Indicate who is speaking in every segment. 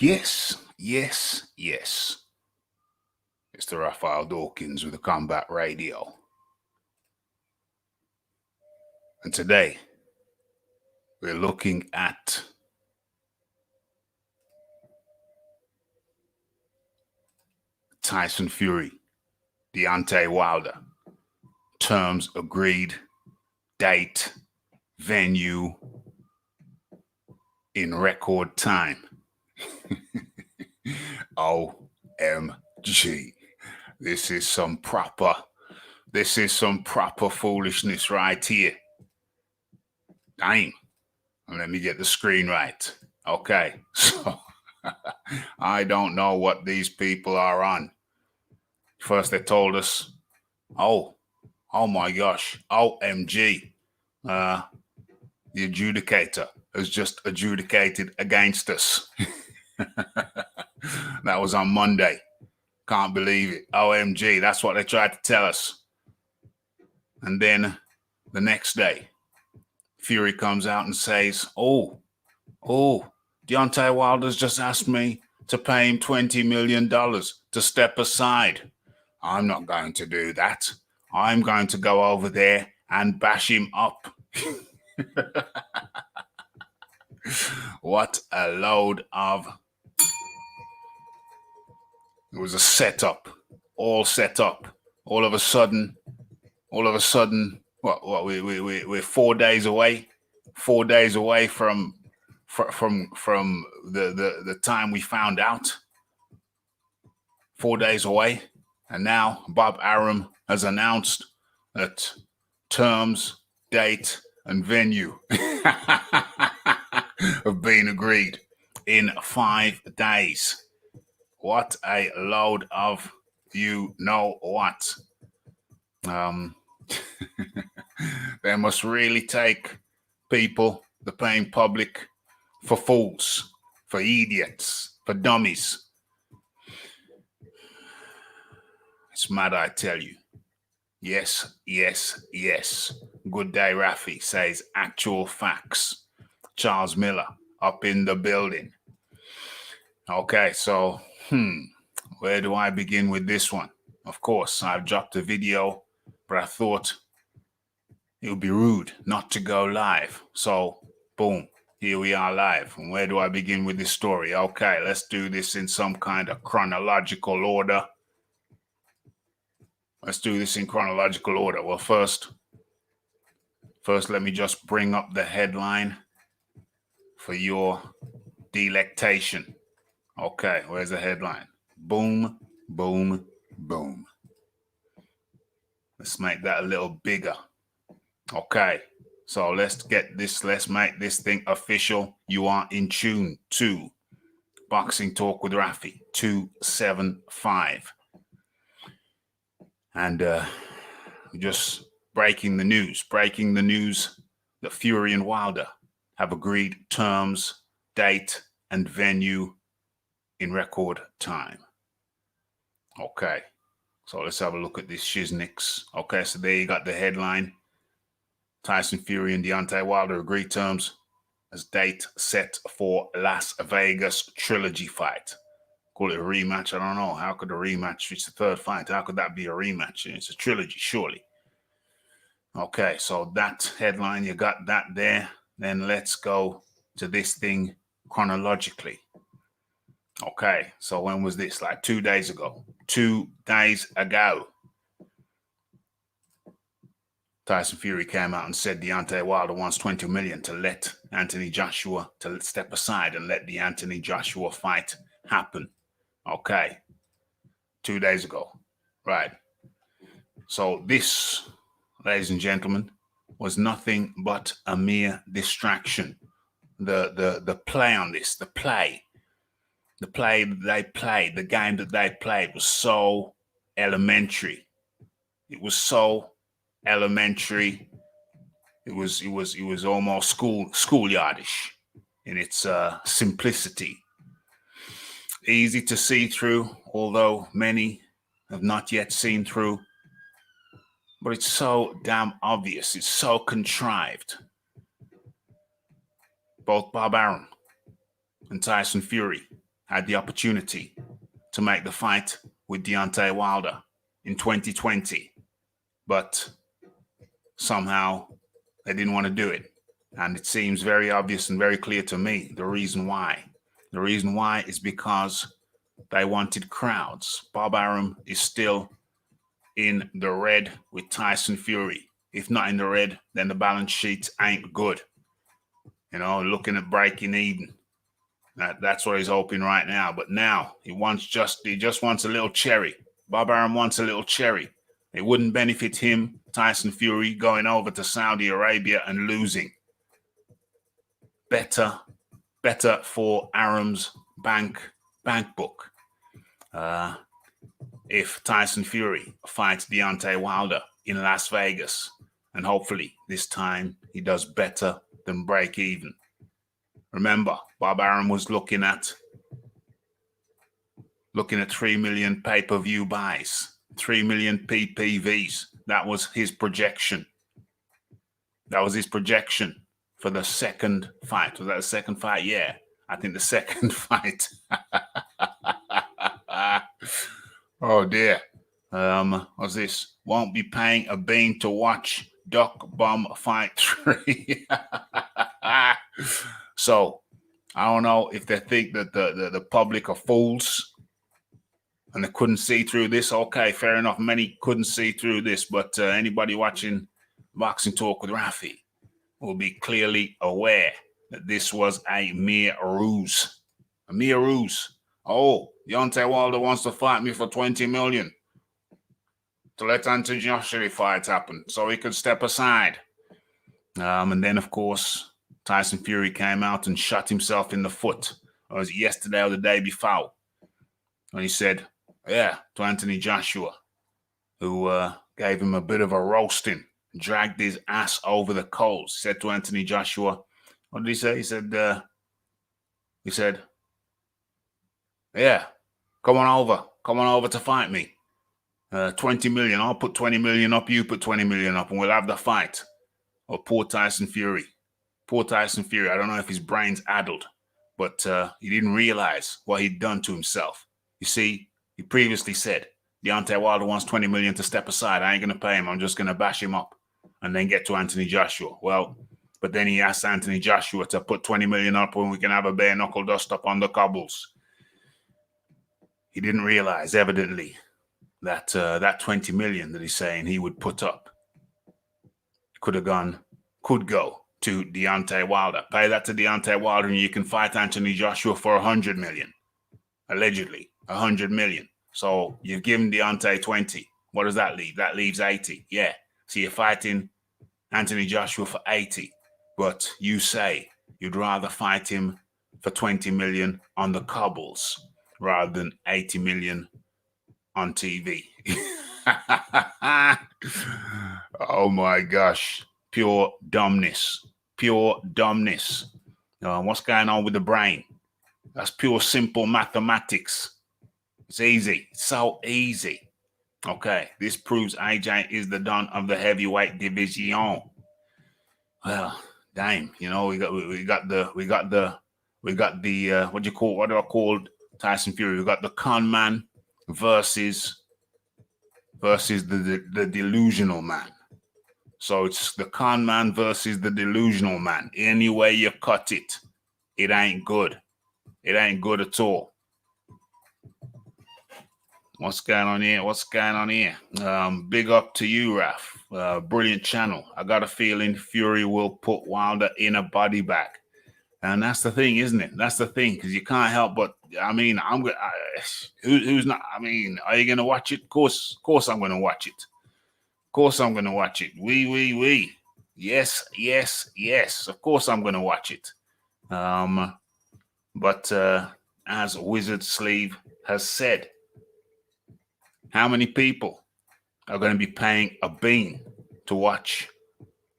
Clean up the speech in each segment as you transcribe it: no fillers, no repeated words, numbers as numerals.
Speaker 1: Yes, yes, yes. Mr. Raphael Dawkins with the Combat Radio. And today we're looking at Tyson Fury, Deontay Wilder. Terms agreed, date, venue, in record time. OMG. This is some proper foolishness right here. Damn. Let me get the screen right. Okay. So I don't know what these people are on. First they told us, oh my gosh, OMG. The adjudicator has just adjudicated against us. That was on Monday. Can't believe it. OMG, that's what they tried to tell us. And then the next day, Fury comes out and says, oh, Deontay Wilder's just asked me to pay him $20 million to step aside. I'm not going to do that. I'm going to go over there and bash him up. What a load of... It was a setup, all set up. All of a sudden, we're 4 days away. 4 days away from the time we found out. 4 days away, and now Bob Arum has announced that terms, date, and venue have been agreed in 5 days. What a load of you know what. They must really take people, the paying public, for fools, for idiots, for dummies. It's mad, I tell you. Yes, yes, yes. Good day, Rafi says actual facts. Charles Miller up in the building. Okay, so, where do I begin with this one? Of course, I've dropped a video, but I thought it would be rude not to go live. So, boom, here we are live. And where do I begin with this story? Okay, let's do this in some kind of chronological order. Well, first, let me just bring up the headline for your delectation. Okay, where's the headline? Boom, boom, boom. Let's make that a little bigger. Okay, so let's make this thing official. You are in tune to Boxing Talk with Rafi 275. And just breaking the news that Fury and Wilder have agreed terms, date, and venue in record time. Okay, so let's have a look at these shiznicks. Okay, so there you got the headline. Tyson Fury and Deontay Wilder agree terms as date set for Las Vegas Trilogy fight. Call it a rematch. I don't know. How could a rematch? It's the third fight. How could that be a rematch? It's a trilogy, surely. Okay, so that headline, you got that there. Then let's go to this thing chronologically. Okay, so when was this? Like 2 days ago. 2 days ago. Tyson Fury came out and said Deontay Wilder wants $20 million to let Anthony Joshua to step aside and let the Anthony Joshua fight happen. Okay, 2 days ago. Right. So this, ladies and gentlemen, was nothing but a mere distraction. The play on this, the play that they played, the game that they played was so elementary. It was so elementary. It was almost schoolyardish in its simplicity. Easy to see through, although many have not yet seen through. But it's so damn obvious. It's so contrived. Both Bob Arum and Tyson Fury had the opportunity to make the fight with Deontay Wilder in 2020, but somehow they didn't want to do it. And it seems very obvious and very clear to me the reason why. The reason why is because they wanted crowds. Bob Arum is still in the red with Tyson Fury. If not in the red, then the balance sheet ain't good. You know, looking at breaking even. That's what he's hoping right now. But now he just wants a little cherry. Bob Arum wants a little cherry. It wouldn't benefit him, Tyson Fury, going over to Saudi Arabia and losing. Better for Arum's bank book. If Tyson Fury fights Deontay Wilder in Las Vegas, and hopefully this time he does better than break even. Remember, Bob Arum was looking at 3 million pay-per-view buys, 3 million PPVs. That was his projection. That was his projection for the second fight. Was that the second fight? Yeah, I think the second fight. Oh dear. What's this? Won't be paying a bean to watch Duck Bomb Fight 3. So, I don't know if they think that the public are fools and they couldn't see through this. Okay, fair enough. Many couldn't see through this, but anybody watching Boxing Talk with Rafi will be clearly aware that this was a mere ruse. A mere ruse. Oh, Deontay Wilder wants to fight me for 20 million to let Anthony Joshua fight happen so he could step aside. And then, of course, Tyson Fury came out and shot himself in the foot. Or was it yesterday or the day before? And he said, yeah, to Anthony Joshua, who gave him a bit of a roasting, dragged his ass over the coals. He said to Anthony Joshua, what did he say? He said, yeah, come on over to fight me. 20 million, I'll put 20 million up, you put 20 million up, and we'll have the fight. Or poor Tyson Fury. Poor Tyson Fury. I don't know if his brain's addled, but he didn't realize what he'd done to himself. You see, he previously said, Deontay Wilder wants 20 million to step aside. I ain't going to pay him. I'm just going to bash him up and then get to Anthony Joshua. Well, but then he asked Anthony Joshua to put 20 million up when we can have a bare knuckle dust up on the cobbles. He didn't realize, evidently, that that 20 million that he's saying he would put up could go to Deontay Wilder. Pay that to Deontay Wilder and you can fight Anthony Joshua for 100 million. Allegedly, 100 million. So you've given Deontay 20. What does that leave? That leaves 80. Yeah. So you're fighting Anthony Joshua for 80. But you say you'd rather fight him for 20 million on the cobbles rather than 80 million on TV. Oh my gosh. Pure dumbness. Pure dumbness. What's going on with the brain? That's pure simple mathematics. It's easy. It's so easy. Okay, this proves AJ is the don of the heavyweight division. Well, damn, you know, we got the what do I call Tyson Fury? We got the con man versus the delusional man. So it's the con man versus the delusional man. Any way you cut it, it ain't good. It ain't good at all. What's going on here? Big up to you, Raf. Brilliant channel. I got a feeling Fury will put Wilder in a body bag. And that's the thing, isn't it? That's the thing, because you can't help but, I mean, who's not, I mean, are you going to watch it? Of course I'm going to watch it. Of course I'm going to watch it. We. Yes. Of course I'm going to watch it. But as Wizard Sleeve has said, how many people are going to be paying a bean to watch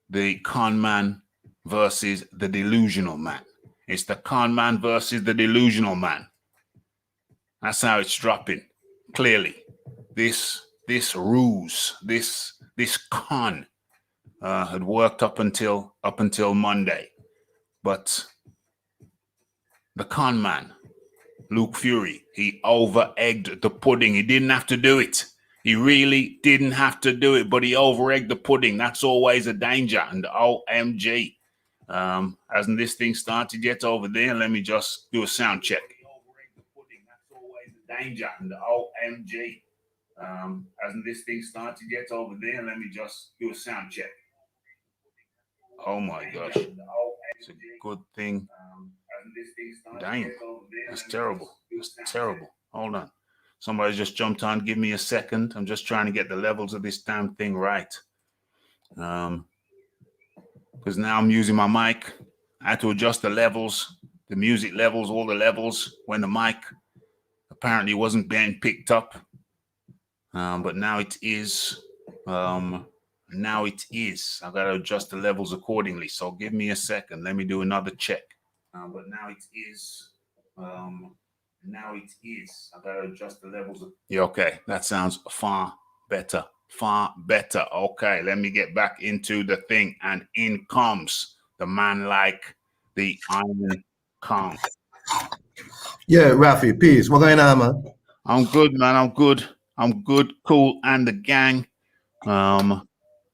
Speaker 1: the con man versus the delusional man? It's the con man versus the delusional man. That's how it's dropping. Clearly, this ruse, this con had worked up until Monday, but the con man Luke Fury. He over-egged the pudding. He didn't have to do it. He really didn't have to do it, but he over-egged the pudding. That's always a danger. And OMG. Hasn't this thing started yet over there? Let me just do a sound check. Over-egged the pudding. That's always a danger. And OMG. Hasn't this thing started yet over there? Let me just do a sound check. Oh my gosh. It's a good thing. Dang. That's terrible. That's terrible. Hold on. Somebody just jumped on. Give me a second. I'm just trying to get the levels of this damn thing right. Because now I'm using my mic. I had to adjust the levels, the music levels, all the levels when the mic apparently wasn't being picked up. But now it is. Now it is. I've got to adjust the levels accordingly. So give me a second. Let me do another check. But now it is. Now it is. I've got to adjust the levels. Yeah, okay. That sounds far better. Far better. Okay, let me get back into the thing. And in comes the man like the Iron Kong.
Speaker 2: Yeah, Rafi, peace. What going on, man?
Speaker 1: I'm good, man. I'm good. I'm good. Cool. And the gang.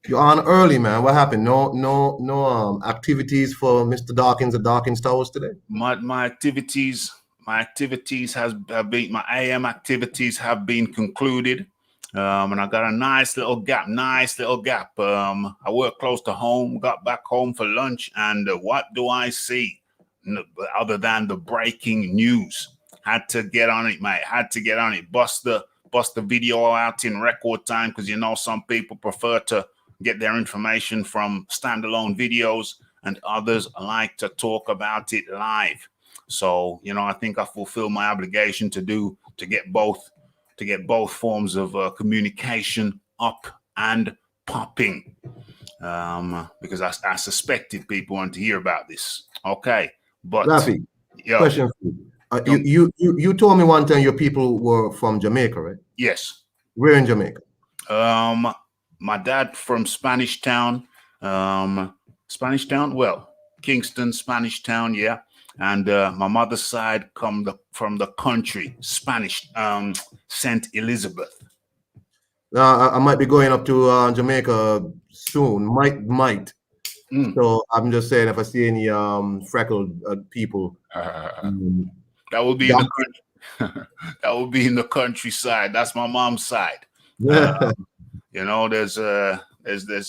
Speaker 2: You're on early, man. What happened? No activities for Mr. Dawkins at Dawkins Towers today?
Speaker 1: My activities have been, my AM activities have been concluded. And I got a nice little gap. I work close to home, got back home for lunch, and what do I see? Other than the breaking news. Had to get on it, mate. Had to get on it. Bust the video out in record time, because you know some people prefer to get their information from standalone videos, and others like to talk about it live. So, you know, I think I fulfill my obligation to get both forms of communication up and popping, because I suspected people wanted to hear about this. Okay, but
Speaker 2: Rafi, question for you. You told me one time your people were from Jamaica, right?
Speaker 1: Yes.
Speaker 2: Where in Jamaica?
Speaker 1: My dad from Spanish Town. Well, Kingston, Spanish Town, yeah. And my mother's side from the country, Spanish, St. Elizabeth.
Speaker 2: I might be going up to Jamaica soon. Might. So I'm just saying, if I see any freckled people,
Speaker 1: that will be in the country. That will be in the countryside. That's my mom's side. You know, there's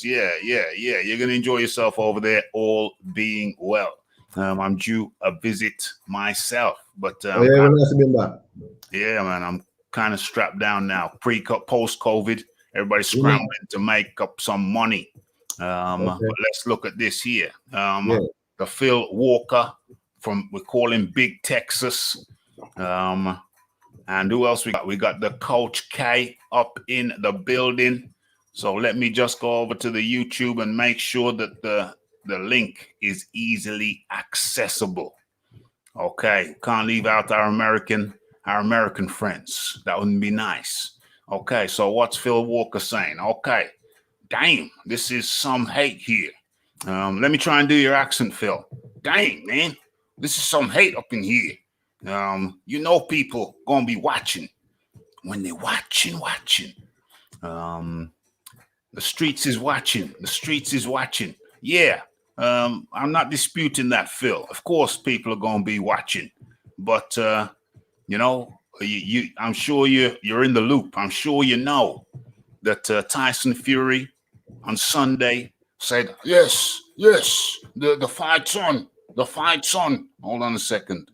Speaker 1: yeah. You're gonna enjoy yourself over there, all being well. I'm due a visit myself, but
Speaker 2: nice to be back.
Speaker 1: Yeah, man, I'm kind of strapped down now. Post COVID, everybody's scrambling to make up some money. But let's look at this here. The Phil Walker we call him Big Texas. And who else we got? We got the Coach K up in the building. So let me just go over to the YouTube and make sure that the link is easily accessible. Okay, can't leave out our American friends. That wouldn't be nice. Okay, so what's Phil Walker saying? Okay, damn, this is some hate here. Let me try and do your accent, Phil. Dang, man, this is some hate up in here. You know, people gonna be watching. When they're watching. The streets is watching. Yeah. I'm not disputing that, Phil. Of course, people are gonna be watching, but you know, I'm sure you're in the loop. I'm sure you know that Tyson Fury on Sunday said, yes, the fight's on. Hold on a second.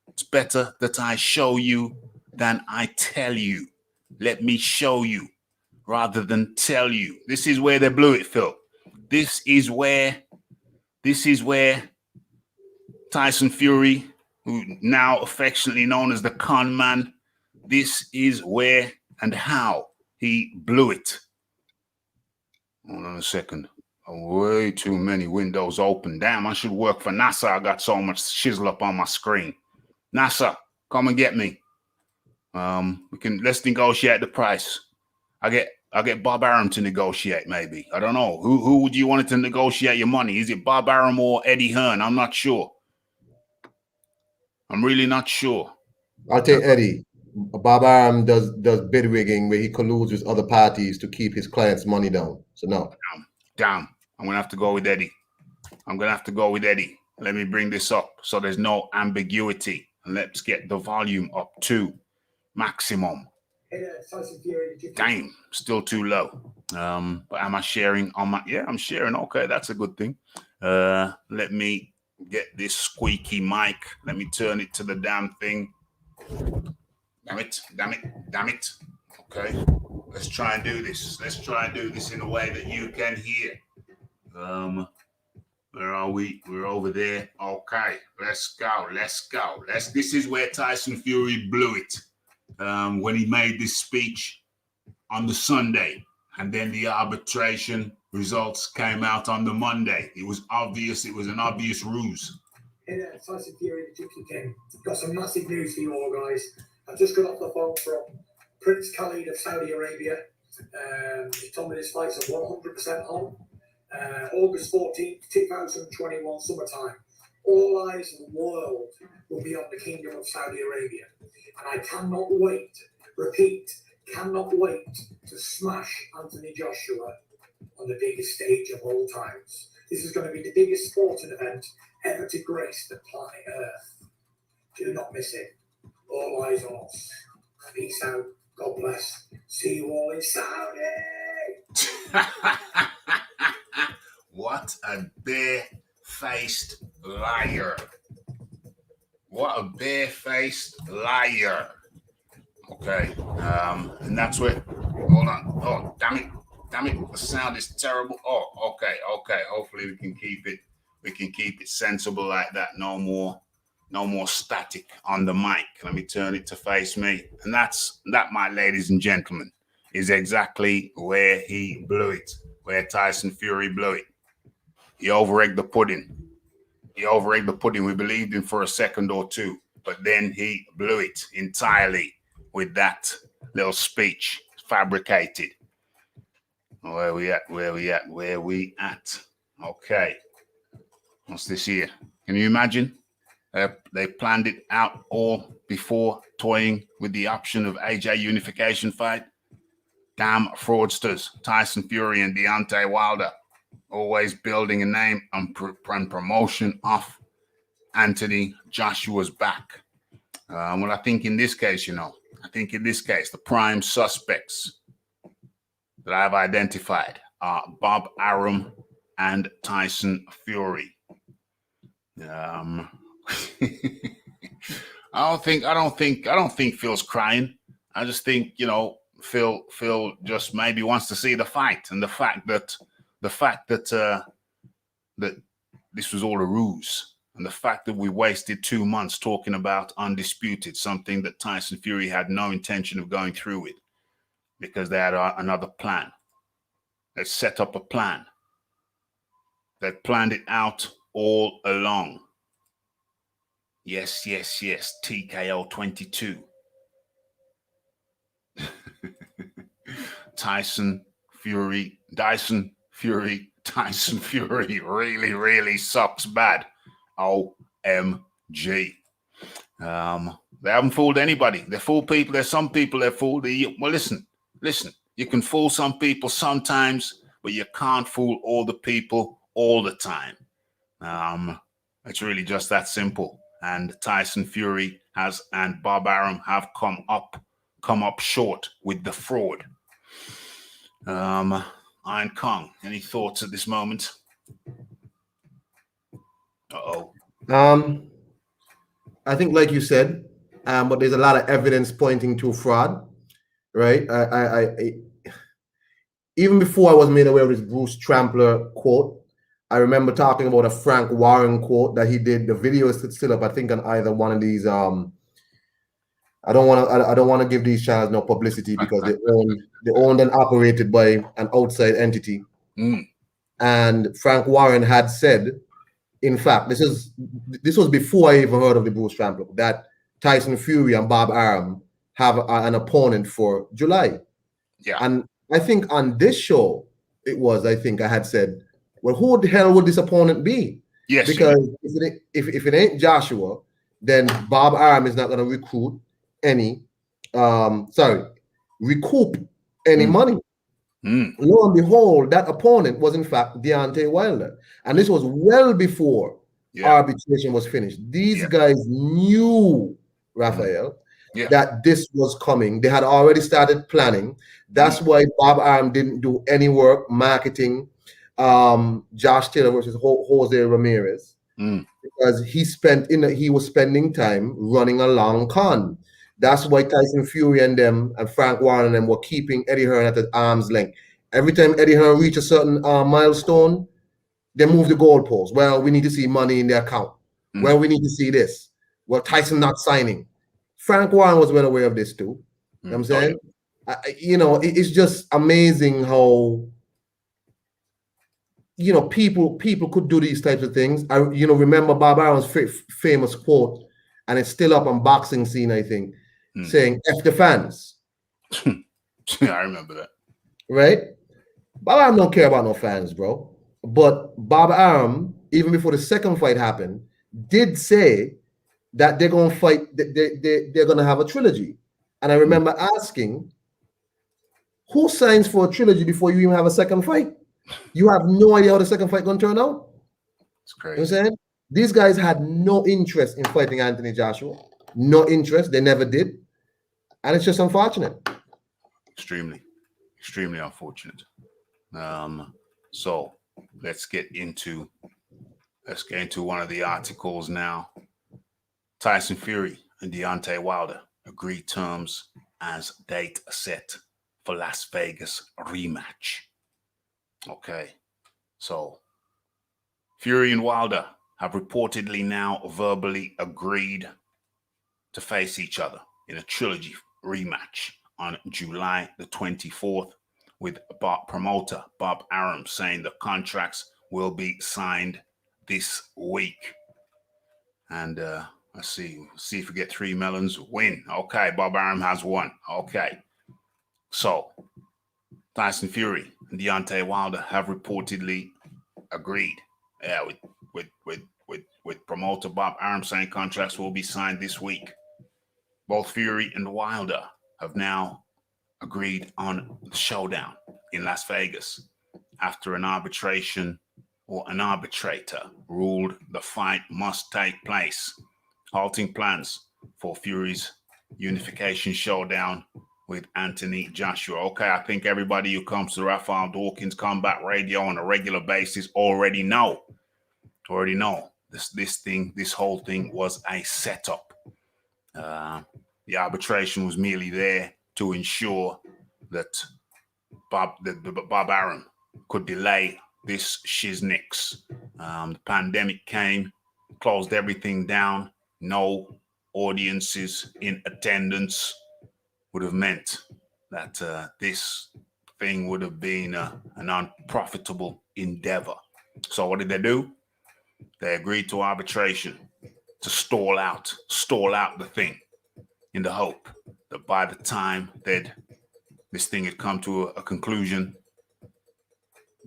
Speaker 1: It's better that I show you than I tell you. Let me show you rather than tell you. This is where they blew it, Phil. This is where Tyson Fury, who now affectionately known as the Con Man, this is where and how he blew it. Hold on a second. Way too many windows open. Damn, I should work for NASA. I got so much shizzle up on my screen. NASA, come and get me. Let's negotiate the price. I get Bob Arum to negotiate, maybe. I don't know. Who would you want to negotiate your money? Is it Bob Arum or Eddie Hearn? I'm not sure. I'm really not sure.
Speaker 2: I'll take Eddie. Bob Arum does bid rigging where he colludes with other parties to keep his clients' money down. So no.
Speaker 1: Damn. I'm gonna have to go with Eddie. Let me bring this up so there's no ambiguity. And let's get the volume up to maximum. Damn, still too low. But am I sharing on my? Yeah, I'm sharing. Okay, that's a good thing. Let me get this squeaky mic. Let me turn it to the damn thing. Damn it. Okay, let's try and do this. In a way that you can hear. Where are we? We're over there. Okay, let's go. This is where Tyson Fury blew it. When he made this speech on the Sunday, and then the arbitration results came out on the Monday. It was obvious. It was an obvious ruse.
Speaker 3: Hey there, Tyson Fury, the Gypsy King. Got some massive news for you all, guys. I've just got off the phone from Prince Khalid of Saudi Arabia. He told me this fight's 100% on. August 14th, 2021, summertime. All eyes in the world will be on the Kingdom of Saudi Arabia. And I cannot wait, repeat, cannot wait to smash Anthony Joshua on the biggest stage of all times. This is going to be the biggest sporting event ever to grace the planet Earth. Do not miss it. All eyes on us. Peace out. God bless. See you all in Saudi.
Speaker 1: What a bare-faced liar. Okay. And that's where. Hold on. Oh, damn it. The sound is terrible. Oh, okay. Hopefully we can keep it sensible like that. No more static on the mic. Let me turn it to face me. And that, my ladies and gentlemen, is exactly where he blew it. Where Tyson Fury blew it. He over-egged the pudding. We believed him for a second or two, but then he blew it entirely with that little speech, fabricated. Where we at? Okay. What's this here? Can you imagine? They planned it out all before toying with the option of AJ unification fight. Damn fraudsters, Tyson Fury and Deontay Wilder, always building a name and promotion off Anthony Joshua's back. Well, I think in this case, the prime suspects that I've identified are Bob Arum and Tyson Fury. I don't think Phil's crying. I just think, Phil just maybe wants to see the fight, and the fact that that this was all a ruse, and the fact that we wasted 2 months talking about Undisputed, something that Tyson Fury had no intention of going through with, because they had another plan. They set up a plan. They planned it out all along. Yes, TKO 22. Tyson Fury really, really sucks bad. OMG. They haven't fooled anybody. They fool people. There's some people that fool. Well, listen. You can fool some people sometimes, but you can't fool all the people all the time. It's really just that simple. And Tyson Fury and Bob Arum have come up short with the fraud. Iron Kong, any thoughts at this moment?
Speaker 2: I think, like you said, but there's a lot of evidence pointing to fraud, right? I even before I was made aware of this Bruce Trampler quote, I remember talking about a Frank Warren quote that he did. The video is still up, I think, on either one of these. I don't want to give these channels no publicity because they're owned and operated by an outside entity. And Frank Warren had said, in fact, this was before I even heard of the Bruce Trampler, that Tyson Fury and Bob Arum have an opponent for July.
Speaker 1: Yeah.
Speaker 2: And I think on this show, I had said, well, who the hell would this opponent be?
Speaker 1: Yes.
Speaker 2: Because if it ain't Joshua, then Bob Arum is not going to recruit. any, recoup any money. Lo and behold, that opponent was in fact Deontay Wilder. And this was well before arbitration was finished. These guys knew, Raphael, that this was coming. They had already started planning. That's why Bob Arum didn't do any work marketing Josh Taylor versus Jose Ramirez. Because he was spending time running a long con. That's why Tyson Fury and them and Frank Warren and them were keeping Eddie Hearn at an arm's length. Every time Eddie Hearn reached a certain milestone, they move the goalposts. Well, we need to see money in the account. Well, we need to see this. Well, Tyson not signing. Frank Warren was well aware of this too. You know what I'm saying? It's just amazing how people could do these types of things. I remember Bob Arum's famous quote, and it's still up on Boxing Scene, I think, saying "F the fans."
Speaker 1: I remember that.
Speaker 2: Right? Bob Arum don't care about no fans, bro. But Bob Arum, even before the second fight happened, did say that they're gonna fight. They're gonna have a trilogy. And I remember asking, who signs for a trilogy before you even have a second fight? You have no idea how the second fight gonna turn out.
Speaker 1: It's crazy.
Speaker 2: You know what I'm saying? These guys had no interest in fighting Anthony Joshua. No interest. They never did. And it's just unfortunate.
Speaker 1: Extremely unfortunate. So let's get into one of the articles now. Tyson Fury and Deontay Wilder agreed terms as date set for Las Vegas rematch. Okay, so Fury and Wilder have reportedly now verbally agreed to face each other in a trilogy rematch on July the 24th, with promoter Bob Arum saying the contracts will be signed this week. And let's see if we get 3 melons. Win. Okay, Bob Arum has won. Okay. So Tyson Fury and Deontay Wilder have reportedly agreed. Yeah, with promoter Bob Arum saying contracts will be signed this week. Both Fury and Wilder have now agreed on the showdown in Las Vegas after an arbitrator ruled the fight must take place, halting plans for Fury's unification showdown with Anthony Joshua. Okay, I think everybody who comes to Raphael Dawkins Combat Radio on a regular basis already know this whole thing was a setup. The arbitration was merely there to ensure that Bob Arum could delay this shiznix. The pandemic came, closed everything down. No audiences in attendance would have meant that this thing would have been an unprofitable endeavor. So what did they do? They agreed to arbitration to stall out the thing, in the hope that by the time this thing had come to a conclusion,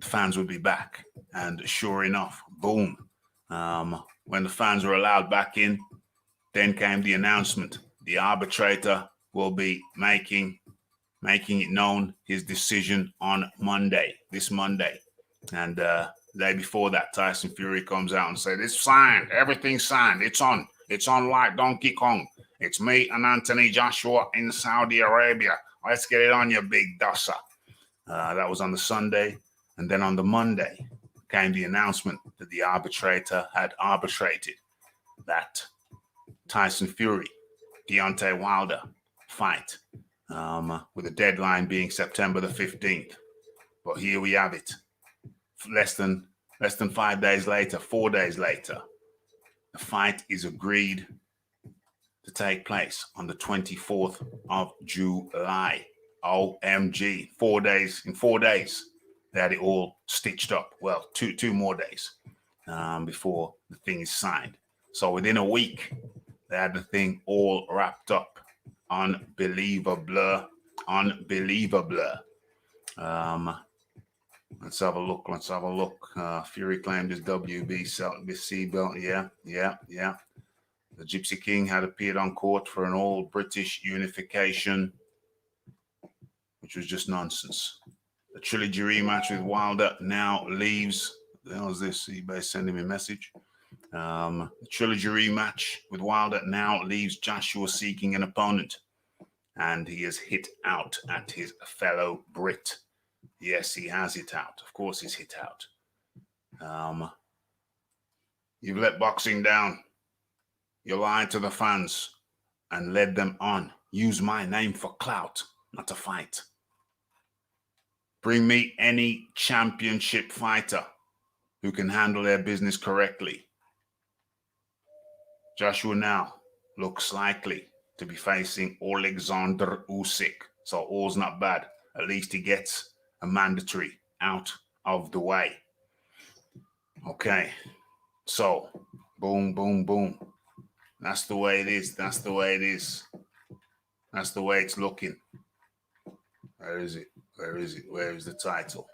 Speaker 1: the fans would be back. And sure enough, boom. When the fans were allowed back in, then came the announcement. The arbitrator will be making it known his decision on this Monday. And the day before that, Tyson Fury comes out and said, it's signed, everything's signed, it's on like Donkey Kong. It's me and Anthony Joshua in Saudi Arabia. Let's get it on, you big dusser. That was on the Sunday. And then on the Monday came the announcement that the arbitrator had arbitrated that Tyson Fury, Deontay Wilder fight, with the deadline being September the 15th. But here we have it. Less than 5 days later, 4 days later, the fight is agreed to take place on the 24th of July. OMG. 4 days. In 4 days, they had it all stitched up. Well, two more days before the thing is signed. So within a week, they had the thing all wrapped up. Unbelievable. Let's have a look. Fury claimed his WBC belt. Yeah. The Gypsy King had appeared on court for an all-British unification, which was just nonsense. The Trilogy rematch with Wilder now leaves. The hell is this? eBay sending me a message. The Trilogy rematch with Wilder now leaves Joshua seeking an opponent, and he has hit out at his fellow Brit. Yes, he has hit out. Of course, he's hit out. You've let boxing down. You lied to the fans and led them on. Use my name for clout, not to fight. Bring me any championship fighter who can handle their business correctly. Joshua now looks likely to be facing Alexander Usyk. So all's not bad. At least he gets a mandatory out of the way. Okay. So, boom, boom, boom. That's the way it is. That's the way it is. That's the way it's looking. Where is it? Where is it? Where is the title?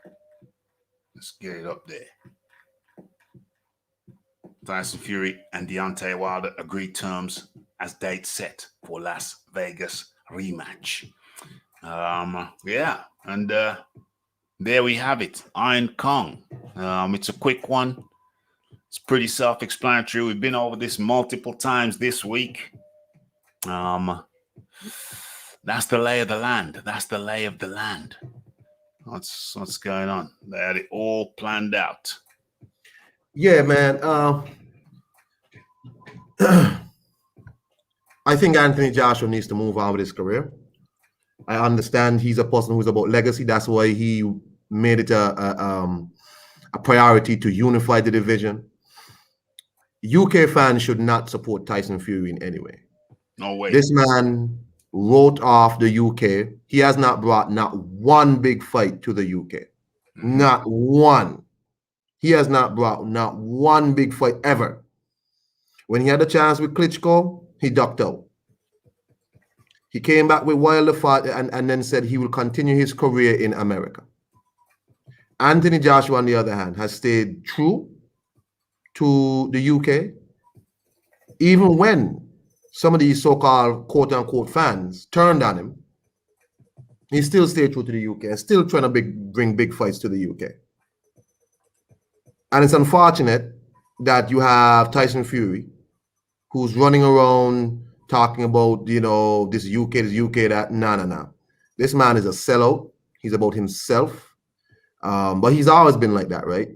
Speaker 1: Let's get it up there. Tyson Fury and Deontay Wilder agreed terms as date set for Las Vegas rematch. Yeah, and there we have it. Iron Kong. It's a quick one. It's pretty self-explanatory. We've been over this multiple times this week. That's the lay of the land. That's the lay of the land. What's going on? They had it all planned out.
Speaker 2: Yeah, man. I think Anthony Joshua needs to move on with his career. I understand he's a person who's about legacy. That's why he made it a priority to unify the division. UK fans should not support Tyson Fury in any way.
Speaker 1: No way.
Speaker 2: This man wrote off the UK. He has not brought not one big fight to the UK. Mm-hmm. Not one. He has not brought not one big fight ever. When he had a chance with Klitschko, he ducked out. He came back with Wilder fight and then said he will continue his career in America. Anthony Joshua, on the other hand, has stayed true to the UK, even when some of these so-called quote-unquote fans turned on him. He still stayed true to the UK and still trying to bring big fights to the UK. And it's unfortunate that you have Tyson Fury, who's running around talking about, this UK, that. No. This man is a sellout. He's about himself. But he's always been like that, right?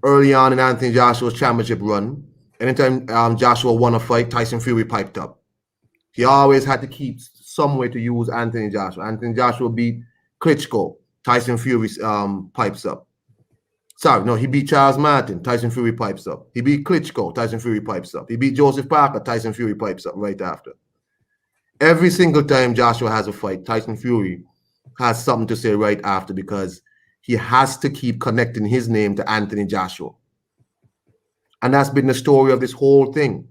Speaker 2: Early on in Anthony Joshua's championship run, anytime Joshua won a fight, Tyson Fury piped up. He always had to keep some way to use Anthony Joshua. Anthony Joshua beat Klitschko. Tyson Fury pipes up. Sorry, no, he beat Charles Martin. Tyson Fury pipes up. He beat Klitschko. Tyson Fury pipes up. He beat Joseph Parker. Tyson Fury pipes up right after. Every single time Joshua has a fight, Tyson Fury has something to say right after because he has to keep connecting his name to Anthony Joshua. And that's been the story of this whole thing.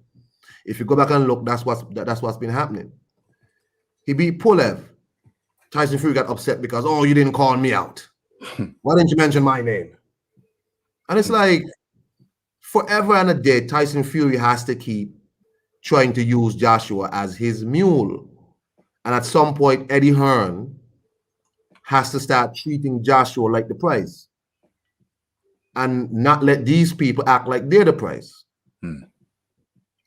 Speaker 2: If you go back and look, that's what's been happening. He beat Pulev. Tyson Fury got upset because, you didn't call me out. Why didn't you mention my name? And it's like, forever and a day, Tyson Fury has to keep trying to use Joshua as his mule. And at some point, Eddie Hearn has to start treating Joshua like the prize and not let these people act like they're the prize. And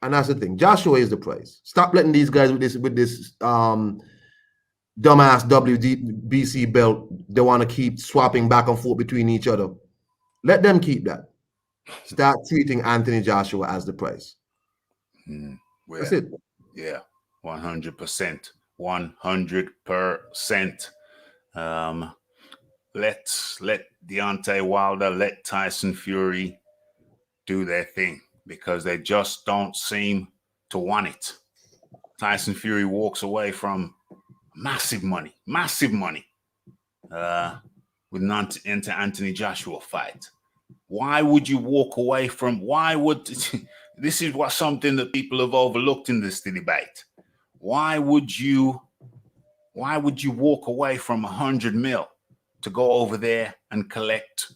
Speaker 2: that's the thing. Joshua is the prize. Stop letting these guys with this dumbass WBC belt, they want to keep swapping back and forth between each other. Let them keep that. Start treating Anthony Joshua as the prize.
Speaker 1: Well,
Speaker 2: that's it.
Speaker 1: Yeah, 100%. 100%. Let Deontay Wilder, let Tyson Fury do their thing because they just don't seem to want it. Tyson Fury walks away from massive money with not into Anthony Joshua fight. Why would you walk away from? This is something that people have overlooked in this debate. Why would you walk away from 100 mil to go over there and collect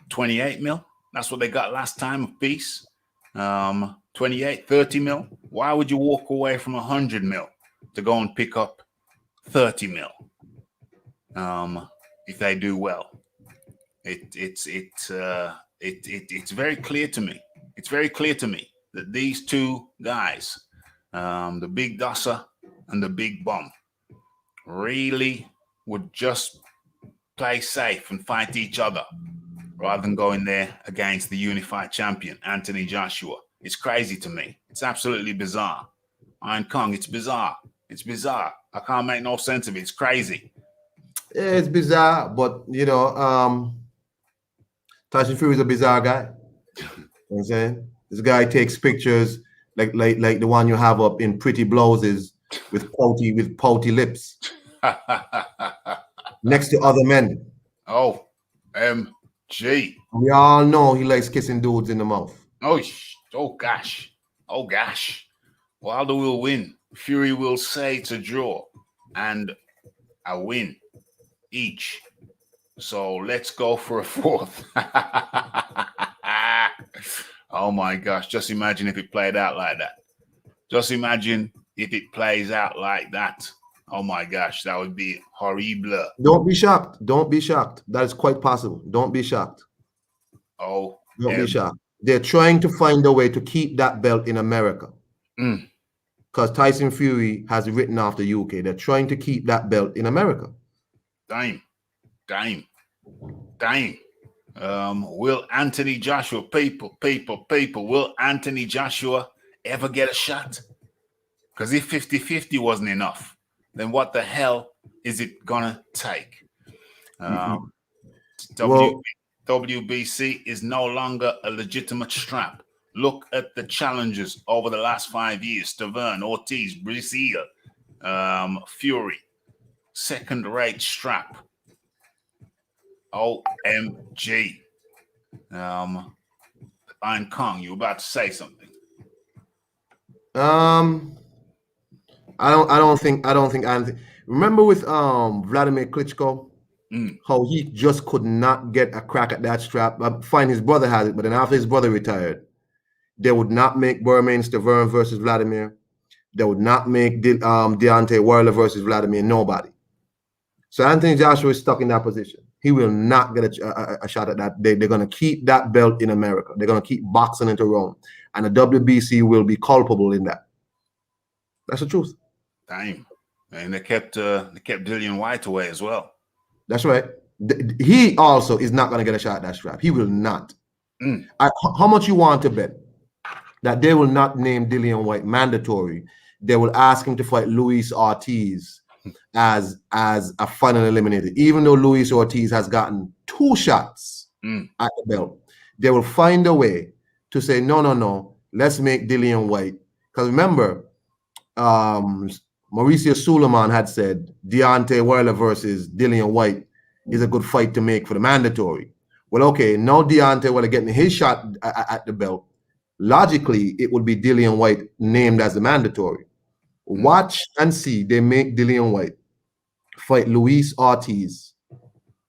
Speaker 1: 28 mil? That's what they got last time apiece. 28, 30 mil. Why would you walk away from 100 mil to go and pick up 30 mil? If they do well, it's very clear to me. It's very clear to me that these two guys, the big Dusser and the big Bum, really would just play safe and fight each other rather than going there against the unified champion, Anthony Joshua. It's crazy to me. It's absolutely bizarre. Iron Kong, it's bizarre. It's bizarre. I can't make no sense of it. It's crazy.
Speaker 2: Yeah, it's bizarre, but you know, Tyson Fury is a bizarre guy. You know what I'm saying? This guy takes pictures like the one you have up in pretty blouses with pouty lips next to other men.
Speaker 1: OMG.
Speaker 2: We all know he likes kissing dudes in the mouth.
Speaker 1: Oh gosh. Wilder will win. Fury will say it's a draw and a win each. So let's go for a fourth. Oh my gosh. Just imagine if it played out like that. Just imagine if it plays out like that. Oh my gosh, that would be horrible.
Speaker 2: Don't be shocked. Don't be shocked. That is quite possible. Don't be shocked.
Speaker 1: Oh,
Speaker 2: don't be shocked. They're trying to find a way to keep that belt in America. Because Tyson Fury has written off the UK. They're trying to keep that belt in America.
Speaker 1: Damn. Will Anthony Joshua, people, will Anthony Joshua ever get a shot? Because if 50-50 wasn't enough, then what the hell is it gonna take? WBC is no longer a legitimate strap. Look at the challenges over the last 5 years. Tavern, Ortiz, Brazil, Fury. Second-rate strap. OMG. Iron Kong, you were about to say something.
Speaker 2: I don't think Anthony. Remember with Vladimir Klitschko, how he just could not get a crack at that strap. Fine, his brother had it, but then after his brother retired, they would not make Bermane Stiverne versus Vladimir. They would not make Deontay Wilder versus Vladimir. Nobody. So Anthony Joshua is stuck in that position. He will not get a shot at that. They're going to keep that belt in America. They're going to keep boxing it around. And the WBC will be culpable in that. That's the truth.
Speaker 1: Damn. And they kept Dillian White away as well.
Speaker 2: That's right. He also is not going to get a shot at that strap. He will not. How much you want to bet that they will not name Dillian White mandatory? They will ask him to fight Luis Ortiz as a final eliminator, even though Luis Ortiz has gotten 2 shots at the belt. They will find a way to say, no, let's make Dillian White. Because remember, Mauricio Suleiman had said Deontay Wilder versus Dillian White is a good fight to make for the mandatory. Well, okay, now Deontay Wilder getting his shot at the belt. Logically, it would be Dillian White named as the mandatory. Watch and see they make Dillian White fight Luis Ortiz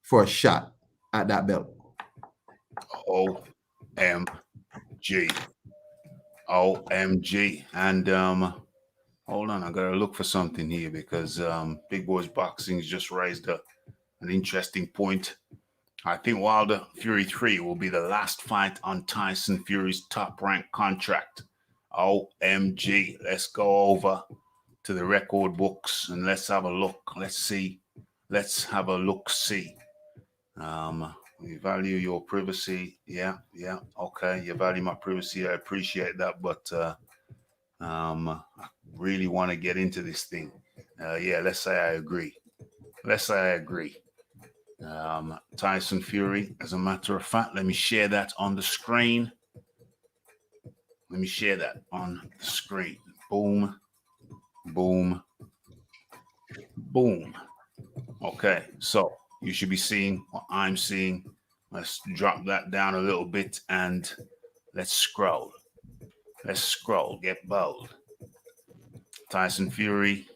Speaker 2: for a shot at that belt.
Speaker 1: OMG. And hold on, I gotta look for something here because Big Boys Boxing's just raised an interesting point. I think Wilder Fury 3 will be the last fight on Tyson Fury's top-ranked contract. OMG. Let's go over to the record books and let's have a look. Let's see. Let's have a look-see. We value your privacy. Yeah. Okay, you value my privacy. I appreciate that, but I really want to get into this thing. Let's say I agree. Tyson Fury, as a matter of fact, let me share that on the screen. Boom. Okay, so you should be seeing what I'm seeing. Let's drop that down a little bit and let's scroll. Get bold. Tyson Fury,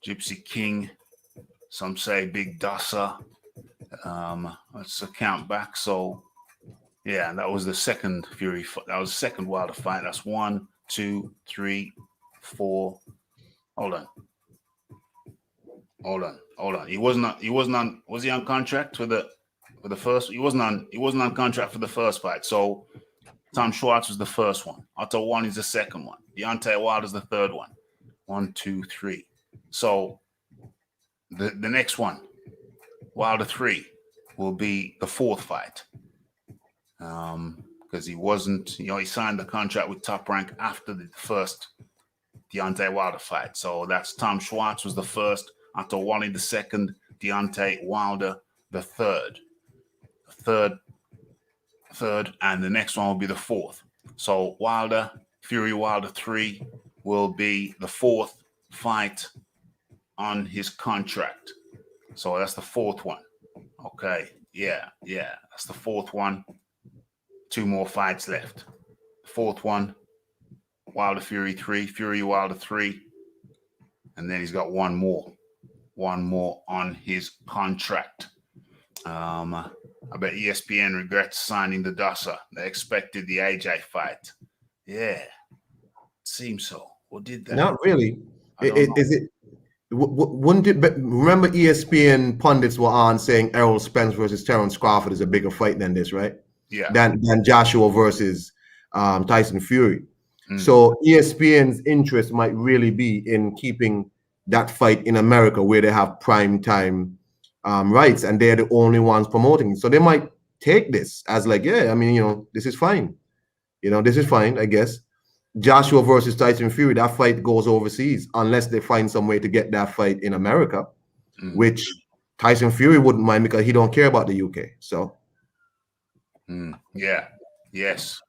Speaker 1: Gypsy King, some say Big Dusser. Let's count back. So Yeah, that was the second Fury. That was the second Wilder fight. That's 1, 2, 3, 4. Hold on. He wasn't on. He wasn't on. Was he on contract for the first? He wasn't on. He wasn't on contract for the first fight. So Tom Schwartz was the first one. Otto One is the second one. Deontay Wilder's the third one. 1, 2, 3. So the next one, Wilder 3, will be the fourth fight. Because he wasn't, he signed the contract with Top Rank after the first Deontay Wilder fight. So that's Tom Schwartz was the first, Otto Wally the second, Deontay Wilder the third. Third, and the next one will be the fourth. So Fury Wilder 3 will be the fourth fight on his contract. So that's the fourth one. Okay, yeah, that's the fourth one. 2 more fights left. The fourth one, Wilder Fury 3, Fury Wilder 3, and then he's got one more on his contract. I bet ESPN regrets signing the Dusser. They expected the AJ fight. Yeah, it seems so. Or did they?
Speaker 2: Not really. Is it? Wouldn't it? Remember, ESPN pundits were on saying Errol Spence versus Terence Crawford is a bigger fight than this, right?
Speaker 1: Yeah.
Speaker 2: Than Joshua versus Tyson Fury. So ESPN's interest might really be in keeping that fight in America, where they have prime time rights, and they're the only ones promoting it. So they might take this as like, yeah, I mean, this is fine. This is fine, I guess. Joshua versus Tyson Fury, that fight goes overseas unless they find some way to get that fight in America, which Tyson Fury wouldn't mind because he don't care about the UK. So,
Speaker 1: yeah, yes.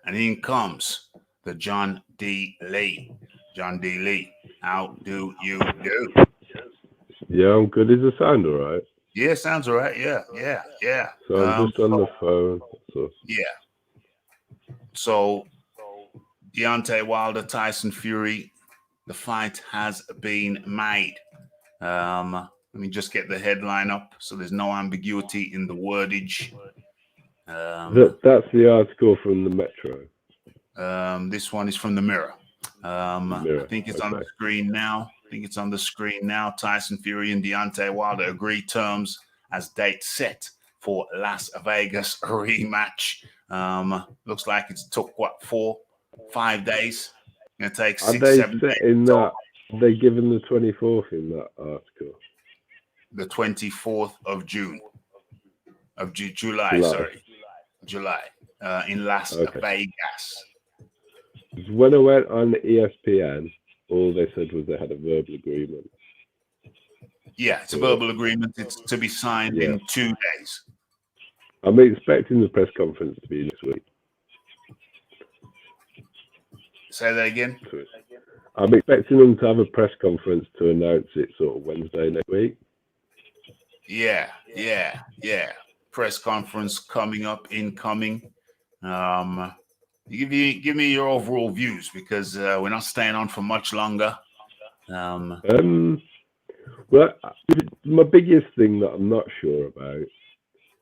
Speaker 1: And in comes the John D. Lee. John D. Lee, how do you do?
Speaker 4: Yeah, I'm good. Is the sound all right?
Speaker 1: Yeah, sounds all right. Yeah.
Speaker 4: So I'm just on the phone. So.
Speaker 1: Yeah. So Deontay Wilder, Tyson Fury, the fight has been made. Let me just get the headline up so there's no ambiguity in the wordage.
Speaker 4: That's the article from the Metro.
Speaker 1: This one is from the Mirror.
Speaker 4: Mirror.
Speaker 1: I think it's on the screen now. Tyson Fury and Deontay Wilder agree terms as date set for Las Vegas rematch. Looks like it's took 4-5 days. It takes 6-7 days.
Speaker 4: In that, they're given the 24th in that article.
Speaker 1: The 24th of June. Of July, sorry. July. In Las Vegas.
Speaker 4: When I went on ESPN, all they said was they had a verbal agreement.
Speaker 1: Yeah, it's a verbal agreement. It's to be signed in 2 days.
Speaker 4: I'm expecting the press conference to be next week.
Speaker 1: Say that again?
Speaker 4: I'm expecting them to have a press conference to announce it sort of Wednesday next week.
Speaker 1: Yeah. Press conference coming up, incoming. Give me your overall views because we're not staying on for much longer.
Speaker 4: Well, my biggest thing that I'm not sure about.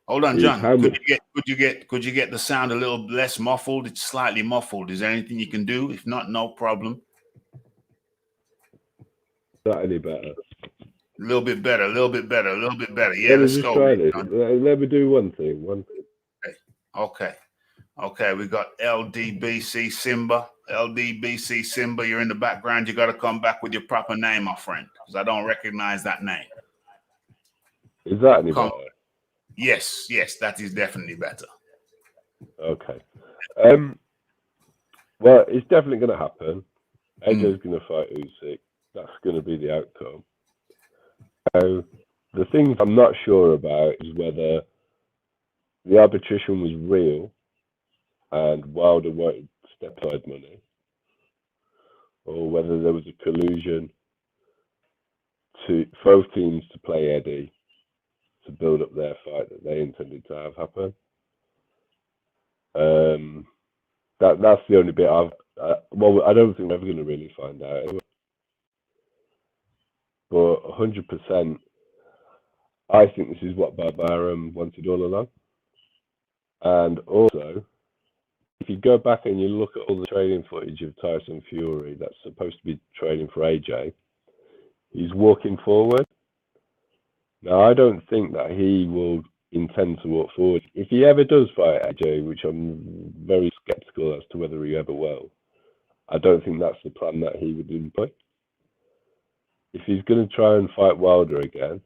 Speaker 1: Hold on, John. Could you get the sound a little less muffled? It's slightly muffled. Is there anything you can do? If not, no problem.
Speaker 4: Is that any better?
Speaker 1: A little bit better. Yeah, let's go.
Speaker 4: Let me do one thing.
Speaker 1: Okay, we got LDBC Simba. LDBC Simba, you're in the background. You got to come back with your proper name, my friend, because I don't recognize that name.
Speaker 4: Is that any better?
Speaker 1: Yes, that is definitely better.
Speaker 4: Okay. Well, it's definitely going to happen. AJ's going to fight Usyk. That's going to be the outcome. So the things I'm not sure about is whether the arbitration was real and Wilder wanted step-side money, or whether there was a collusion to both teams to play Eddie to build up their fight that they intended to have happen. That's the only bit I don't think we're ever going to really find out anyway. But 100%, I think this is what Barbara wanted all along. And also, if you go back and you look at all the training footage of Tyson Fury that's supposed to be training for AJ, he's walking forward. Now, I don't think that he will intend to walk forward. If he ever does fight AJ, which I'm very skeptical as to whether he ever will, I don't think that's the plan that he would employ. If he's going to try and fight Wilder again,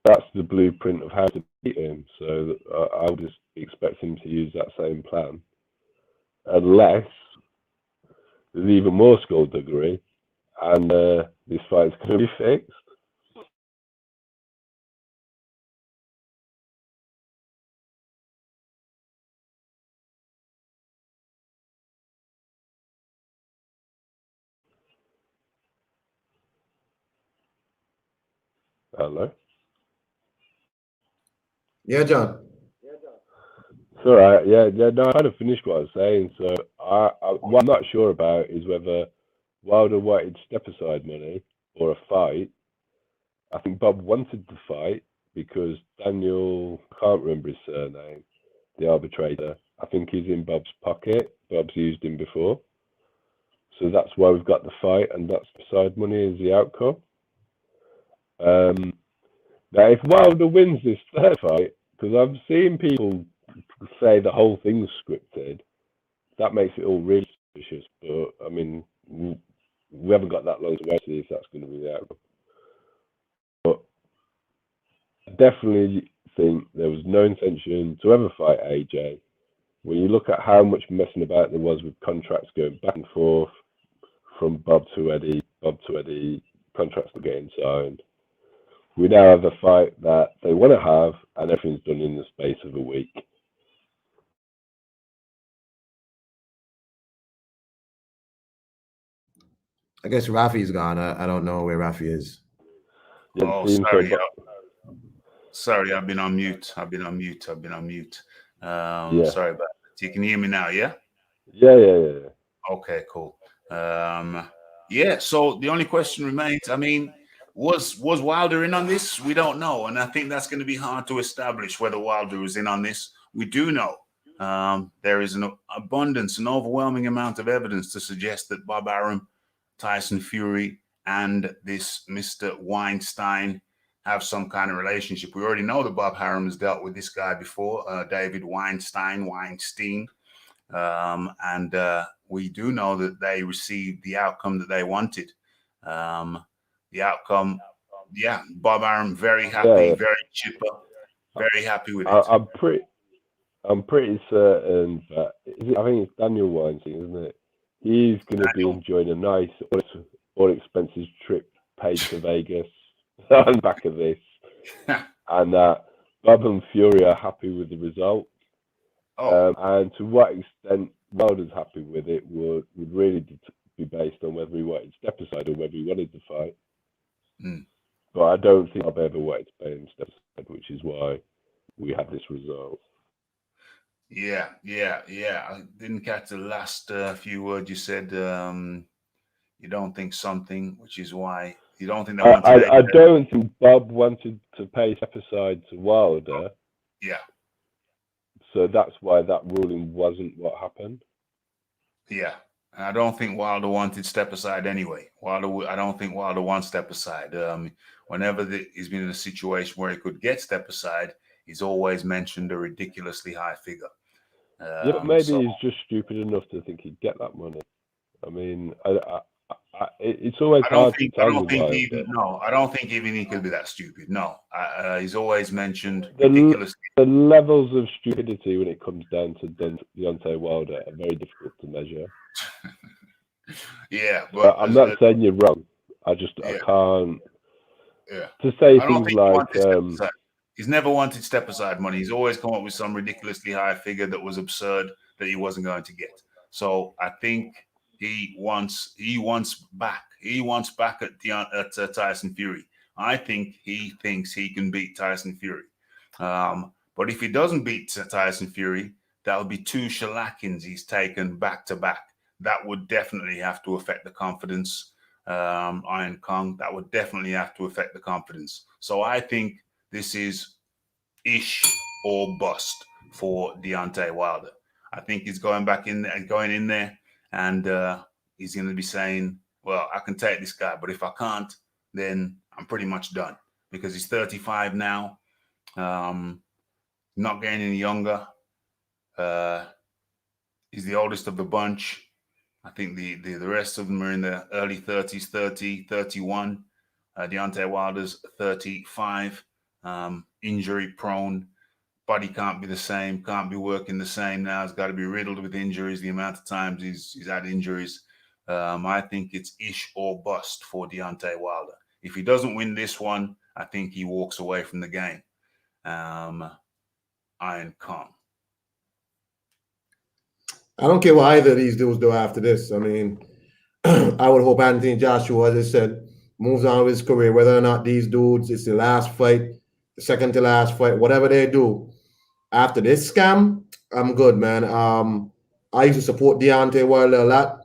Speaker 4: that's the blueprint of how to beat him. So I would just expect him to use that same plan, unless there's even more skullduggery and this fight's going to be fixed. Hello?
Speaker 2: Yeah, John.
Speaker 4: It's all right. Yeah, no, I kind of finished what I was saying. So what I'm not sure about is whether Wilder wanted step-aside money or a fight. I think Bob wanted the fight because Daniel, I can't remember his surname, the arbitrator, I think he's in Bob's pocket. Bob's used him before. So that's why we've got the fight, and that's side money is the outcome. Now, if Wilder wins this third fight, because I've seen people say the whole thing's scripted, that makes it all really suspicious. But, I mean, we haven't got that long to wait to see if that's going to be the outcome. But I definitely think there was no intention to ever fight AJ. When you look at how much messing about there was with contracts going back and forth from Bob to Eddie, contracts were getting signed. We now have a fight that they want to have, and everything's done in the space of a week.
Speaker 2: I guess Rafi's gone. I don't know where Rafi is.
Speaker 1: Oh, sorry. Sorry, I've been on mute. Yeah. Sorry about that. You can hear me now, yeah?
Speaker 4: Yeah.
Speaker 1: Okay, cool. Yeah, so the only question remains, I mean, was Wilder in on this? We don't know. And I think that's going to be hard to establish whether Wilder was in on this. We do know there is an overwhelming amount of evidence to suggest that Bob Arum, Tyson Fury, and this Mr. Weinstein have some kind of relationship. We already know that Bob Arum has dealt with this guy before, David Weinstein. And we do know that they received the outcome that they wanted. The outcome, yeah, Bob Arum very happy, very chipper, very happy with it.
Speaker 4: I'm pretty certain that I think it's Daniel Weinstein, isn't it? He's going to be enjoying a nice, all expenses trip paid to Vegas on the back of this, and that Bob and Fury are happy with the result. And to what extent Wilder's happy with it would really be based on whether he wanted step aside or whether he wanted to fight. But I don't think Bob ever wanted to pay him step aside, which is why we had this result.
Speaker 1: Yeah. I didn't catch the last few words you said. You don't think something, which is why you don't think they wanted.
Speaker 4: I don't think Bob wanted to pay step aside to Wilder.
Speaker 1: Yeah.
Speaker 4: So that's why that ruling wasn't what happened.
Speaker 1: Yeah. And I don't think Wilder wanted step aside anyway. I don't think Wilder wants step aside. Whenever he's been in a situation where he could get step aside, he's always mentioned a ridiculously high figure.
Speaker 4: Yeah, but maybe he's just stupid enough to think he'd get that money. I mean, it's always hard to tell.
Speaker 1: I don't think even he could be that stupid. No, he's always mentioned
Speaker 4: ridiculous. The levels of stupidity when it comes down to Deontay Wilder are very difficult to measure.
Speaker 1: Yeah, but
Speaker 4: I'm not saying you're wrong. I can't.
Speaker 1: Yeah.
Speaker 4: To say things like
Speaker 1: he's never wanted step aside money. He's always come up with some ridiculously high figure that was absurd that he wasn't going to get. So I think he wants back at Tyson Fury. I think he thinks he can beat Tyson Fury. But if he doesn't beat Tyson Fury, that'll be 2 shellackings he's taken back to back. That would definitely have to affect the confidence. Iron Kong, that would definitely have to affect the confidence. So I think this is or bust for Deontay Wilder. I think he's going in there, and he's going to be saying, well, I can take this guy, but if I can't, then I'm pretty much done, because he's 35 now, not getting any younger. He's the oldest of the bunch. I think the rest of them are in the early 30s, 30, 31. Deontay Wilder's 35, injury prone. Body can't be the same, can't be working the same now. He's got to be riddled with injuries. The amount of times he's had injuries. I think it's ish or bust for Deontay Wilder. If he doesn't win this one, I think he walks away from the game. Iron Kong.
Speaker 2: I don't care what either of these dudes do after this. I mean, I would hope Anthony Joshua, as I said, moves on with his career, whether or not these dudes, it's the last fight, the second to last fight, whatever they do. After this scam, I'm good, man. I used to support Deontay Wilder a lot.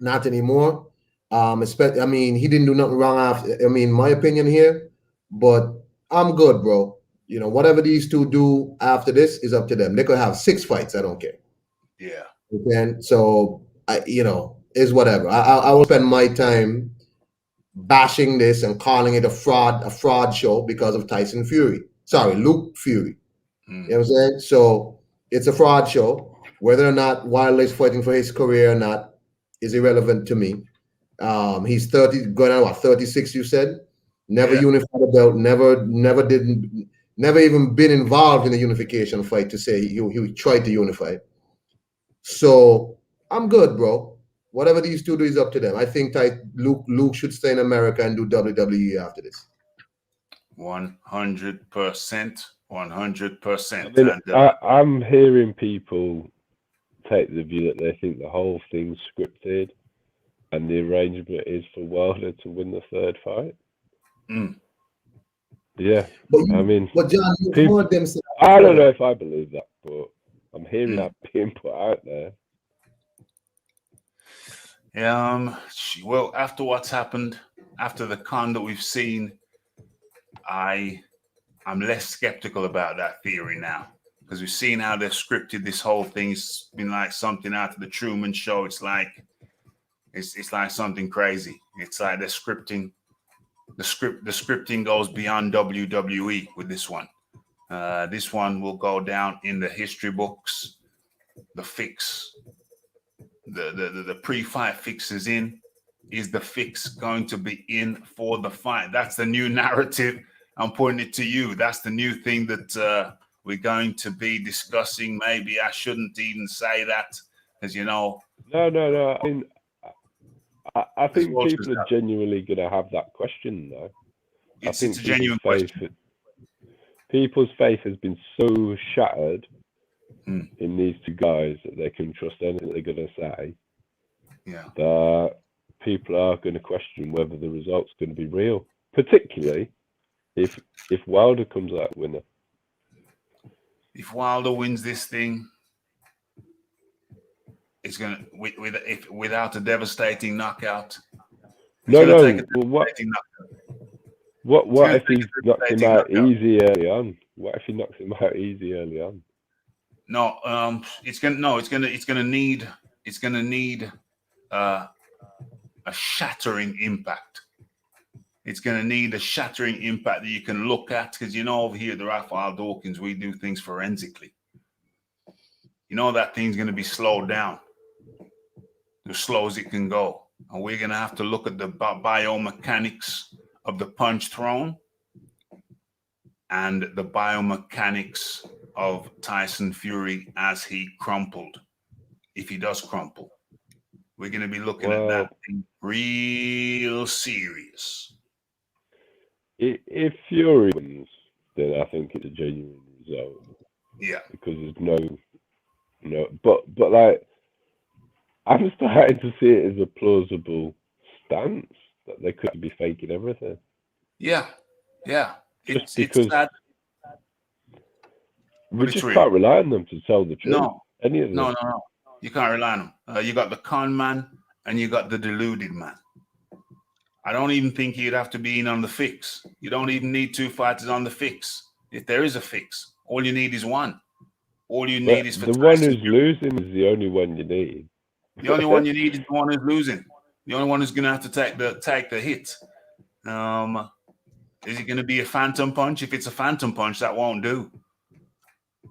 Speaker 2: Not anymore. I mean, he didn't do nothing wrong after. I mean, my opinion here, but I'm good, bro. You know, whatever these two do after this is up to them. They could have 6 fights. I don't care.
Speaker 1: Yeah.
Speaker 2: Okay. So is whatever. I will spend my time bashing this and calling it a fraud show because of Tyson Fury. Sorry, Luke Fury. You know what I'm saying? So it's a fraud show. Whether or not Wilder is fighting for his career or not is irrelevant to me. He's 30, going on what, 36, you said? Never unified a belt, never even been involved in a unification fight to say he tried to unify. So I'm good, bro. Whatever these two do is up to them. I think Luke should stay in America and do WWE after this.
Speaker 1: 100%. 100%.
Speaker 4: I mean, I'm hearing people take the view that they think the whole thing's scripted and the arrangement is for Wilder to win the 3rd fight. Yeah.
Speaker 2: But John, you've heard them say,
Speaker 4: I don't know if I believe that, but I'm hearing that being put out there.
Speaker 1: Well, after what's happened, after the con that we've seen, I'm less skeptical about that theory now, because we've seen how they've scripted this whole thing. It's been like something out of the Truman Show. It's like something crazy. It's like they're scripting. The scripting goes beyond WWE with this one. This one will go down in the history books. The fix, the pre-fight fix is in. Is the fix going to be in for the fight? That's the new narrative. I'm putting it to you. That's the new thing that we're going to be discussing. Maybe I shouldn't even say that, because
Speaker 4: No. I mean, I think people are genuinely going to have that question, though.
Speaker 1: It's a genuine question.
Speaker 4: People's faith has been so shattered in these two guys that they can trust anything they're going to say.
Speaker 1: Yeah.
Speaker 4: That people are going to question whether the result's going to be real, particularly if Wilder comes out winner.
Speaker 1: If Wilder wins this thing, it's gonna without a devastating knockout.
Speaker 4: What if he knocks him out easy early on? What if he knocks him out easy early on?
Speaker 1: No, it's gonna need a shattering impact. It's going to need a shattering impact that you can look at, because over here at the Raphael Dawkins, we do things forensically. That thing's going to be slowed down as slow as it can go, and we're going to have to look at the biomechanics of the punch thrown and the biomechanics of Tyson Fury as he crumpled, if he does crumple. We're going to be looking at that thing real serious.
Speaker 4: If Fury wins, then I think it's a genuine result.
Speaker 1: Yeah.
Speaker 4: Because there's but like, I'm starting to see it as a plausible stance that they could be faking everything.
Speaker 1: Yeah.
Speaker 4: Just because
Speaker 1: sad.
Speaker 4: We just can't rely on them to tell the truth.
Speaker 1: No.
Speaker 4: Any of them.
Speaker 1: No. You can't rely on them. You got the con man and you got the deluded man. I don't even think you'd have to be in on the fix. You don't even need 2 fighters on the fix, if there is a fix. All you need is one. All you need is for
Speaker 4: the one
Speaker 1: Tyson
Speaker 4: who's losing is the only one you need.
Speaker 1: The only one you need is the one who's losing. The only one who's going to have to take the hit. Is it going to be a phantom punch? If it's a phantom punch, that won't do.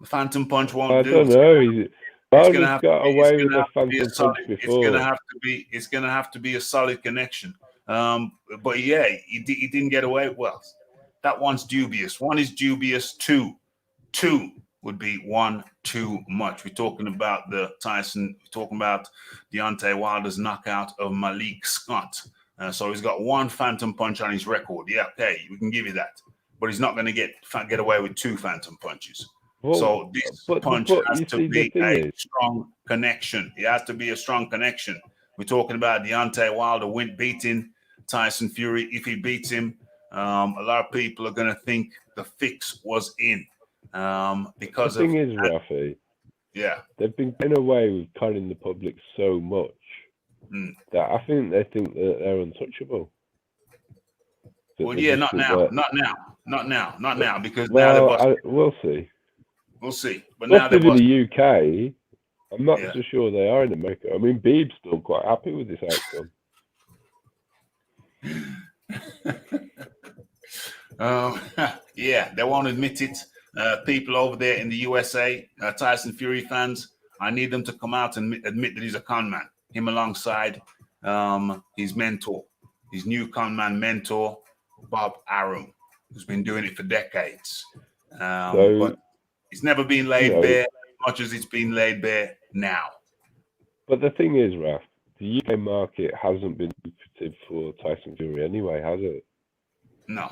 Speaker 1: The phantom punch won't
Speaker 4: I
Speaker 1: do.
Speaker 4: don't know. Wilder's got away with a
Speaker 1: It's
Speaker 4: phantom punch before.
Speaker 1: It's gonna have to be a solid connection. But yeah, he didn't get away. Well, that one's dubious. One is dubious. Two would be one too much. We're talking about the Tyson. We're talking about Deontay Wilder's knockout of Malik Scott. So he's got one phantom punch on his record. Yeah, okay, we can give you that. But he's not going to get away with two phantom punches.
Speaker 4: Well,
Speaker 1: so this punch has to be a strong connection. It has to be a strong connection. We're talking about Deontay Wilder beating Tyson Fury. If he beats him, a lot of people are going to think the fix was in. Because
Speaker 4: the thing is, Rafi, they've been getting away with cutting the public so much that I think they think that they're untouchable.
Speaker 1: Well, yeah, not now, because
Speaker 4: we'll see.
Speaker 1: We'll see. But
Speaker 4: now they're in the UK. I'm not so sure they are in America. I mean, Beeb's still quite happy with this
Speaker 1: outcome. Yeah, they won't admit it. People over there in the USA, Tyson Fury fans, I need them to come out and admit that he's a con man. Him alongside his mentor, his new con man mentor, Bob Arum, who's been doing it for decades. But it's never been laid bare as much as it's been laid bare now.
Speaker 4: But the thing is, Raf, the UK market hasn't been lucrative for Tyson Fury anyway, has it?
Speaker 1: No.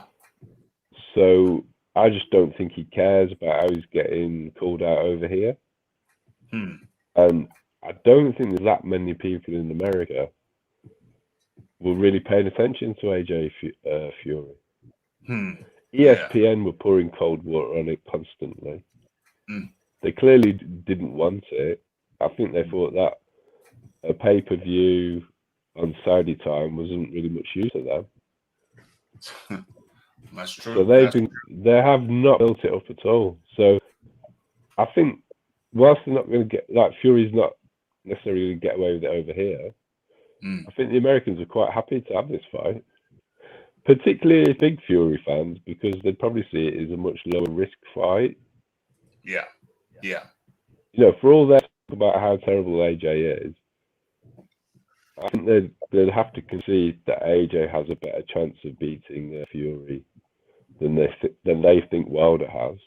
Speaker 4: So I just don't think he cares about how he's getting called out over here. And I don't think there's that many people in America were really paying attention to AJ Fury. ESPN were pouring cold water on it constantly. They clearly didn't want it. I think they thought that a pay-per-view on Saudi time wasn't really much use to them.
Speaker 1: That's true.
Speaker 4: So they have not built it up at all. So I think whilst they're not going to get, like, Fury's not necessarily going to get away with it over here, I think the Americans are quite happy to have this fight, particularly big Fury fans, because they'd probably see it as a much lower risk fight.
Speaker 1: Yeah.
Speaker 4: You know, for all their talk about how terrible AJ is, I think they'd have to concede that AJ has a better chance of beating Fury than they think Wilder has.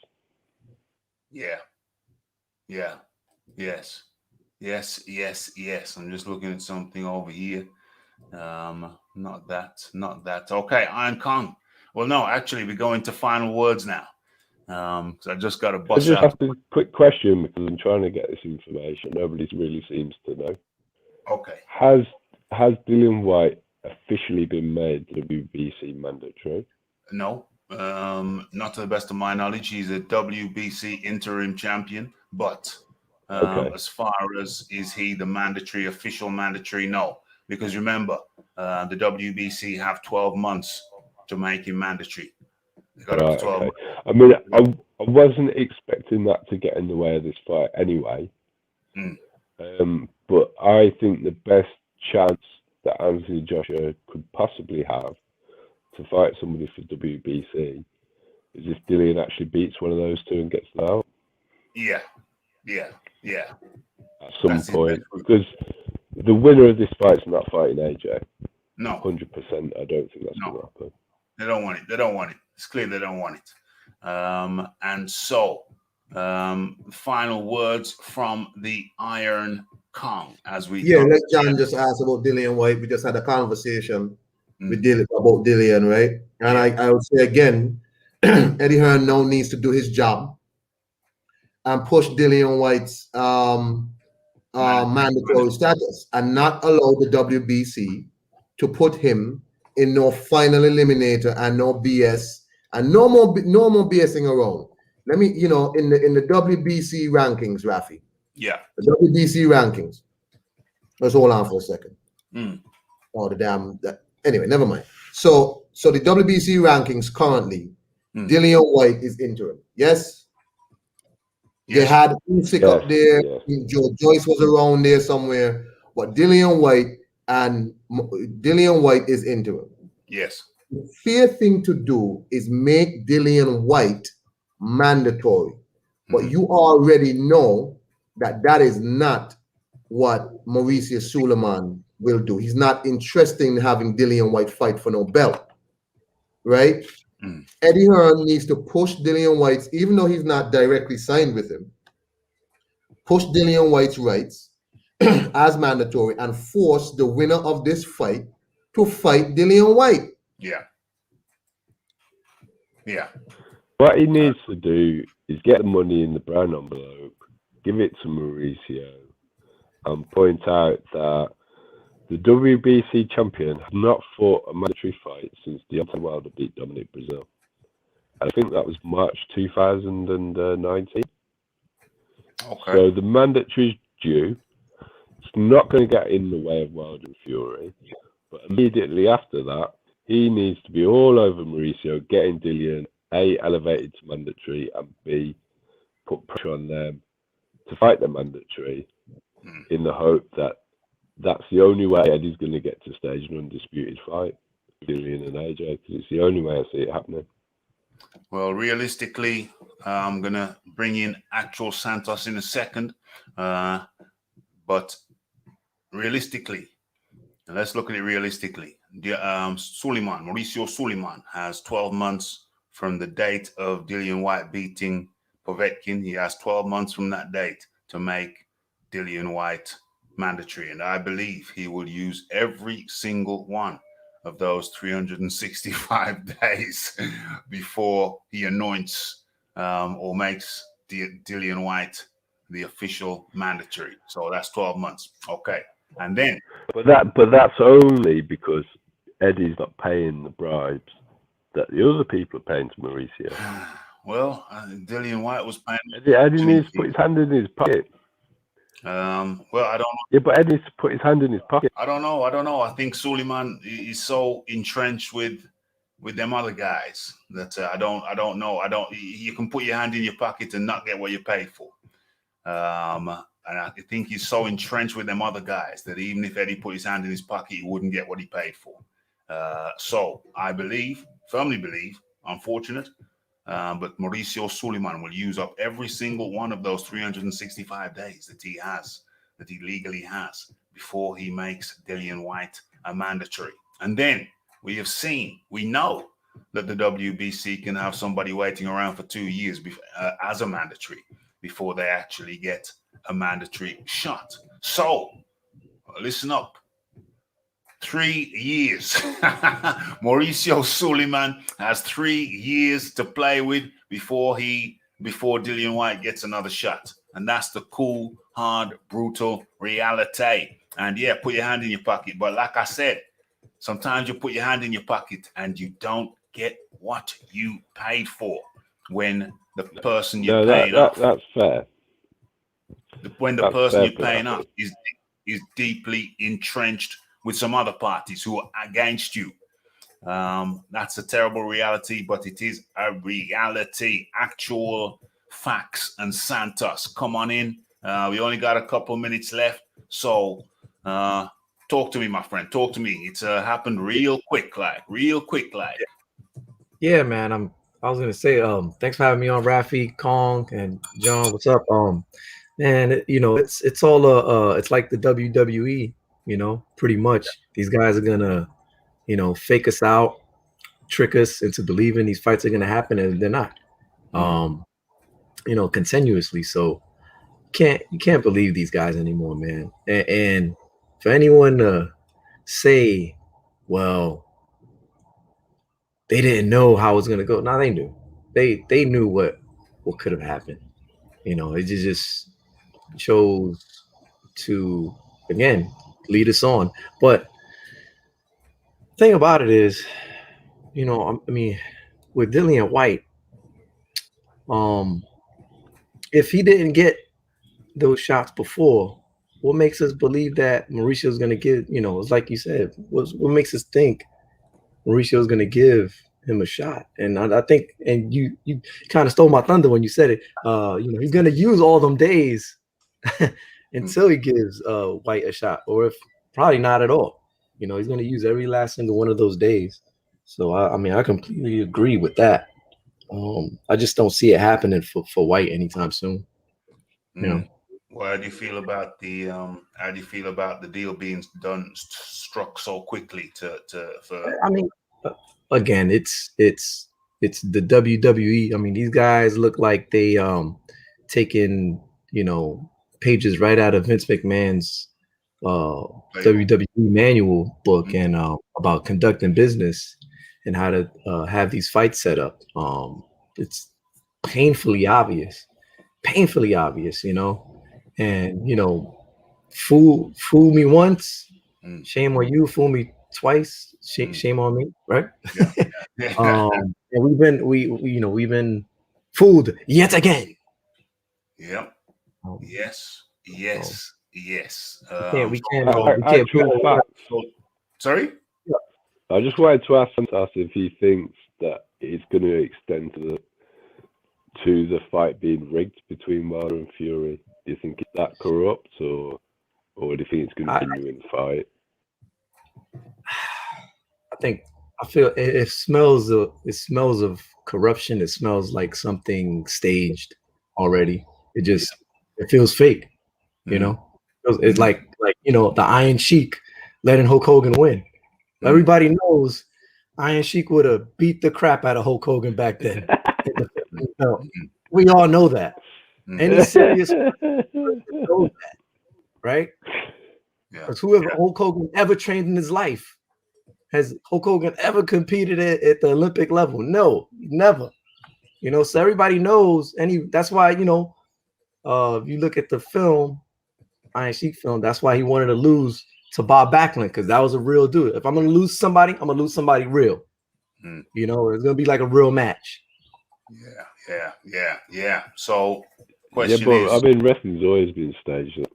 Speaker 4: Yeah.
Speaker 1: Yes. I'm just looking at something over here. Not that. Okay, Iron Kong. Well, no, actually, we go into final words now. Because I just got to bust out.
Speaker 4: I just have a quick question because I'm trying to get this information. Nobody really seems to know.
Speaker 1: Okay.
Speaker 4: Has Dillian White officially been made WBC mandatory?
Speaker 1: No, not to the best of my knowledge. He's a WBC interim champion, but as far as is he the official mandatory? No, because remember, the WBC have 12 months to make him mandatory. They got up to 12 months.
Speaker 4: I mean, I wasn't expecting that to get in the way of this fight anyway. But I think the best chance that Anthony Joshua could possibly have to fight somebody for WBC is if Dillian actually beats one of those two and gets them out.
Speaker 1: Yeah.
Speaker 4: At some point, because the winner of this fight's not fighting AJ.
Speaker 1: No.
Speaker 4: 100%. I don't think that's going to happen.
Speaker 1: They don't want it. It's clear they don't want it. And so, final words from the Iron Kong as we
Speaker 2: let John just ask about Dillian White. We just had a conversation with about Dillian, right? And I would say again, Eddie Hearn now needs to do his job and push Dillian White's mandatory status and not allow the WBC to put him in no final eliminator and no BS and no more BSing around. Let me, in the WBC rankings, Rafi.
Speaker 1: Yeah.
Speaker 2: The WBC rankings. Let's hold on for a second. Oh, anyway, never mind. So the WBC rankings currently, Dillian White is interim. Yes? They
Speaker 1: Yes.
Speaker 2: had Usyk
Speaker 4: Yes,
Speaker 2: up there.
Speaker 4: yes.
Speaker 2: Joe Joyce was around there somewhere. But Dillian White is interim.
Speaker 1: Yes.
Speaker 2: The fair thing to do is make Dillian White mandatory. But you already know that that is not what Mauricio Suleiman will do. He's not interested in having Dillian White fight for no belt, right? Eddie Hearn needs to push Dillian White's, even though he's not directly signed with him, push Dillian White's rights as mandatory and force the winner of this fight to fight Dillian White.
Speaker 1: Yeah. Yeah.
Speaker 4: What he needs to do is get the money in the brown envelope, give it to Mauricio, and point out that the WBC champion has not fought a mandatory fight since Deontay Wilder beat Dominic Breazeale. I think that was March 2019.
Speaker 1: Okay.
Speaker 4: So the mandatory is due. It's not going to get in the way of Wilder and Fury. But immediately after that, he needs to be all over Mauricio, getting Dillian A, elevated to mandatory, and B, put pressure on them to fight the mandatory in the hope that that's the only way Eddie's going to get to stage an undisputed fight with Dillian and AJ, because it's the only way I see it happening.
Speaker 1: Well, realistically, I'm going to bring in actual Santos in a second. But realistically, let's look at it realistically. Mauricio Suleiman has 12 months from the date of Dillian White beating Povetkin. He has 12 months from that date to make Dillian White mandatory. And I believe he will use every single one of those 365 days before he anoints or makes Dillian White the official mandatory. So that's 12 months. Okay. And then.
Speaker 4: But that's only because Eddie's not paying the bribes that the other people are paying to Mauricio.
Speaker 1: Well, Dillian White was paying.
Speaker 4: Eddie needs to put his hand in his pocket.
Speaker 1: Well, I don't know.
Speaker 4: Yeah, but Eddie needs to put his hand in his pocket.
Speaker 1: I don't know. I think Suleiman is so entrenched with them other guys that I don't know. You can put your hand in your pocket and not get what you pay for. And I think he's so entrenched with them other guys that even if Eddie put his hand in his pocket, he wouldn't get what he paid for. So I firmly believe, unfortunate, but Mauricio Suleiman will use up every single one of those 365 days that he legally has before he makes Dillian White a mandatory. And then we know that the WBC can have somebody waiting around for 2 years as a mandatory before they actually get a mandatory shot. So listen up. 3 years. Mauricio Suleiman has 3 years to play with before Dillian White gets another shot. And that's the cool, hard, brutal reality. And yeah, put your hand in your pocket. But like I said, sometimes you put your hand in your pocket and you don't get what you paid for when the person you're paying off.
Speaker 4: That's fair.
Speaker 1: When the person you're paying off is deeply entrenched with some other parties who are against you. That's a terrible reality, but it is a reality. Actual facts. And Santos, come on in. We only got a couple minutes left. So talk to me, my friend. Talk to me. It's happened real quick.
Speaker 5: Yeah, man. I was gonna say, thanks for having me on, Rafi, Kong, and John. What's up? Man, it's all it's like the WWE. Pretty much these guys are gonna, fake us out, trick us into believing these fights are gonna happen, and they're not. Continuously. So you can't believe these guys anymore, man. And for anyone to say, well, they didn't know how it was gonna go. No, they knew. They knew what could have happened. It just chose to again lead us on. But the thing about it is, with Dillian White, if he didn't get those shots before, what makes us believe that Mauricio's going to give, it's like you said, what makes us think Mauricio's going to give him a shot. And I think, and you kind of stole my thunder when you said it. He's gonna use all them days until he gives White a shot, or if probably not at all. He's gonna use every last single one of those days. So I mean, I completely agree with that. I just don't see it happening for White anytime soon.
Speaker 1: Well, how do you feel about the deal being struck so quickly
Speaker 5: I mean, again, it's the WWE. I mean, these guys look like they taking pages right out of Vince McMahon's WWE manual book and about conducting business and how to have these fights set up. It's painfully obvious, and fool me once, shame on you. Fool me twice, shame on me, right?
Speaker 1: Yeah.
Speaker 5: And we've been fooled yet again.
Speaker 1: Yep. Yes.
Speaker 5: We can't prove.
Speaker 1: Sorry?
Speaker 4: I just wanted to ask Santos if he thinks that it's going to extend to the fight being rigged between Wilder and Fury. Do you think it's that corrupt, or do you think it's going to be a genuine fight?
Speaker 5: I feel it smells of corruption. It smells like something staged already. It feels fake. It's like the Iron Sheik letting Hulk Hogan win. Everybody knows Iron Sheik would have beat the crap out of Hulk Hogan back then. We all know that. Any serious person knows that, right? Because whoever Hulk Hogan ever trained in his life, has Hulk Hogan ever competed at the Olympic level? No, never. So everybody knows, and that's why if you look at the film, Iron Sheik film, that's why he wanted to lose to Bob Backlund, because that was a real dude. If I'm gonna lose somebody, I'm gonna lose somebody real. It's gonna be like a real match.
Speaker 1: Yeah. So, question
Speaker 4: is, I mean, wrestling's always been staged.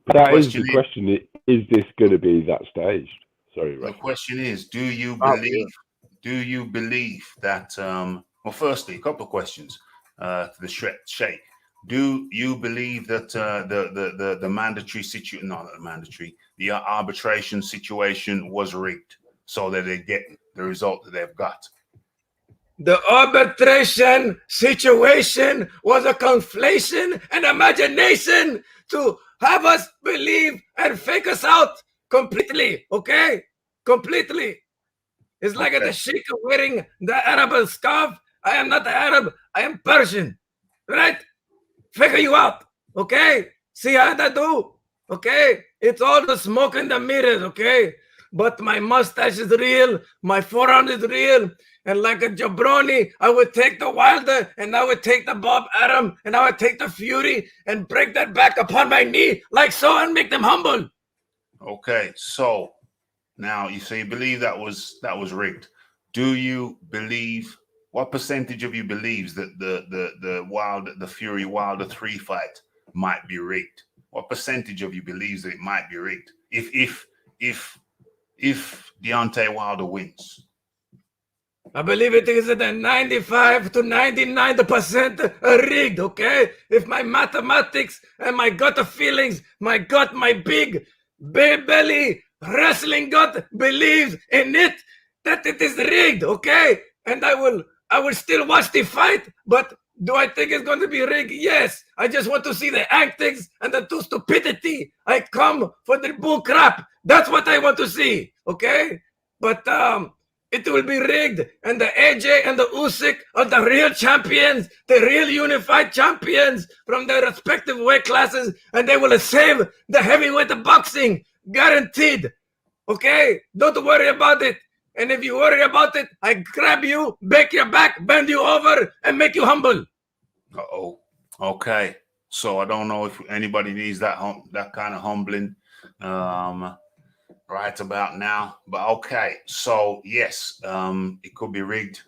Speaker 4: But that is the question: is this going to be that staged? Sorry,
Speaker 1: the question is: do you believe that? Well, firstly, a couple of questions to the Sheikh. Do you believe that the mandatory situation, not the mandatory, the arbitration situation was rigged so that they get the result that they've got?
Speaker 5: The arbitration situation was a conflation and imagination to have us believe and fake us out completely, okay? Completely. It's like the Sheikh wearing the Arab scarf. I am not Arab, I am Persian, right? Figure you out, okay? See how I do, okay? It's all the smoke and the mirrors, okay? But my mustache is real, my forearm is real, and like a jabroni, I would take the Wilder, and I would take the Bob Arum, and I would take the Fury, and break that back upon my knee, like so, and make them humble.
Speaker 1: Okay, so now you say you believe that was rigged. Do you believe? What percentage of you believes that the Fury Wilder 3 fight might be rigged? What percentage of you believes that it might be rigged? If Deontay Wilder wins?
Speaker 5: I believe it is at 95 to 99% rigged, okay? If my mathematics and my gut feelings, my big belly wrestling gut believes in it, that it is rigged, okay? And I will still watch the fight, but do I think it's going to be rigged? Yes. I just want to see the antics and the stupidity. I come for the bull crap. That's what I want to see, okay? But it will be rigged, and the AJ and the Usyk are the real champions, the real unified champions from their respective weight classes, and they will save the heavyweight of boxing, guaranteed. Okay? Don't worry about it. And if you worry about it, I grab you, break your back, bend you over, and make you humble.
Speaker 1: Uh-oh. Okay. So I don't know if anybody needs that kind of humbling right about now. But okay. So yes, it could be rigged.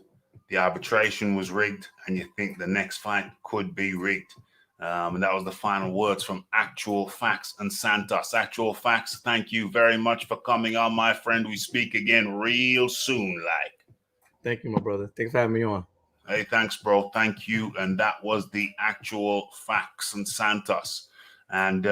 Speaker 1: The arbitration was rigged, and you think the next fight could be rigged. And that was the final words from Actual Facts and Santos. Actual Facts, thank you very much for coming on, my friend. We speak again real soon, like.
Speaker 5: Thank you, my brother. Thanks for having me on.
Speaker 1: Hey, thanks, bro. Thank you. And that was the actual facts and Santos. And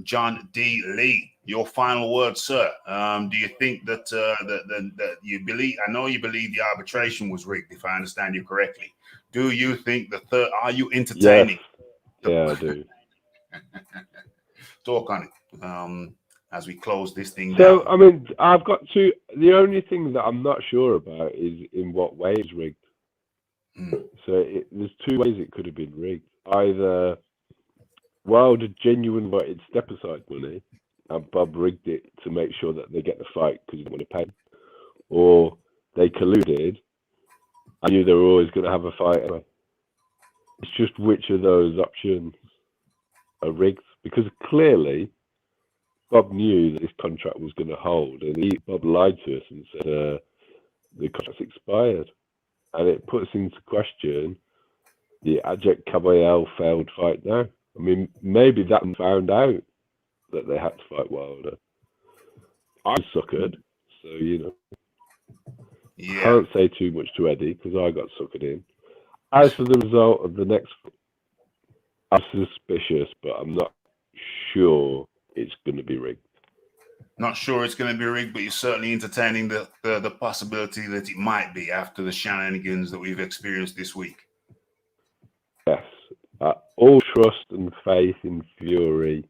Speaker 1: John D. Lee, your final word, sir. Do you think that that you believe? I know you believe the arbitration was rigged, if I understand you correctly. Do you think the third? Are you entertaining?
Speaker 4: Yes. Yeah, I do.
Speaker 1: Talk on it as we close this thing
Speaker 4: So,
Speaker 1: down.
Speaker 4: I mean, I've got to. The only thing that I'm not sure about is in what way it's rigged. So there's two ways it could have been rigged. Either Wilder genuinely wanted step-aside money, and Bob rigged it to make sure that they get the fight because he didn't want to pay, or they colluded. I knew they were always going to have a fight anyway. It's just which of those options are rigged, because clearly Bob knew that his contract was going to hold, and Bob lied to us and said the contract's expired, and it puts into question the Ajak Kabayel failed fight now. I mean, maybe that found out that they had to fight Wilder. I suckered, so
Speaker 1: Yeah.
Speaker 4: Can't say too much to Eddie because I got suckered in. As for the result of the next, I'm suspicious, but I'm not sure it's going to be rigged.
Speaker 1: Not sure it's going to be rigged, but you're certainly entertaining the possibility that it might be after the shenanigans that we've experienced this week.
Speaker 4: Yes. All trust and faith in Fury,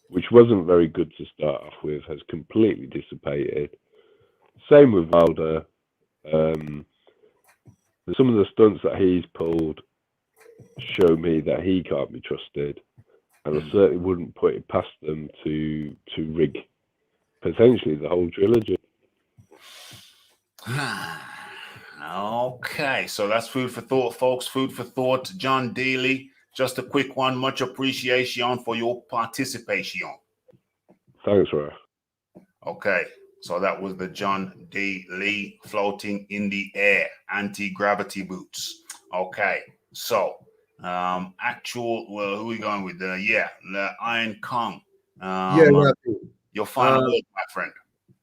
Speaker 4: which wasn't very good to start off with, has completely dissipated. Same with Wilder. Some of the stunts that he's pulled show me that he can't be trusted, and I certainly wouldn't put it past them to rig potentially the whole trilogy.
Speaker 1: Okay, so that's food for thought, folks. Food for thought. John Daly, just a quick one. Much appreciation for your participation.
Speaker 4: Thanks, Ralph.
Speaker 1: Okay, so that was the John D. Lee floating in the air, anti-gravity boots. Okay, so well, who are we going with? The Iron Kong. Your final word, my friend.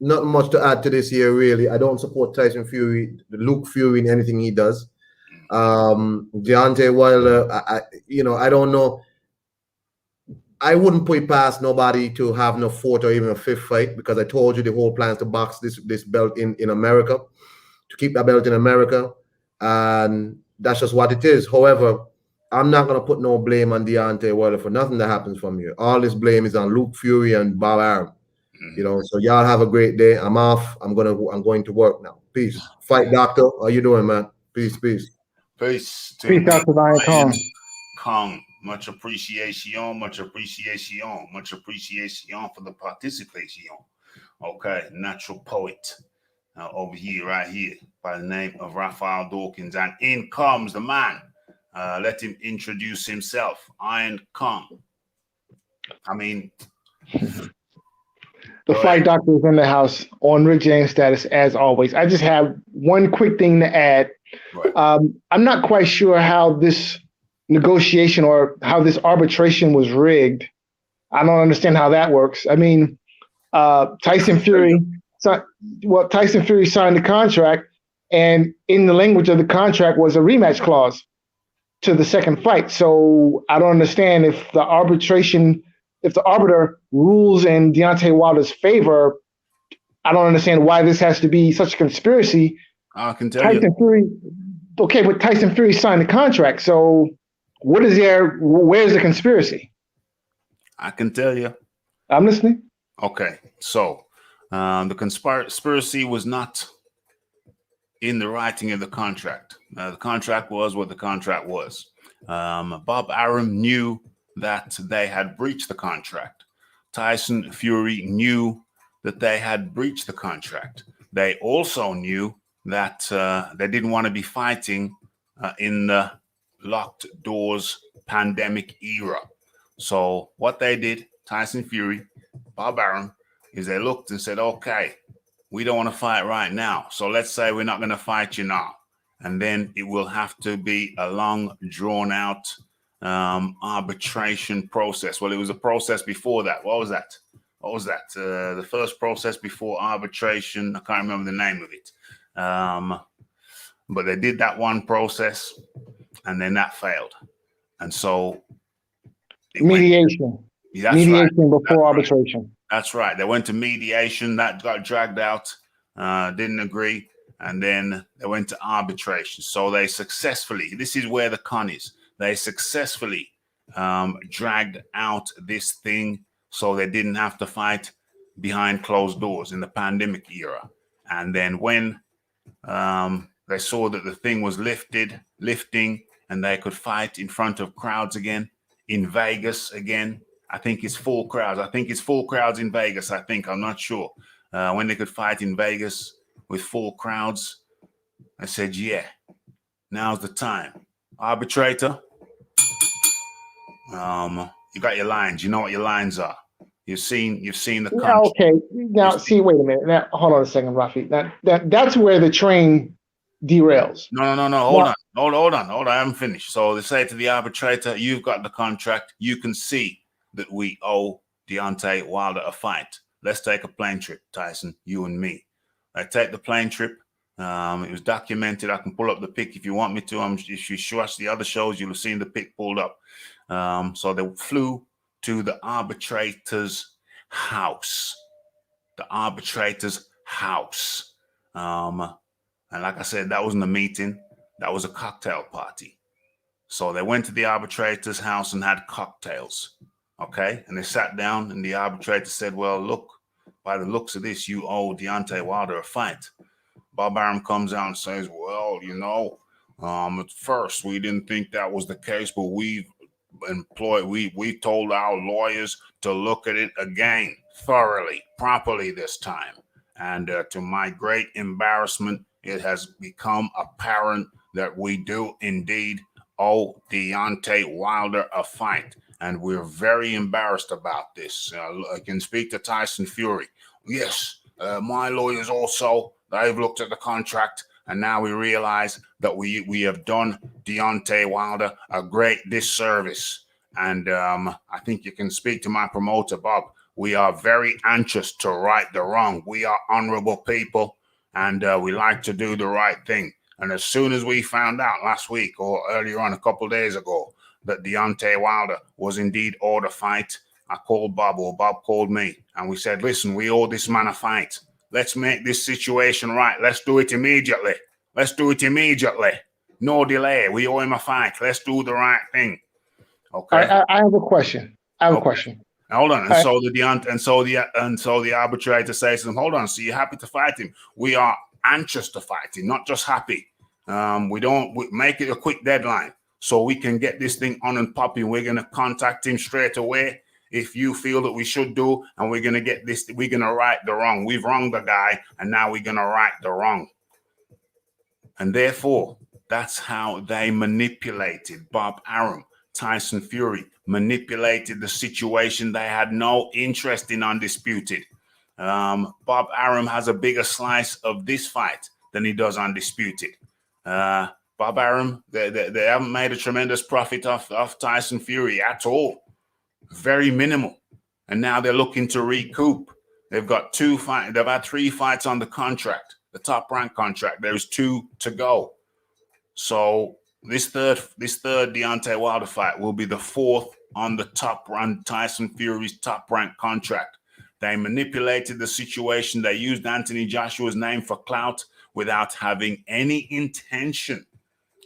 Speaker 2: Not much to add to this here, really. I don't support Tyson Fury, Luke Fury in anything he does. Deontay Wilder, I don't know. I wouldn't put it past nobody to have no fourth or even a fifth fight, because I told you the whole plan is to box this belt in America, to keep that belt in America, and that's just what it is. However, I'm not gonna put no blame on Deontay Wilder for nothing that happens from here. All this blame is on Luke Fury and Bob Arum. So y'all have a great day. I'm off. I'm going to work now. Peace. Fight doctor. How you doing, man? Peace.
Speaker 1: Peace.
Speaker 6: Peace out to Ryan Kong.
Speaker 1: Kong. Much appreciation. Much appreciation. Much appreciation for the participation. Okay, natural poet over here, right here, by the name of Raphael Dawkins, and in comes the man. Let him introduce himself. Iron Kong.
Speaker 6: The fight doctor is in the house on Rick James status, as always. I just have one quick thing to add.
Speaker 1: Right.
Speaker 6: I'm not quite sure how this negotiation or how this arbitration was rigged. I don't understand how that works. I mean, Tyson Fury signed the contract, and in the language of the contract was a rematch clause to the second fight. So I don't understand if the arbiter rules in Deontay Wilder's favor. I don't understand why this has to be such a conspiracy.
Speaker 1: I can tell you.
Speaker 6: But Tyson Fury signed the contract. So where's the conspiracy?
Speaker 1: I can tell you.
Speaker 6: I'm listening.
Speaker 1: Okay. So the conspiracy was not in the writing of the contract. The contract was what the contract was. Bob Arum knew that they had breached the contract. Tyson Fury knew that they had breached the contract. They also knew that they didn't want to be fighting in the locked doors pandemic era. So what they did, Tyson Fury, Bob Arum, is they looked and said, okay, we don't want to fight right now. So let's say we're not going to fight you now. And then it will have to be a long, drawn out arbitration process. Well, it was a process before that. What was that? The first process before arbitration. I can't remember the name of it. But they did that one process, and then that failed. And so
Speaker 6: mediation.
Speaker 1: That's
Speaker 6: mediation
Speaker 1: right.
Speaker 6: before arbitration.
Speaker 1: That's right. They went to mediation. That got dragged out. Didn't agree. And then they went to arbitration. So they successfully, this is where the con is. They successfully dragged out this thing so they didn't have to fight behind closed doors in the pandemic era. And then when they saw that the thing was lifting, and they could fight in front of crowds again in Vegas again. I think it's full crowds. I think it's full crowds in Vegas. I'm not sure. When they could fight in Vegas with full crowds, I said, yeah, now's the time. Arbitrator, you got your lines. You know what your lines are. You've seen the country.
Speaker 6: Okay. Now, see, wait a minute. Now, hold on a second, Rafi. That's where the train derails.
Speaker 1: No. Hold on. I haven't finished. So they say to the arbitrator, you've got the contract. You can see that we owe Deontay Wilder a fight. Let's take a plane trip, Tyson, you and me. I take the plane trip. It was documented. I can pull up the pic if you want me to. If you watch the other shows, you'll have seen the pic pulled up. So they flew to the arbitrator's house. The arbitrator's house. And like I said, that wasn't a meeting. That was a cocktail party. So they went to the arbitrator's house and had cocktails. Okay? And they sat down, and the arbitrator said, well, look, by the looks of this, you owe Deontay Wilder a fight. Bob Arum comes out and says, well, at first we didn't think that was the case, but we told our lawyers to look at it again, thoroughly, properly this time. And to my great embarrassment, it has become apparent that we do indeed owe Deontay Wilder a fight. And we're very embarrassed about this. I can speak to Tyson Fury. Yes, my lawyers also, they've looked at the contract, and now we realize that we have done Deontay Wilder a great disservice. And I think you can speak to my promoter, Bob. We are very anxious to right the wrong. We are honorable people, and we like to do the right thing. And as soon as we found out last week or earlier on, a couple of days ago, that Deontay Wilder was indeed owed a fight, I called Bob, or Bob called me, and we said, listen, we owe this man a fight. Let's make this situation right. Let's do it immediately. No delay. We owe him a fight. Let's do the right thing. Okay.
Speaker 6: I have a question.
Speaker 1: Hold on. And so the arbitrator says to him, hold on. So you're happy to fight him? We are anxious to fight him, not just happy. We make it a quick deadline so we can get this thing on and popping. We're going to contact him straight away if you feel that we should do, and we're going to get this. We're going to right the wrong. We've wronged the guy, and now we're going to right the wrong. And therefore, that's how they manipulated Bob Arum. Tyson Fury manipulated the situation. They had no interest in Undisputed. Bob Arum has a bigger slice of this fight than he does Undisputed. Bob Arum, they haven't made a tremendous profit off Tyson Fury at all. Very minimal. And now they're looking to recoup. They've got 2 fights. They've had 3 fights on the contract, the top rank contract. There's 2 to go. So this third Deontay Wilder fight will be the 4th on the top run, Tyson Fury's top rank contract. They manipulated the situation. They used Anthony Joshua's name for clout without having any intention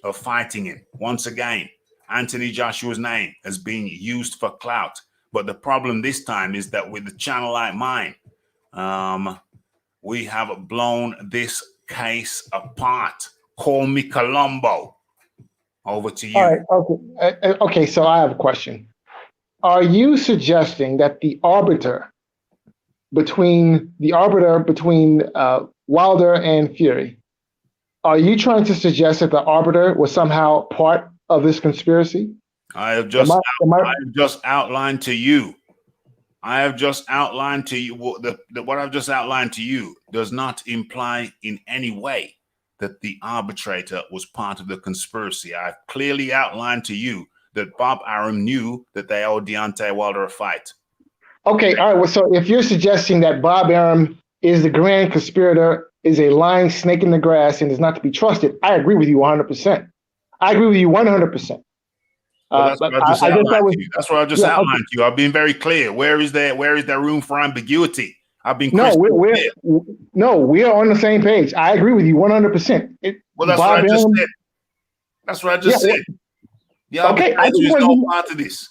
Speaker 1: of fighting him. Once again, Anthony Joshua's name has been used for clout. But the problem this time is that with a channel like mine, we have blown this case apart. Call me Columbo. Over to you.
Speaker 6: All right. Okay. So I have a question. Are you suggesting that the arbiter between Wilder and Fury, are you trying to suggest that the arbiter was somehow part of this conspiracy?
Speaker 1: I have just outlined to you. What I've just outlined to you does not imply in any way that the arbitrator was part of the conspiracy. I've clearly outlined to you that Bob Arum knew that they owed Deontay Wilder a fight.
Speaker 6: Okay, all right. Well, so if you're suggesting that Bob Arum is the grand conspirator is a lying snake in the grass and is not to be trusted, I agree with you 100%. I agree with you 100%.
Speaker 1: Well, that's
Speaker 6: But
Speaker 1: what I just
Speaker 6: I guess
Speaker 1: outlined
Speaker 6: that was
Speaker 1: to you. That's what I just
Speaker 6: yeah.
Speaker 1: outlined to you. I've been very clear. Where is there room for ambiguity? I've been
Speaker 6: No,
Speaker 1: crystal clear.
Speaker 6: we are on the same page. I agree with you 100%.
Speaker 1: Well, that's
Speaker 6: Bob
Speaker 1: what I just
Speaker 6: Arum,
Speaker 1: said. That's what I just said. The
Speaker 6: okay, I
Speaker 1: arbitrator
Speaker 6: just
Speaker 1: is
Speaker 6: want
Speaker 1: no
Speaker 6: to.
Speaker 1: part of this.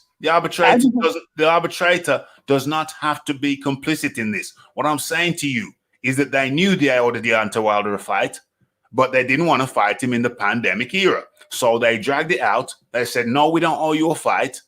Speaker 1: The arbitrator does not have to be complicit in this. What I'm saying to you is that they knew they owed Deontay Wilder a fight, but they didn't want to fight him in the pandemic era. So they dragged it out. They said, no, we don't owe you a fight.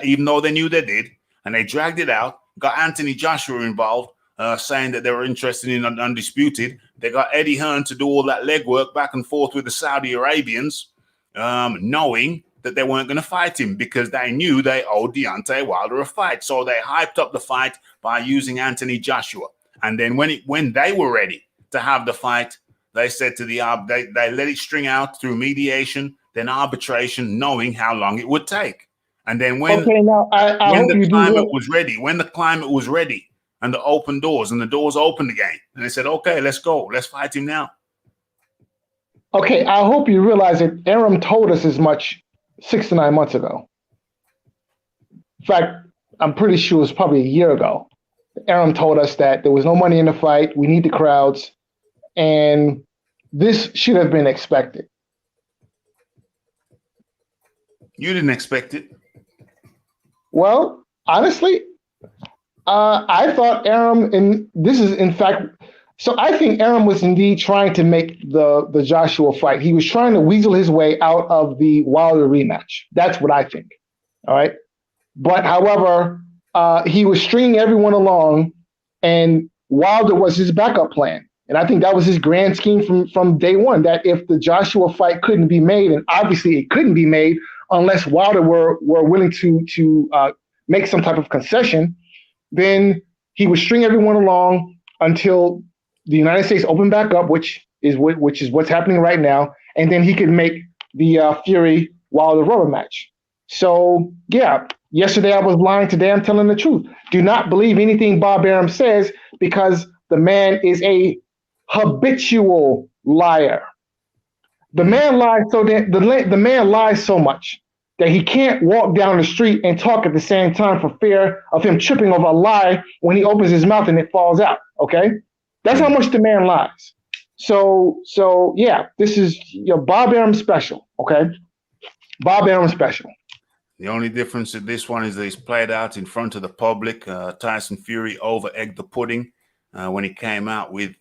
Speaker 1: Even though they knew they did. And they dragged it out, got Anthony Joshua involved, saying that they were interested in Undisputed. They got Eddie Hearn to do all that legwork back and forth with the Saudi Arabians, knowing that they weren't going to fight him because they knew they owed Deontay Wilder a fight. So they hyped up the fight by using Anthony Joshua. And then when they were ready to have the fight, they said to they let it string out through mediation, then arbitration, knowing how long it would take. And then when the climate was ready and the open doors and the doors opened again, and they said, okay, let's go. Let's fight him now.
Speaker 6: Okay, I hope you realize that Arum told us as much 6 to 9 months ago. In fact, I'm pretty sure it was probably a year ago. Arum told us that there was no money in the fight. We need the crowds. And this should have been expected.
Speaker 1: You didn't expect it.
Speaker 6: Well, honestly, I thought Arum, and this is in fact, so I think Arum was indeed trying to make the Joshua fight. He was trying to weasel his way out of the Wilder rematch. That's what I think. All right. But however, he was stringing everyone along, and Wilder was his backup plan. And I think that was his grand scheme from day one, that if the Joshua fight couldn't be made, and obviously it couldn't be made unless Wilder were willing to make some type of concession, then he would string everyone along until the United States opened back up, which is what's happening right now, and then he could make the Fury Wilder rubber match. So yeah, yesterday I was lying. Today I'm telling the truth. Do not believe anything Bob Arum says, because the man is a habitual liar. The man lies the man lies so much that he can't walk down the street and talk at the same time for fear of him tripping over a lie when he opens his mouth and it falls out. Okay, that's how much the man lies. So yeah, this is your Bob Arum special. Okay, Bob Arum special.
Speaker 1: The only difference in this one is that he's played out in front of the public. Tyson Fury over-egged the pudding when he came out with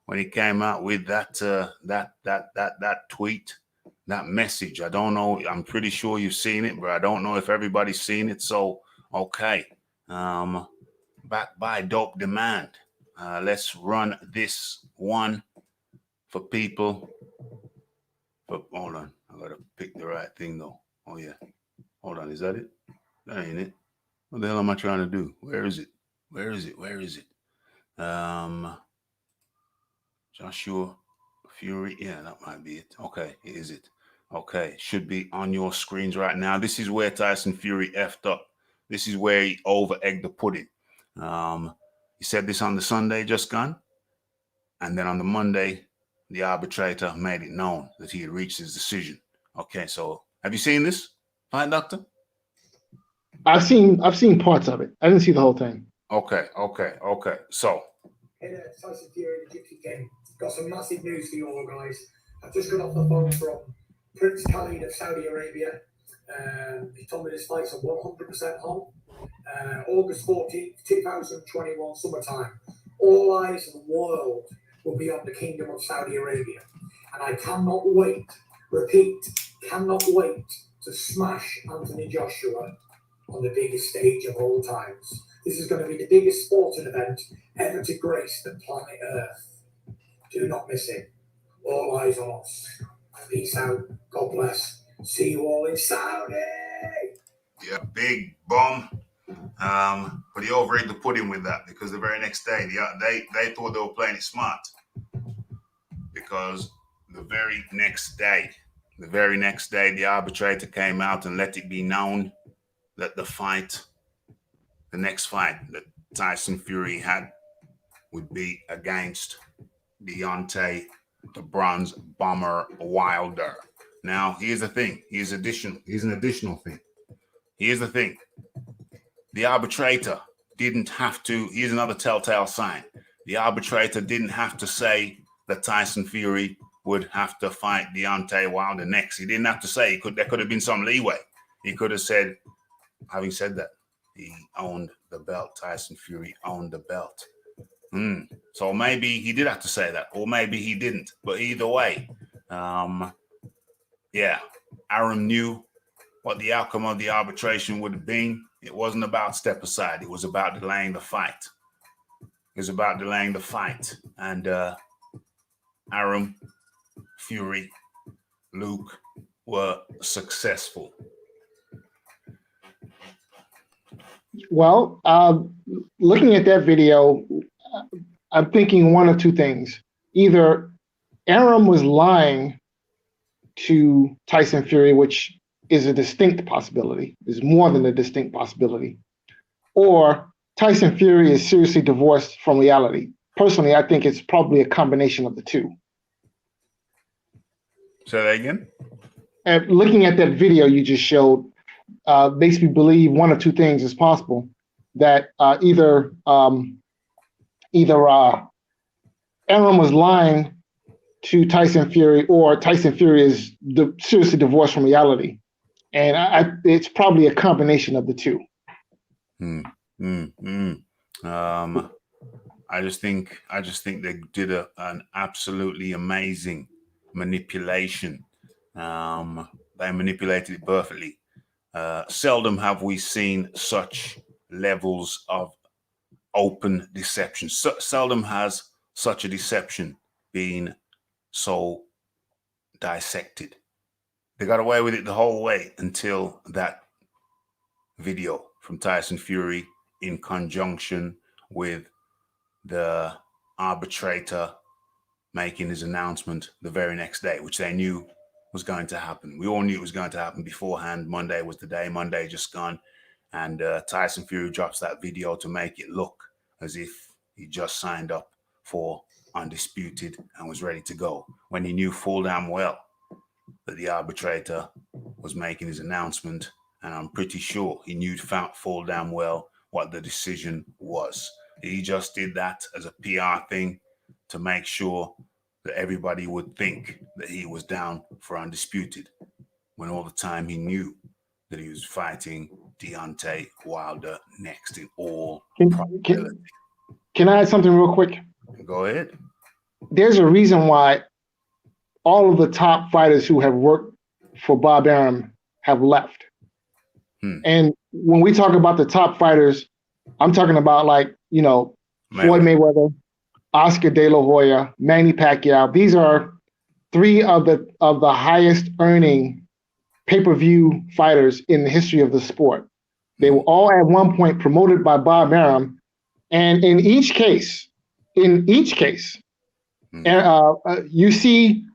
Speaker 1: that tweet, that message. I don't know. I'm pretty sure you've seen it, but I don't know if everybody's seen it. So okay, back by Dope Demand. Let's run this one for people. But hold on, I gotta pick the right thing though. Oh yeah. Hold on, is that it? That ain't it. What the hell am I trying to do? Where is it? Where is it? Where is it? Joshua Fury. Yeah, that might be it. Okay, is it? Okay, should be on your screens right now. This is where Tyson Fury effed up. This is where he over-egged the pudding. He said this on the Sunday just gone. And then on the Monday, the arbitrator made it known that he had reached his decision. Okay, so have you seen this? Fine, Doctor?
Speaker 6: I've seen parts of it. I didn't see the whole thing.
Speaker 1: Okay. So
Speaker 3: in Tyson Fury and the Gypsy King, got some massive news for you all, guys. I've just got off the phone from Prince Khalid of Saudi Arabia. He told me this flight's 100% on. August 14th, 2021, summertime. All eyes in the world will be on the Kingdom of Saudi Arabia. And I cannot wait, repeat, cannot wait to smash Anthony Joshua on the biggest stage of all times. This is going to be the biggest sporting event ever to grace the planet Earth. Do not miss it. All eyes on us. Peace out. God bless. See you all in Saudi.
Speaker 1: Yeah, big bomb. But he over-egged the pudding with that, because the very next day they thought they were playing it smart, because the very next day the arbitrator came out and let it be known that the next fight that Tyson Fury had would be against Deontay the Bronze Bomber Wilder. Now, here's the thing. Here's an additional thing. Here's the thing. The arbitrator didn't have to. Here's another telltale sign. The arbitrator didn't have to say that Tyson Fury would have to fight Deontay Wilder next. He didn't have to say. There could have been some leeway. He could have said, having said that, he owned the belt. Tyson Fury owned the belt. So maybe he did have to say that, or maybe he didn't. But either way, Arum knew what the outcome of the arbitration would have been. It wasn't about step aside. It was about delaying the fight. And Arum, Fury, Luke were successful.
Speaker 6: Well, looking at that video, I'm thinking one of two things. Either Arum was lying to Tyson Fury, which is a distinct possibility, is more than a distinct possibility, or Tyson Fury is seriously divorced from reality. Personally, I think it's probably a combination of the two.
Speaker 1: Say that again?
Speaker 6: And looking at that video you just showed, makes me believe one of two things is possible. That either Arum was lying to Tyson Fury, or Tyson Fury is seriously divorced from reality. And it's probably a combination of the two.
Speaker 1: I just think they did an absolutely amazing manipulation. They manipulated it perfectly. Seldom have we seen such levels of open deception. Seldom has such a deception been so dissected. They got away with it the whole way until that video from Tyson Fury in conjunction with the arbitrator making his announcement the very next day, which they knew was going to happen. We all knew it was going to happen beforehand. Monday was the day. Monday just gone. And Tyson Fury drops that video to make it look as if he just signed up for Undisputed and was ready to go, when he knew full damn well that the arbitrator was making his announcement. And I'm pretty sure he knew full damn well what the decision was. He just did that as a PR thing to make sure that everybody would think that he was down for Undisputed, when all the time he knew that he was fighting Deontay Wilder next in all probability.
Speaker 6: Can I add something real quick?
Speaker 1: Go ahead.
Speaker 6: There's a reason why all of the top fighters who have worked for Bob Arum have left. And when we talk about the top fighters, I'm talking about Floyd Mayweather, Oscar De La Hoya, Manny Pacquiao. These are three of the highest earning pay-per-view fighters in the history of the sport. They were all at one point promoted by Bob Arum, and in each case, you've seen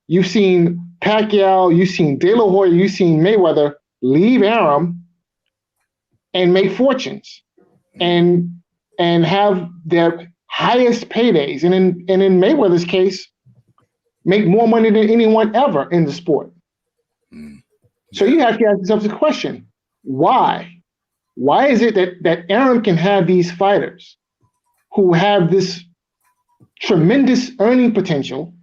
Speaker 6: Pacquiao, you've seen De La Hoya, you've seen Mayweather leave Arum and make fortunes, and have their highest paydays, and in Mayweather's case, make more money than anyone ever in the sport. So you have to ask yourself the question: why? Why is it that Arum can have these fighters who have this tremendous earning potential,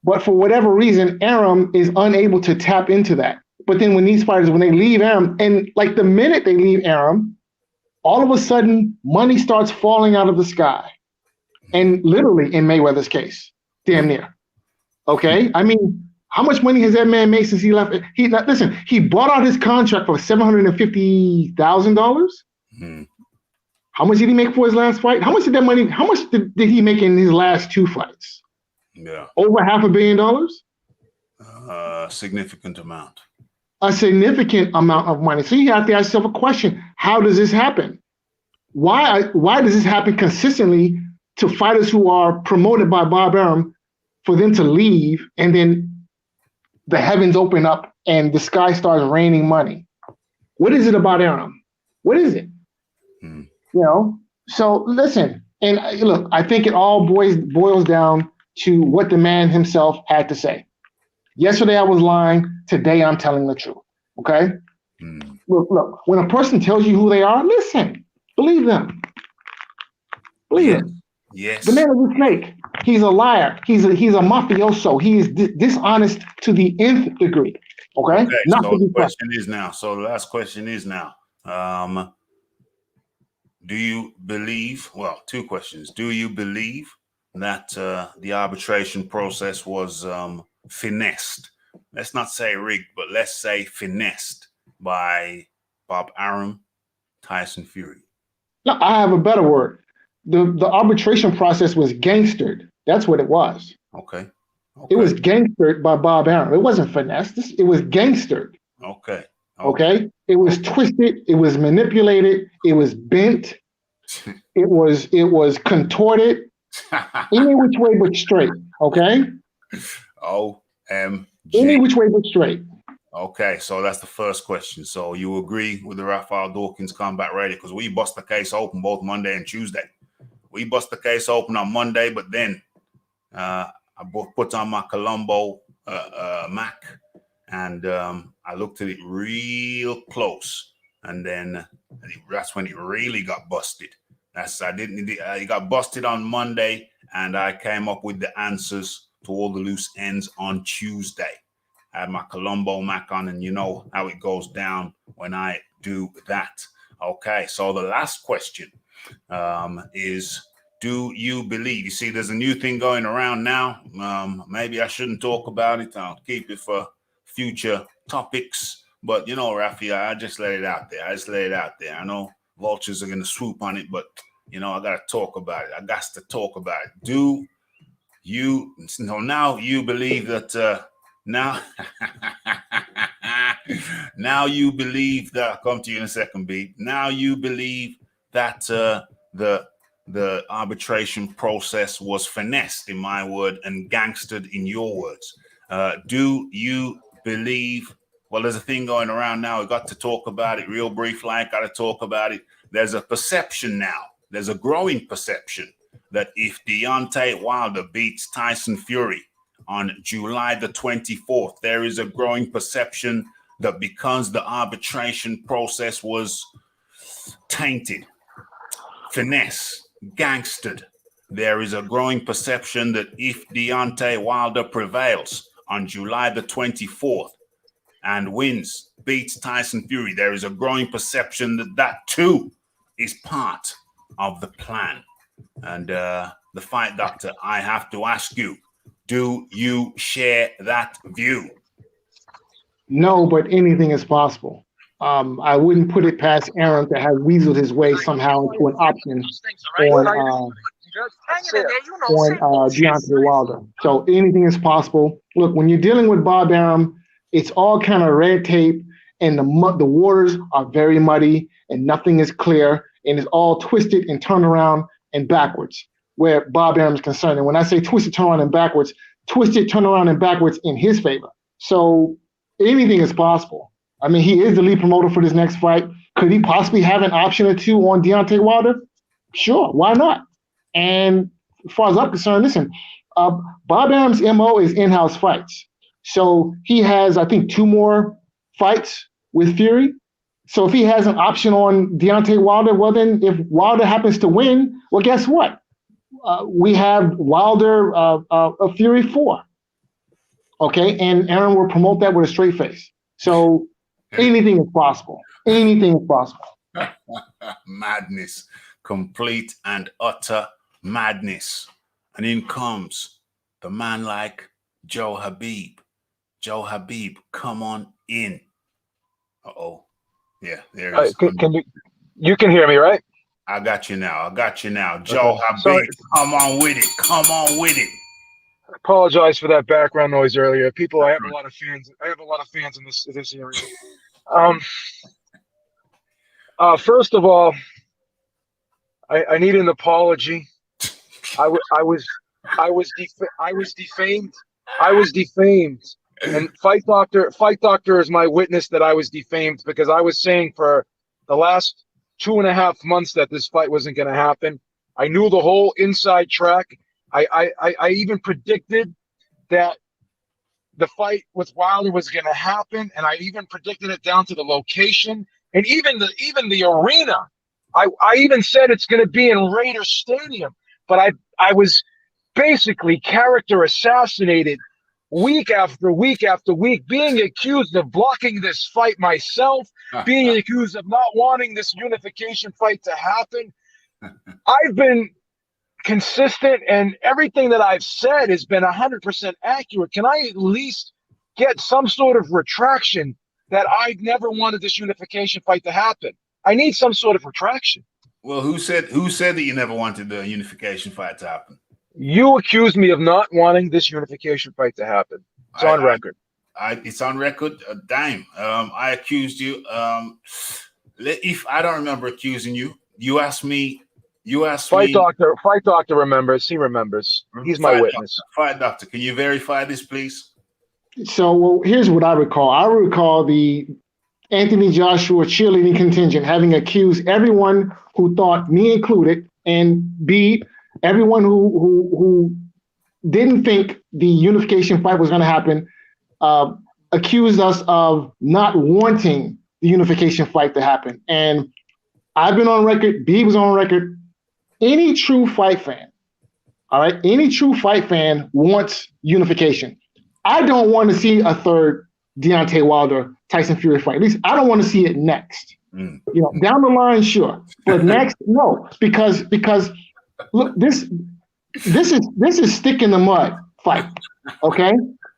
Speaker 6: but for whatever reason, Arum is unable to tap into that? But then when these fighters, when they leave Arum, and like the minute they leave Arum, all of a sudden money starts falling out of the sky. And literally in Mayweather's case, damn near. Okay? I mean, how much money has that man made since he left? He bought out his contract for $750,000. How much did he make for his last fight? How much did he make in his last two fights?
Speaker 1: Yeah.
Speaker 6: Over $500 million?
Speaker 1: Significant amount.
Speaker 6: A significant amount of money. So you have to ask yourself a question: how does this happen? Why does this happen consistently to fighters who are promoted by Bob Arum, for them to leave and then the heavens open up and the sky starts raining money? What is it about Arum? What is it? So listen, and look, I think it all boils down to what the man himself had to say. Yesterday I was lying. Today I'm telling the truth. Okay? Look, when a person tells you who they are, listen. Believe them. Believe them.
Speaker 1: Yes.
Speaker 6: The man is a snake. He's a liar. He's a mafioso. He is dishonest to the nth degree. Okay? Not
Speaker 1: So
Speaker 6: to be
Speaker 1: the question is now. So the last question is now. Do you believe? Well, two questions. Do you believe that the arbitration process was finessed? Let's not say rigged, but let's say finessed by Bob Arum, Tyson Fury.
Speaker 6: No, I have a better word. The arbitration process was gangstered. That's what it was.
Speaker 1: Okay.
Speaker 6: It was gangstered by Bob Arum. It wasn't finessed. It was gangstered. Okay. It was twisted. It was manipulated. It was bent. It was contorted. Any which way but straight. Okay. Any which way but straight.
Speaker 1: Okay, so that's the first question. So you agree with the Raphael Dawkins combat ready? Because we bust the case open both Monday and Tuesday. We bust the case open on Monday, but then I put on my Colombo Mac and I looked at it real close, and then that's when it really got busted. It got busted on Monday, and I came up with the answers to all the loose ends on Tuesday. I had my Colombo Mac on, and you know how it goes down when I do that. Okay, so the last question is, do you believe? You see, there's a new thing going around now. Maybe I shouldn't talk about it. I'll keep it for future topics. But, you know, Raphael, I just let it out there. I know vultures are going to swoop on it, but, you know, I got to talk about it. Do you, now you believe that, now you believe that, I'll come to you in a second, B. Now you believe that the arbitration process was finessed, in my word, and gangstered, in your words. Do you believe, well, there's a thing going around now. We got to talk about it real brief, got to talk about it. There's a perception now. There's a growing perception that if Deontay Wilder beats Tyson Fury on July the 24th, there is a growing perception that because the arbitration process was tainted, finesse, gangstered, there is a growing perception that if Deontay Wilder prevails on July the 24th and wins, beats Tyson Fury, there is a growing perception that that too is part of the plan. And the Fight Doctor, I have to ask you, do you share that view?
Speaker 6: No, but anything is possible. I wouldn't put it past Aaron to have weaseled his way somehow into an option on Deontay Wilder. So anything is possible. Look, when you're dealing with Bob Arum, it's all kind of red tape, and the waters are very muddy, and nothing is clear, and it's all twisted and turned around and backwards, where Bob Arum is concerned. And when I say twisted, turn around, and backwards, twisted, turn around, and backwards in his favor. So anything is possible. I mean, he is the lead promoter for this next fight. Could he possibly have an option or two on Deontay Wilder? Sure, why not? And as far as I'm concerned, listen, Bob Arum's MO is in-house fights. So he has, I think, 2 more fights with Fury. So if he has an option on Deontay Wilder, well, then if Wilder happens to win, well, guess what? We have Wilder Fury 4. Okay, and Aaron will promote that with a straight face. So anything is possible. Anything is possible.
Speaker 1: Madness, complete and utter madness. And in comes the man like Joe Habib. Joe Habib, come on in. Uh-oh. Yeah, there it is.
Speaker 7: You can hear me, right?
Speaker 1: I got you now. Joe Habib, sorry. Come on with it.
Speaker 7: I apologize for that background noise earlier. I have a lot of fans. I have a lot of fans in this area. First of all, I need an apology. I was defamed. And Fight Doctor is my witness that I was defamed, because I was saying for the last 2.5 months that this fight wasn't going to happen. I knew the whole inside track. I even predicted that the fight with Wilder was going to happen, and I even predicted it down to the location and even the arena. I even said it's going to be in Raider Stadium, but I was basically character assassinated week after week after week, being accused of blocking this fight myself, being accused of not wanting this unification fight to happen. I've been consistent, and everything that I've said has been 100% accurate. Can I at least get some sort of retraction that I never wanted this unification fight to happen? I need some sort of retraction.
Speaker 1: Well, who said that you never wanted the unification fight to happen?
Speaker 7: You accused me of not wanting this unification fight to happen. It's on record.
Speaker 1: It's on record. Damn. I accused you. If I don't remember accusing you, you asked me.
Speaker 7: Fight Doctor remembers. He remembers. He's my witness.
Speaker 1: Fight Doctor, can you verify this, please?
Speaker 6: So, well, here's what I recall. I recall the Anthony Joshua cheerleading contingent having accused everyone who thought, me included, and B, everyone who didn't think the unification fight was going to happen, accused us of not wanting the unification fight to happen. And I've been on record, B was on record. Any true fight fan, all right, any true fight fan wants unification. I don't want to see a third Deontay Wilder Tyson Fury fight. At least I don't want to see it next. You know, down the line, sure, but next, no, because look, this is stick in the mud fight. Okay,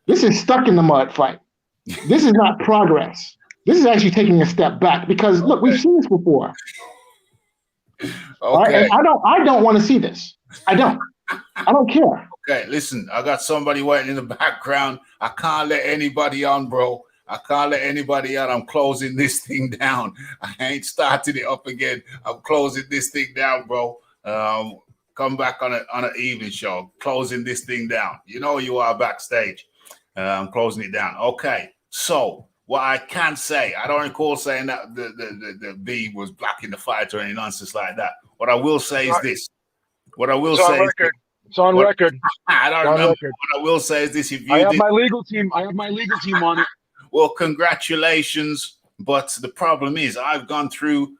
Speaker 6: this is stuck in the mud fight. This is not progress. This is actually taking a step back because look, we've seen this before.
Speaker 1: Okay.
Speaker 6: And I don't want to see this. I don't care.
Speaker 1: Okay, listen, I got somebody waiting in the background. I can't let anybody on, bro. I can't let anybody out. I'm closing this thing down. I ain't starting it up again. I'm closing this thing down, bro. Come back on an evening show. Closing this thing down. You know you are backstage. I'm closing it down. Okay, so what I can say, I don't recall saying that the B was blocking the fight or any nonsense like that. What I will say is this. What I will say is
Speaker 7: it's on record.
Speaker 1: I don't remember. What I will say is this: if you
Speaker 7: I have my legal team on it.
Speaker 1: Well, congratulations. But the problem is, I've gone to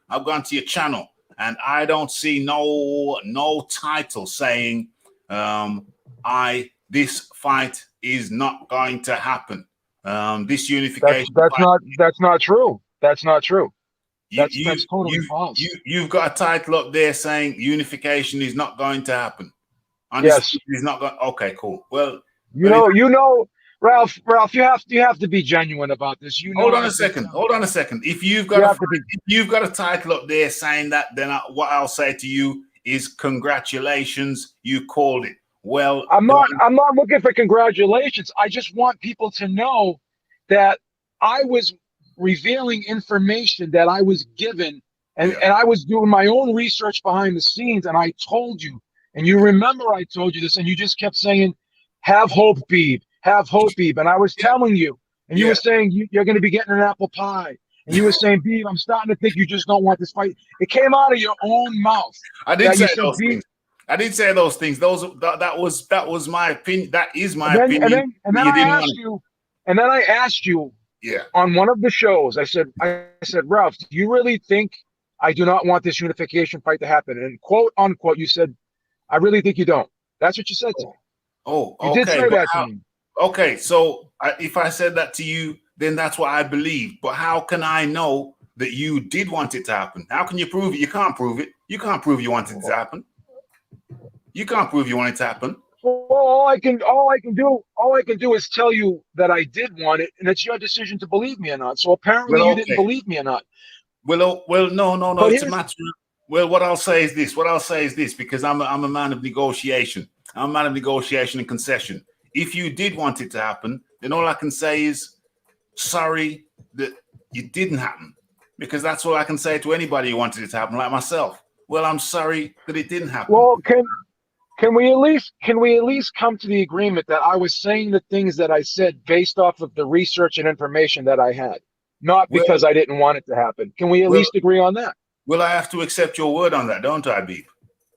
Speaker 1: your channel, and I don't see no title saying this fight is not going to happen. This unification.
Speaker 7: That's not true. That's not true. That's totally false.
Speaker 1: You've got a title up there saying unification is not going to happen.
Speaker 7: Yes,
Speaker 1: it's not going. Okay, cool. Well,
Speaker 7: you know, Ralph, you have to be genuine about this.
Speaker 1: Hold on a second. If you've got a title up there saying that, then what I'll say to you is congratulations. You called it. Well,
Speaker 7: I'm not looking for congratulations. I just want people to know that I was revealing information that I was given, and I was doing my own research behind the scenes, and I told you, and you remember I told you this, and you just kept saying, have hope, Beeb, have hope, Beeb. And I was telling you, and you were saying you're going to be getting an apple pie. And you were saying, Beeb, I'm starting to think you just don't want this fight. It came out of your own mouth.
Speaker 1: I didn't say those things. I didn't say those things. That was my opinion. That is my opinion.
Speaker 7: And then I asked you on one of the shows, I said, Ralph, do you really think I do not want this unification fight to happen? And quote unquote, you said, I really think you don't. That's what you said to me.
Speaker 1: Oh, okay.
Speaker 7: You did say that to me.
Speaker 1: Okay, so if I said that to you, then that's what I believe. But how can I know that you did want it to happen? How can you prove it? You can't prove it. You can't prove you wanted it to happen. You can't prove you want it to happen.
Speaker 7: Well, all I can do is tell you that I did want it, and it's your decision to believe me or not. So apparently you didn't believe me or not.
Speaker 1: Well, no. It's a matter. Well, what I'll say is this, because I'm a man of negotiation. I'm a man of negotiation and concession. If you did want it to happen, then all I can say is sorry that it didn't happen, because that's all I can say to anybody who wanted it to happen, like myself. Well, I'm sorry that it didn't happen.
Speaker 7: Well, can we at least come to the agreement that I was saying the things that I said based off of the research and information that I had, not because I didn't want it to happen? Can we at least agree on that?
Speaker 1: Well, I have to accept your word on that, don't I, Beep?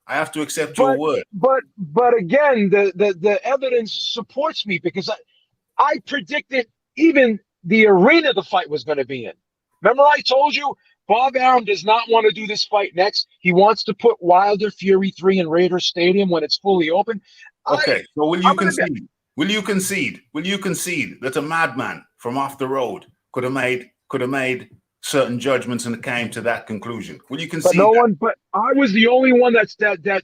Speaker 1: I have to accept your word.
Speaker 7: But again, the evidence supports me because I predicted even the arena the fight was going to be in. Remember I told you Bob Arum does not want to do this fight next. He wants to put Wilder Fury 3 in Raiders Stadium when it's fully open.
Speaker 1: Okay, so will you concede? Will you concede? Will you concede that a madman from off the road could have made certain judgments and came to that conclusion? Will you concede?
Speaker 7: But no one. But I was the only one that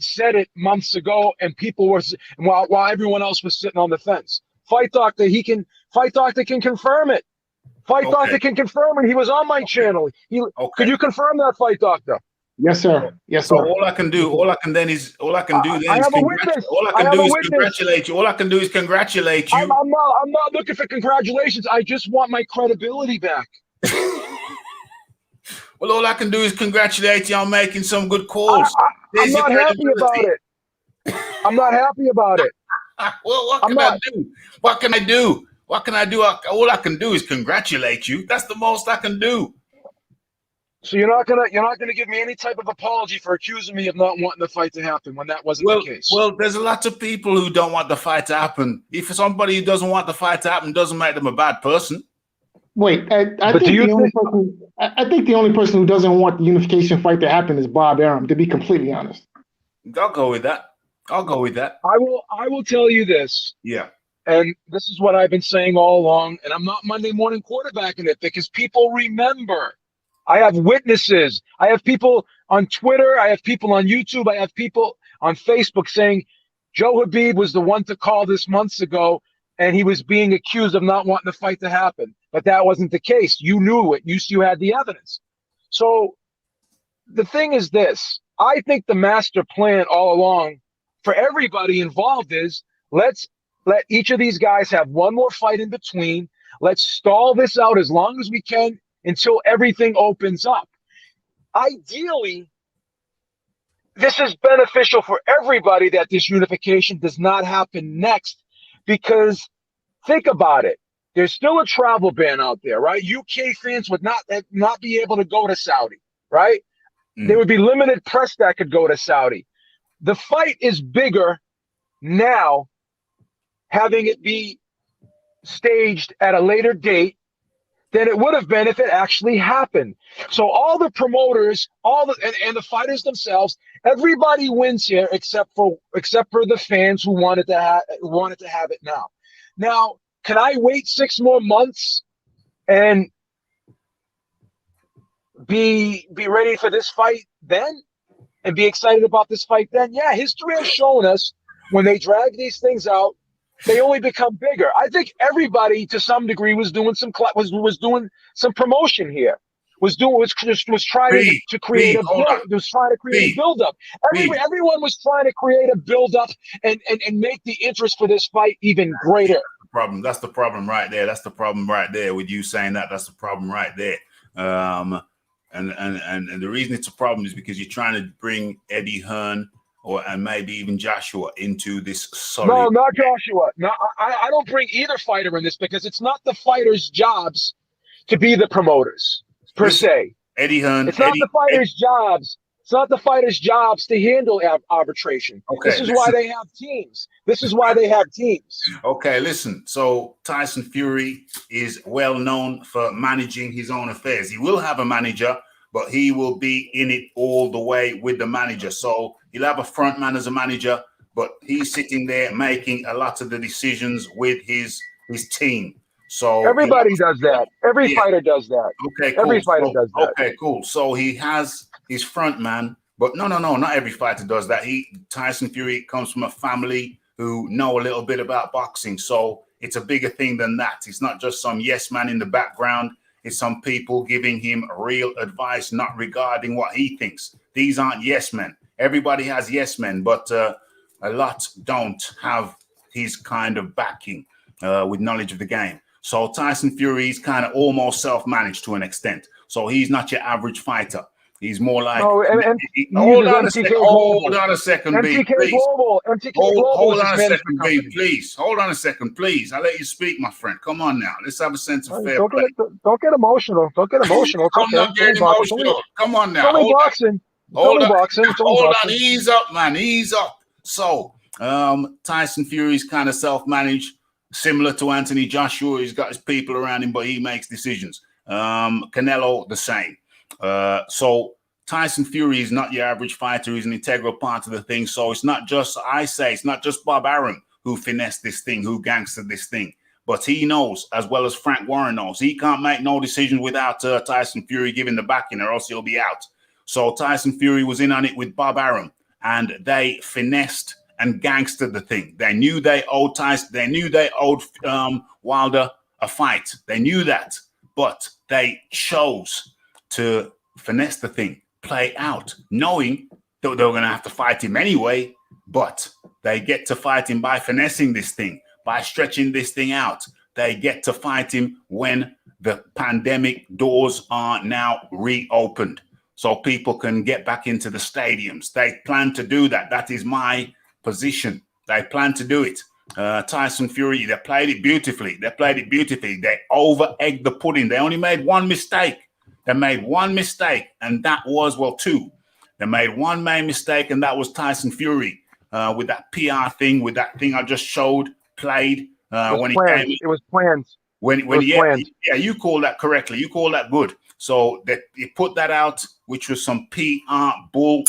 Speaker 7: said it months ago, and people were while everyone else was sitting on the fence. Fight Doctor can confirm it. Fight Doctor can confirm it. He was on my channel. Could you confirm that, Fight Doctor?
Speaker 6: Yes, sir. Yes,
Speaker 1: so
Speaker 6: sir.
Speaker 1: All I can do then is congratulate you. All I can do is congratulate you.
Speaker 7: I'm not looking for congratulations. I just want my credibility back.
Speaker 1: Well, all I can do is congratulate you on making some good calls.
Speaker 7: I'm not happy about it. I'm not happy about it.
Speaker 1: Well, what can I do? What can I do? What can I do? All I can do is congratulate you. That's the most I can do.
Speaker 7: So you're not gonna give me any type of apology for accusing me of not wanting the fight to happen when that wasn't the case.
Speaker 1: Well, there's a lot of people who don't want the fight to happen. If somebody who doesn't want the fight to happen doesn't make them a bad person.
Speaker 6: Wait, I think the only person who doesn't want the unification fight to happen is Bob Arum, to be completely honest.
Speaker 1: I'll go with that.
Speaker 7: I will tell you this.
Speaker 1: Yeah.
Speaker 7: And this is what I've been saying all along, and I'm not Monday morning quarterbacking it because people remember. I have witnesses. I have people on Twitter. I have people on YouTube. I have people on Facebook saying Joe Habib was the one to call this months ago, and he was being accused of not wanting the fight to happen. But that wasn't the case. You knew it. You had the evidence. So the thing is this. I think the master plan all along for everybody involved is let's let each of these guys have one more fight in between. Let's stall this out as long as we can until everything opens up. Ideally, this is beneficial for everybody that this unification does not happen next, because think about it. There's still a travel ban out there, right? UK fans would not be able to go to Saudi, right? There would be limited press that could go to Saudi. The fight is bigger now, having it be staged at a later date than it would have been if it actually happened. So all the promoters, and the fighters themselves, everybody wins here except for the fans who wanted to have it now. Now, can I wait 6 more months and be ready for this fight then, and be excited about this fight then? Yeah, history has shown us when they drag these things out, they only become bigger. I think everybody to some degree was doing some promotion here. Was trying to create a build up. Everyone was trying to create a build up and make the interest for this fight even greater.
Speaker 1: That's the problem right there. That's the problem right there with you saying that. That's the problem right there. And the reason it's a problem is because you're trying to bring Eddie Hearn and maybe even Joshua into this solid.
Speaker 7: No, not Joshua. No, I don't bring either fighter in this, because it's not the fighters' jobs to be the promoters per se.
Speaker 1: Eddie Hearn.
Speaker 7: It's not the fighters' jobs. It's not the fighters' jobs to handle arbitration.
Speaker 1: Okay,
Speaker 7: this is why they have teams.
Speaker 1: Okay, listen. So Tyson Fury is well known for managing his own affairs. He will have a manager, but he will be in it all the way with the manager. So he'll have a front man as a manager, but he's sitting there making a lot of the decisions with his team. So
Speaker 7: everybody does that. Every fighter does that.
Speaker 1: Okay, cool.
Speaker 7: Every fighter does that.
Speaker 1: Okay, cool. So he has his front man, but no, not every fighter does that. Tyson Fury comes from a family who know a little bit about boxing, so it's a bigger thing than that. It's not just some yes man in the background. It's some people giving him real advice, not regarding what he thinks. These aren't yes men. Everybody has yes men, but a lot don't have his kind of backing with knowledge of the game. So Tyson Fury is kind of almost self-managed to an extent. So he's not your average fighter. He's more like.
Speaker 7: Hold
Speaker 1: on a second, B. Please. Hold on a second, B. Please. Hold on a second, please. I'll let you speak, my friend. Come on now. Let's have a sense of fair play.
Speaker 7: Don't get emotional. Don't get emotional.
Speaker 1: I'm not getting emotional. Come on now.
Speaker 7: It's only boxing.
Speaker 1: Hold on,
Speaker 7: boxing. It's only
Speaker 1: hold
Speaker 7: boxing.
Speaker 1: on, ease up, man, ease up. So, Tyson Fury's kind of self-managed, similar to Anthony Joshua. He's got his people around him, but he makes decisions. Canelo, the same. So Tyson Fury is not your average fighter. He's an integral part of the thing. So it's not just, I say, it's not just Bob Arum who finessed this thing, who gangstered this thing. But he knows, as well as Frank Warren knows, he can't make no decisions without Tyson Fury giving the backing, or else he'll be out. So Tyson Fury was in on it with Bob Arum, and they finessed and gangstered the thing. They knew they owed Tyson, they knew they owed Wilder a fight. They knew that, but they chose to finesse the thing, play out, knowing that they were going to have to fight him anyway. But they get to fight him by finessing this thing, by stretching this thing out. They get to fight him when the pandemic doors are now reopened, so people can get back into the stadiums. They plan to do that. That is my position. They plan to do it. Tyson Fury, they played it beautifully. They played it beautifully. They over-egged the pudding. They only made one mistake. They made one mistake, and that was, well, two. They made one main mistake, and that was Tyson Fury with that PR thing, with that thing I just showed, played. When he came,
Speaker 7: it was planned.
Speaker 1: When yeah, you call that correctly. You call that good. So that you put that out, which was some PR bull,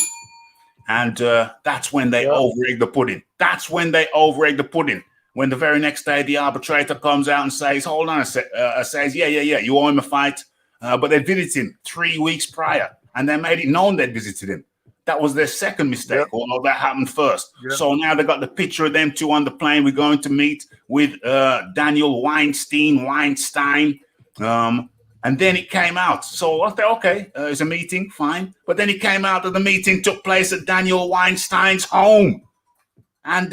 Speaker 1: and that's when they over-egg the pudding. That's when they over-egg the pudding. When the very next day the arbitrator comes out and says, "Hold on," says, "Yeah, you owe him a fight," but they visited him 3 weeks prior, and they made it known they'd visited him. That was their second mistake, although that happened first. So now they got the picture of them two on the plane. We're going to meet with Daniel Weinstein. And then it came out. So I thought, okay, it's a meeting, fine. But then it came out that the meeting took place at Daniel Weinstein's home. And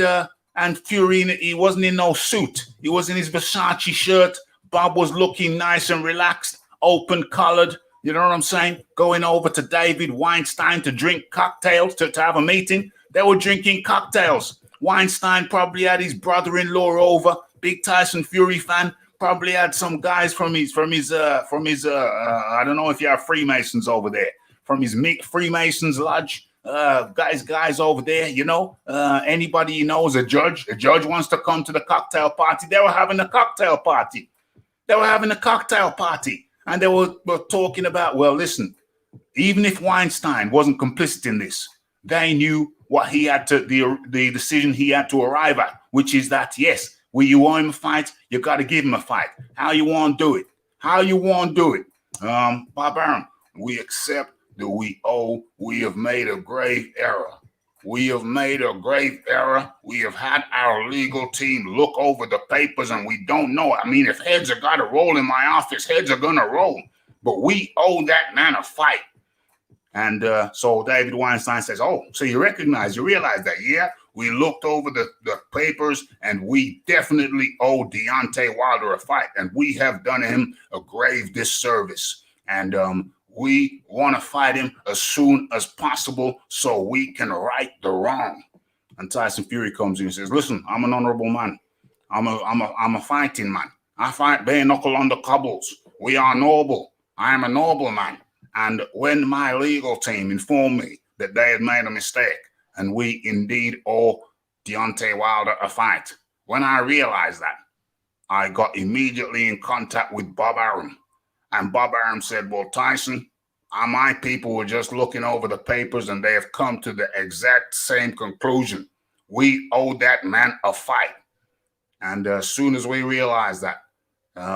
Speaker 1: Fury, he wasn't in no suit. He was in his Versace shirt. Bob was looking nice and relaxed, open-collared. You know what I'm saying? Going over to David Weinstein to drink cocktails, to have a meeting. They were drinking cocktails. Weinstein probably had his brother-in-law over, big Tyson Fury fan. Probably had some guys from his I don't know if you have Freemasons over there, from his Freemasons lodge. Guys over there, you know, anybody you know is a judge. A judge wants to come to the cocktail party. They were having a cocktail party. And they were talking about, well, listen, even if Weinstein wasn't complicit in this, they knew what he had to, the decision he had to arrive at, which is that, yes, will you owe him a fight? You got to give him a fight. How you want to do it? Bob Arum, we accept that we have made a grave error. We have had our legal team look over the papers and we don't know. I mean, if heads are got to roll in my office, heads are going to roll. But we owe that man a fight. And so David Weinstein says, oh, so you realize that, yeah, we looked over the papers and we definitely owe Deontay Wilder a fight. And we have done him a grave disservice. And we want to fight him as soon as possible so we can right the wrong. And Tyson Fury comes in and says, listen, I'm an honorable man. I'm a fighting man. I fight bare knuckle on the cobbles. We are noble. I am a noble man. And when my legal team informed me that they had made a mistake and we indeed owe Deontay Wilder a fight, when I realized that, I got immediately in contact with Bob Arum. And Bob Arum said, well, Tyson, my people were just looking over the papers and they have come to the exact same conclusion. We owe that man a fight. And as soon as we realized that,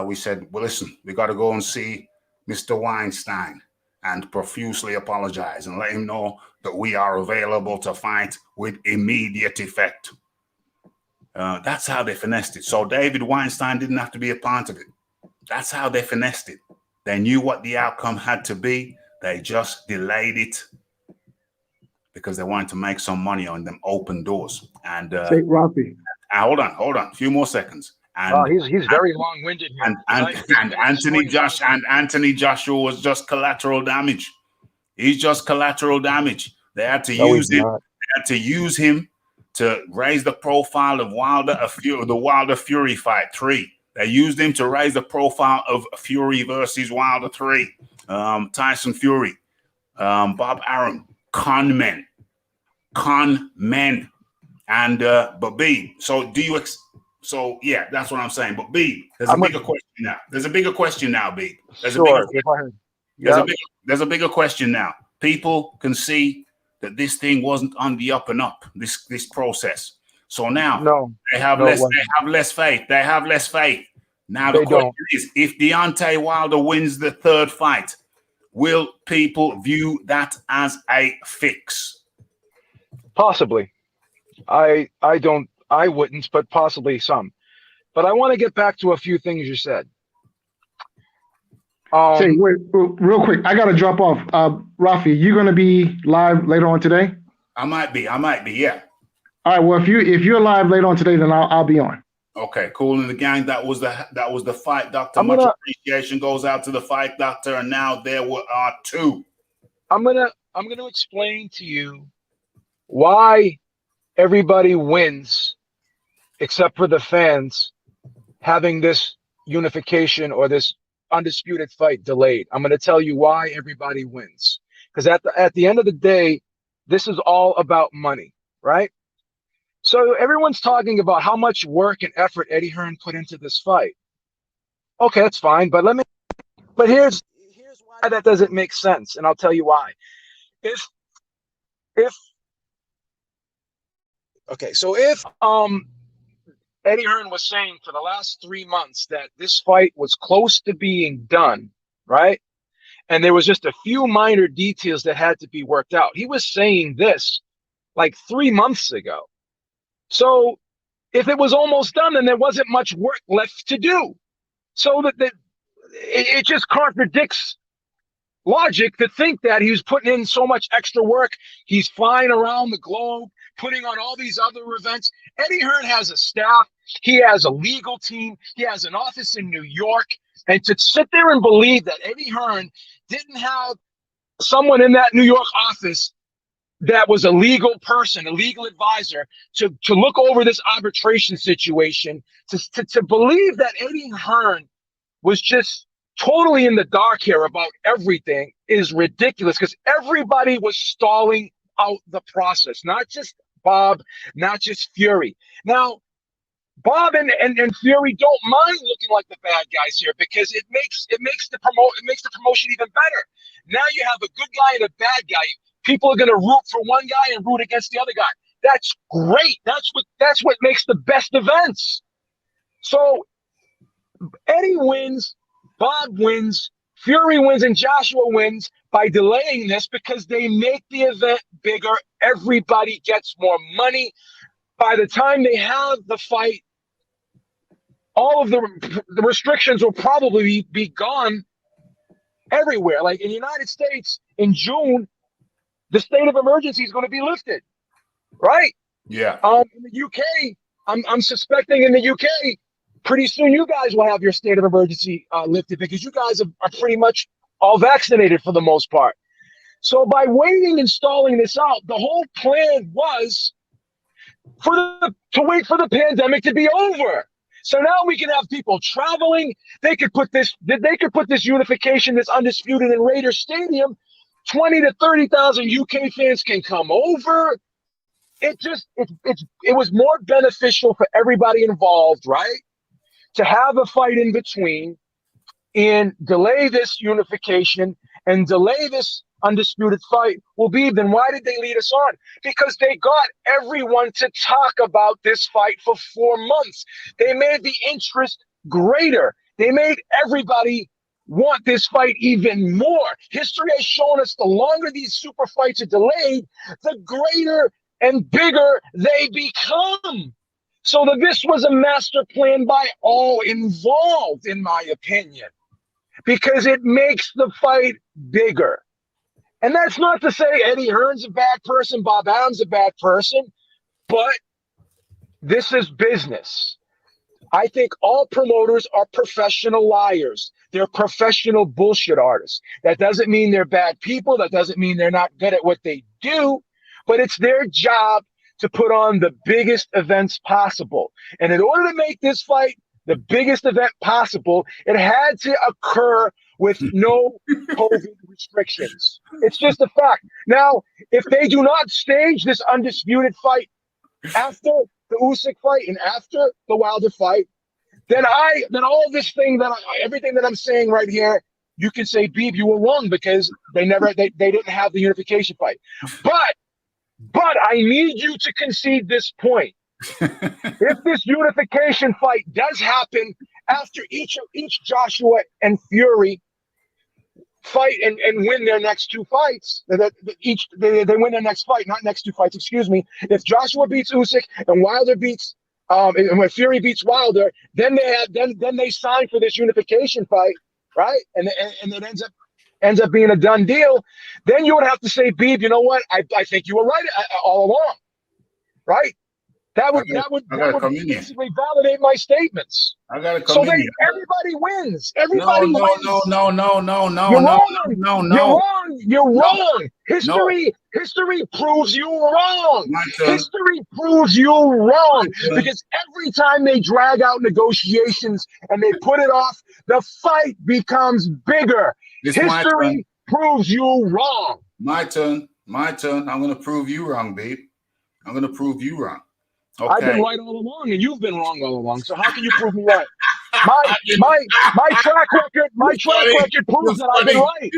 Speaker 1: we said, well, listen, we got to go and see Mr. Weinstein and profusely apologize and let him know that we are available to fight with immediate effect. That's how they finessed it. So David Weinstein didn't have to be a part of it. That's how they finessed it. They knew what the outcome had to be. They just delayed it because they wanted to make some money on them open doors. And
Speaker 6: Say, Rafi.
Speaker 1: Hold on, a few more seconds. And
Speaker 7: he's very long-winded here.
Speaker 1: And Anthony Joshua was just collateral damage. He's just collateral damage. They had to use him. They had to use him to raise the profile of the Wilder Fury fight 3. They used him to raise the profile of Fury versus Wilder 3. Tyson Fury, Bob Arum con men. Con men. And but B, so do you so yeah, that's what I'm saying. But B, there's a bigger question now. There's a bigger question now, B. There's a bigger there's a bigger question now. People can see that this thing wasn't on the up and up, this process. So now they have less faith. They have less faith. Now the question is, if Deontay Wilder wins the third fight, will people view that as a fix?
Speaker 7: Possibly. I wouldn't, but possibly some. But I want to get back to a few things you said.
Speaker 6: Say, wait, real quick. I got to drop off. Rafi, you going to be live later on today?
Speaker 1: I might be. Yeah.
Speaker 6: All right. Well, if you're live later on today, then I'll be on.
Speaker 1: Okay, cool. And the gang, that was the fight doctor. Much appreciation goes out to the fight doctor. And now there are two.
Speaker 7: I'm gonna explain to you why everybody wins except for the fans having this unification or this undisputed fight delayed. I'm going to tell you why everybody wins. Because at the end of the day, this is all about money, right? So everyone's talking about how much work and effort Eddie Hearn put into this fight. Okay, that's fine, but here's why that doesn't make sense, and I'll tell you why. If Eddie Hearn was saying for the last 3 months that this fight was close to being done, right? And there was just a few minor details that had to be worked out. He was saying this like 3 months ago. So if it was almost done, then there wasn't much work left to do. So it just contradicts logic to think that he was putting in so much extra work. He's flying around the globe, putting on all these other events. Eddie Hearn has a staff. He has a legal team. He has an office in New York. And to sit there and believe that Eddie Hearn didn't have someone in that New York office that was a legal person, a legal advisor, to look over this arbitration situation, to believe that Eddie Hearn was just totally in the dark here about everything is ridiculous, because everybody was stalling out the process, not just Bob, not just Fury. Now, Bob and Fury don't mind looking like the bad guys here, because it makes the promotion even better. Now you have a good guy and a bad guy. People are going to root for one guy and root against the other guy. That's great. That's what makes the best events. So Eddie wins, Bob wins, Fury wins, and Joshua wins by delaying this, because they make the event bigger. Everybody gets more money. By the time they have the fight, all of the restrictions will probably be gone everywhere. Like in the United States, in June, the state of emergency is going to be lifted, right?
Speaker 1: Yeah.
Speaker 7: In the UK, I'm suspecting in the UK, pretty soon you guys will have your state of emergency lifted, because you guys are pretty much all vaccinated for the most part. So by waiting and stalling this out, the whole plan was to wait for the pandemic to be over. So now we can have people traveling. They could put this unification, this undisputed in Raiders Stadium. 20 to 30,000 UK fans can come over. It was more beneficial for everybody involved, right? To have a fight in between and delay this unification and delay this undisputed fight then why did they lead us on? Because they got everyone to talk about this fight for 4 months. They made the interest greater. They made everybody want this fight even more. History has shown us the longer these super fights are delayed, the greater and bigger they become. So this was a master plan by all involved, in my opinion, because it makes the fight bigger. And that's not to say Eddie Hearn's a bad person, Bob Adams a bad person, but this is business. I think all promoters are professional liars. They're professional bullshit artists. That doesn't mean they're bad people. That doesn't mean they're not good at what they do, but it's their job to put on the biggest events possible. And in order to make this fight the biggest event possible, it had to occur with no COVID restrictions. It's just a fact. Now, if they do not stage this undisputed fight after the Usyk fight and after the Wilder fight, then all this thing everything that I'm saying right here, you can say, Beeb, you were wrong because they didn't have the unification fight. But I need you to concede this point. If this unification fight does happen after each Joshua and Fury fight and win their next two fights, they win their next fight, not next two fights, excuse me. If Joshua beats Usyk and Wilder beats and when Fury beats Wilder, then they sign for this unification fight, right? And it ends up being a done deal. Then you would have to say, Beeb, you know what? I think you were right all along, right? That would basically validate my statements.
Speaker 1: I gotta come
Speaker 7: so
Speaker 1: in here.
Speaker 7: Everybody wins. Everybody wins.
Speaker 1: No.
Speaker 7: You're wrong. History proves you wrong. History proves you wrong. Because every time they drag out negotiations and they put it off, the fight becomes bigger. History proves you wrong.
Speaker 1: My turn. I'm gonna prove you wrong, babe. I'm gonna prove you wrong. Okay.
Speaker 7: I've been right all along, and you've been wrong all along. So how can you prove me right? My track record proves that I've been right.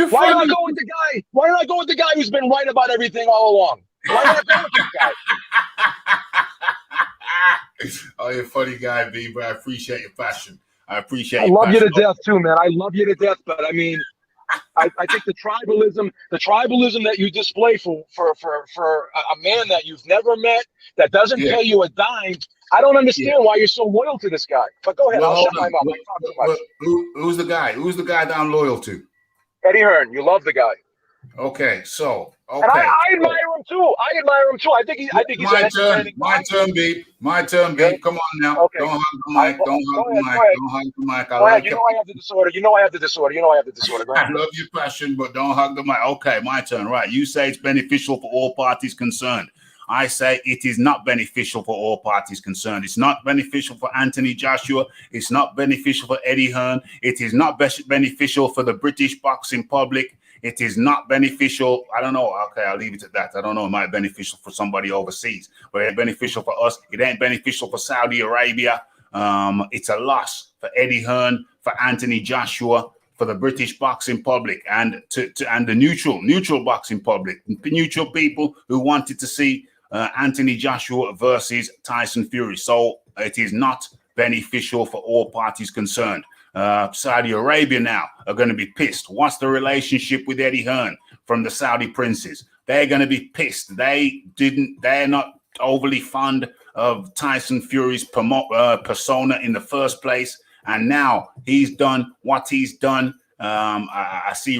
Speaker 7: Why not go with the guy? Why not go with the guy who's been right about everything all along? Why not go with this guy?
Speaker 1: Oh, you're a funny guy, B, but I appreciate your passion. I
Speaker 7: love you to death too, man. I love you to death, but I mean, I think the tribalism that you display for a man that you've never met, that doesn't pay you a dime. I don't understand why you're so loyal to this guy. But go ahead, I'll shut my mouth. I talk too much.
Speaker 1: Who's the guy? Who's the guy that I'm loyal to?
Speaker 7: Eddie Hearn. You love the guy.
Speaker 1: Okay, so
Speaker 7: and I admire him too. I think he's
Speaker 1: my turn. My turn, B. My turn, B. Come on now. Okay. Don't hug the mic. Don't hug the mic. I like
Speaker 7: it. I have the disorder. I have the disorder. Go ahead.
Speaker 1: I love your passion, but don't hug the mic. Okay, my turn. Right. You say it's beneficial for all parties concerned. I say it is not beneficial for all parties concerned. It's not beneficial for Anthony Joshua. It's not beneficial for Eddie Hearn. It is not beneficial for the British boxing public. It is not beneficial. I don't know. Okay, I'll leave it at that. I don't know. It might be beneficial for somebody overseas, but it ain't beneficial for us. It ain't beneficial for Saudi Arabia. It's a loss for Eddie Hearn, for Anthony Joshua, for the British boxing public, and and the neutral boxing public, neutral people who wanted to see Anthony Joshua versus Tyson Fury. So it is not beneficial for all parties concerned. Saudi Arabia now are going to be pissed. What's the relationship with Eddie Hearn from the Saudi princes? They're going to be pissed. They're not overly fond of Tyson Fury's persona in the first place. And now he's done what he's done. I see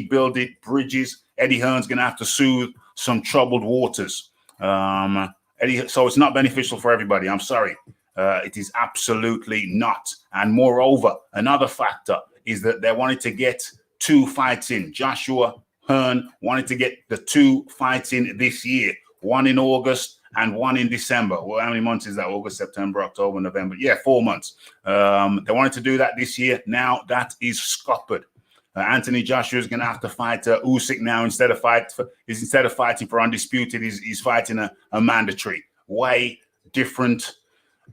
Speaker 1: building bridges. Eddie Hearn's going to have to soothe some troubled waters. So it's not beneficial for everybody. I'm sorry. It is absolutely not. And moreover, another factor is that they wanted to get two fights in. Joshua Hearn wanted to get the two fights in this year, one in August and one in December. Well, how many months is that? August, September, October, November. Yeah, 4 months. They wanted to do that this year. Now that is scuppered. Anthony Joshua is going to have to fight Usyk now instead of fighting for undisputed. He's fighting a mandatory. Way different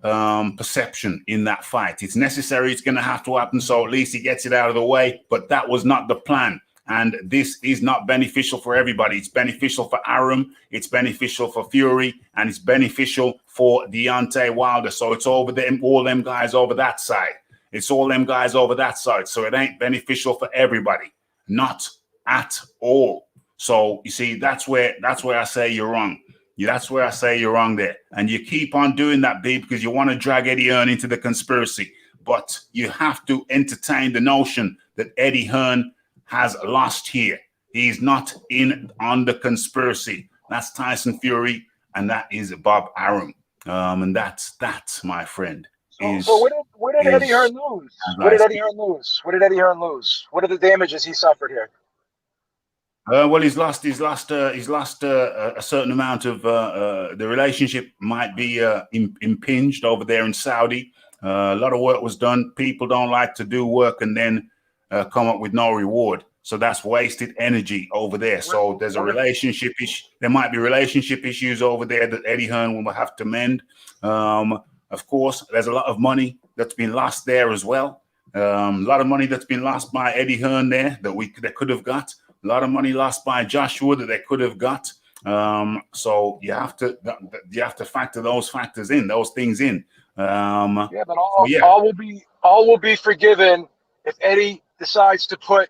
Speaker 1: perception in that fight. It's necessary. It's going to have to happen. So at least he gets it out of the way. But that was not the plan. And this is not beneficial for everybody. It's beneficial for Arum. It's beneficial for Fury. And it's beneficial for Deontay Wilder. So it's all them guys over that side. It's all them guys over that side. So it ain't beneficial for everybody. Not at all. So you see, that's where I say you're wrong. That's where I say you're wrong there. And you keep on doing that, B, because you want to drag Eddie Hearn into the conspiracy. But you have to entertain the notion that Eddie Hearn has lost here. He's not in on the conspiracy. That's Tyson Fury, and that is Bob Arum. And that's my friend.
Speaker 7: So where did Eddie Hearn lose? What did Eddie Hearn lose? What are the damages he suffered here?
Speaker 1: Well, he's lost a certain amount of the relationship might be impinged over there in Saudi. A lot of work was done. People don't like to do work and then come up with no reward. So that's wasted energy over there. So there's a relationship issue. There might be relationship issues over there that Eddie Hearn will have to mend. Of course, there's a lot of money that's been lost there as well. A lot of money that's been lost by Eddie Hearn there that they could have got. A lot of money lost by Joshua that they could have got. So you have to factor those things in.
Speaker 7: Yeah, but all will be forgiven if Eddie decides to put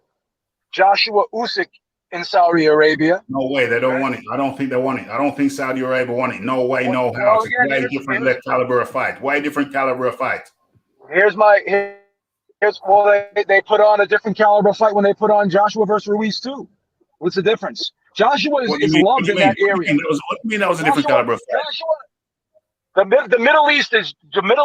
Speaker 7: Joshua Usyk in Saudi Arabia.
Speaker 1: No way, they don't want it. I don't think they want it. I don't think Saudi Arabia want it. No way, no how. It's way different caliber of fight. Way different caliber of fight.
Speaker 7: Here's they put on a different caliber fight when they put on Joshua versus Ruiz too. What's the difference? Joshua is loved in that area.
Speaker 1: What do you mean that was a different caliber of fight?
Speaker 7: Joshua, the Middle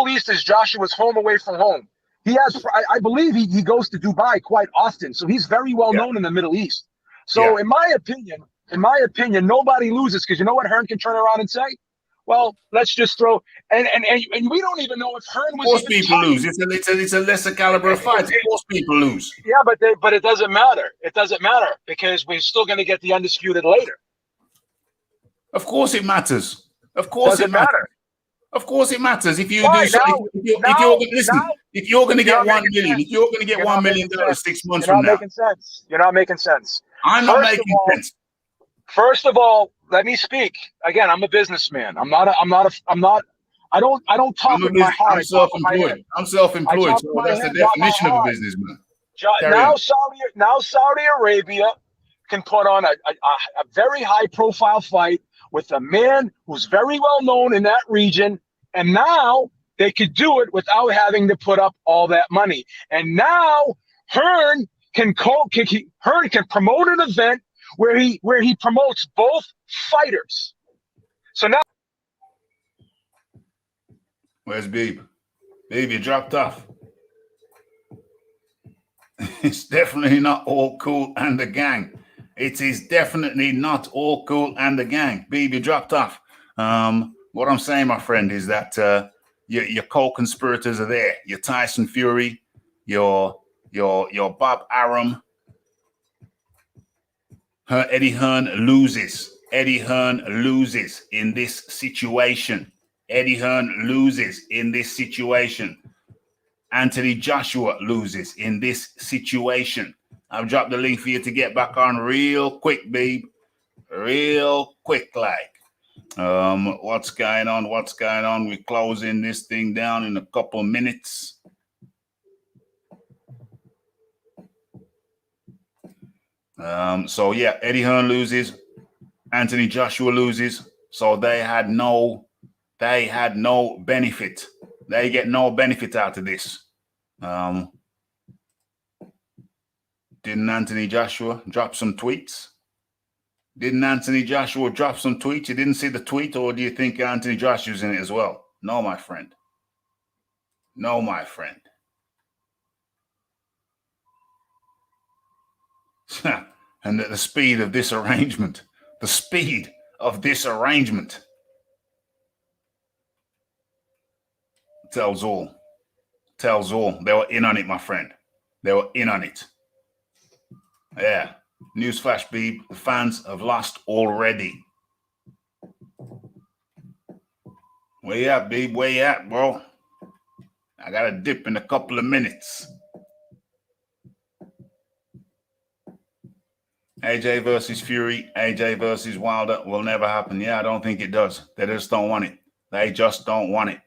Speaker 7: East is Joshua's home away from home. He has, I believe, he goes to Dubai quite often, so he's very well known in the Middle East. So, in my opinion, nobody loses because you know what Hearn can turn around and say? Well, let's just throw and we don't even know if Hearn was.
Speaker 1: Of course, people lose. It's a lesser caliber of fight. Of course, people lose.
Speaker 7: Yeah, but it doesn't matter. It doesn't matter because we're still going to get the undisputed later.
Speaker 1: Of course, it matters. Of course, it matters. Of course, it matters. If you
Speaker 7: Right,
Speaker 1: do, if you're going to get 1 million, if you're going to get $1 million 6 months from now,
Speaker 7: You're not making sense.
Speaker 1: I'm not making sense.
Speaker 7: First of all, let me speak. Again, I'm a businessman. I don't talk with my heart.
Speaker 1: I'm self-employed. So that's the definition of a businessman.
Speaker 7: Now Saudi Arabia can put on a very high-profile fight with a man who's very well known in that region, and now they could do it without having to put up all that money. And now Hearn can promote an event where he promotes both fighters. So now,
Speaker 1: where's Beeb? Beeb, you dropped off. It's definitely not all cool and the gang. It is definitely not all cool and the gang. Beeb, you dropped off. What I'm saying, my friend, is that your co-conspirators are there. Your Tyson Fury, your Bob Arum. Eddie Hearn loses. Eddie Hearn loses in this situation. Eddie Hearn loses in this situation. Anthony Joshua loses in this situation. I've dropped the link for you to get back on real quick, babe. Real quick, like. What's going on? We're closing this thing down in a couple minutes. So yeah, Eddie Hearn loses, Anthony Joshua loses. So they had no benefit. They get no benefit out of this. Didn't Anthony Joshua drop some tweets? You didn't see the tweet, or do you think Anthony Joshua's in it as well? No, my friend. No, my friend. And the speed of this arrangement, tells all. They were in on it, my friend. They were in on it. Yeah. Newsflash, Beeb. The fans have lost already. Where you at, Beeb? Where you at, bro? I got a dip in a couple of minutes. AJ versus Fury, AJ versus Wilder will never happen. Yeah, I don't think it does. They just don't want it. They just don't want it.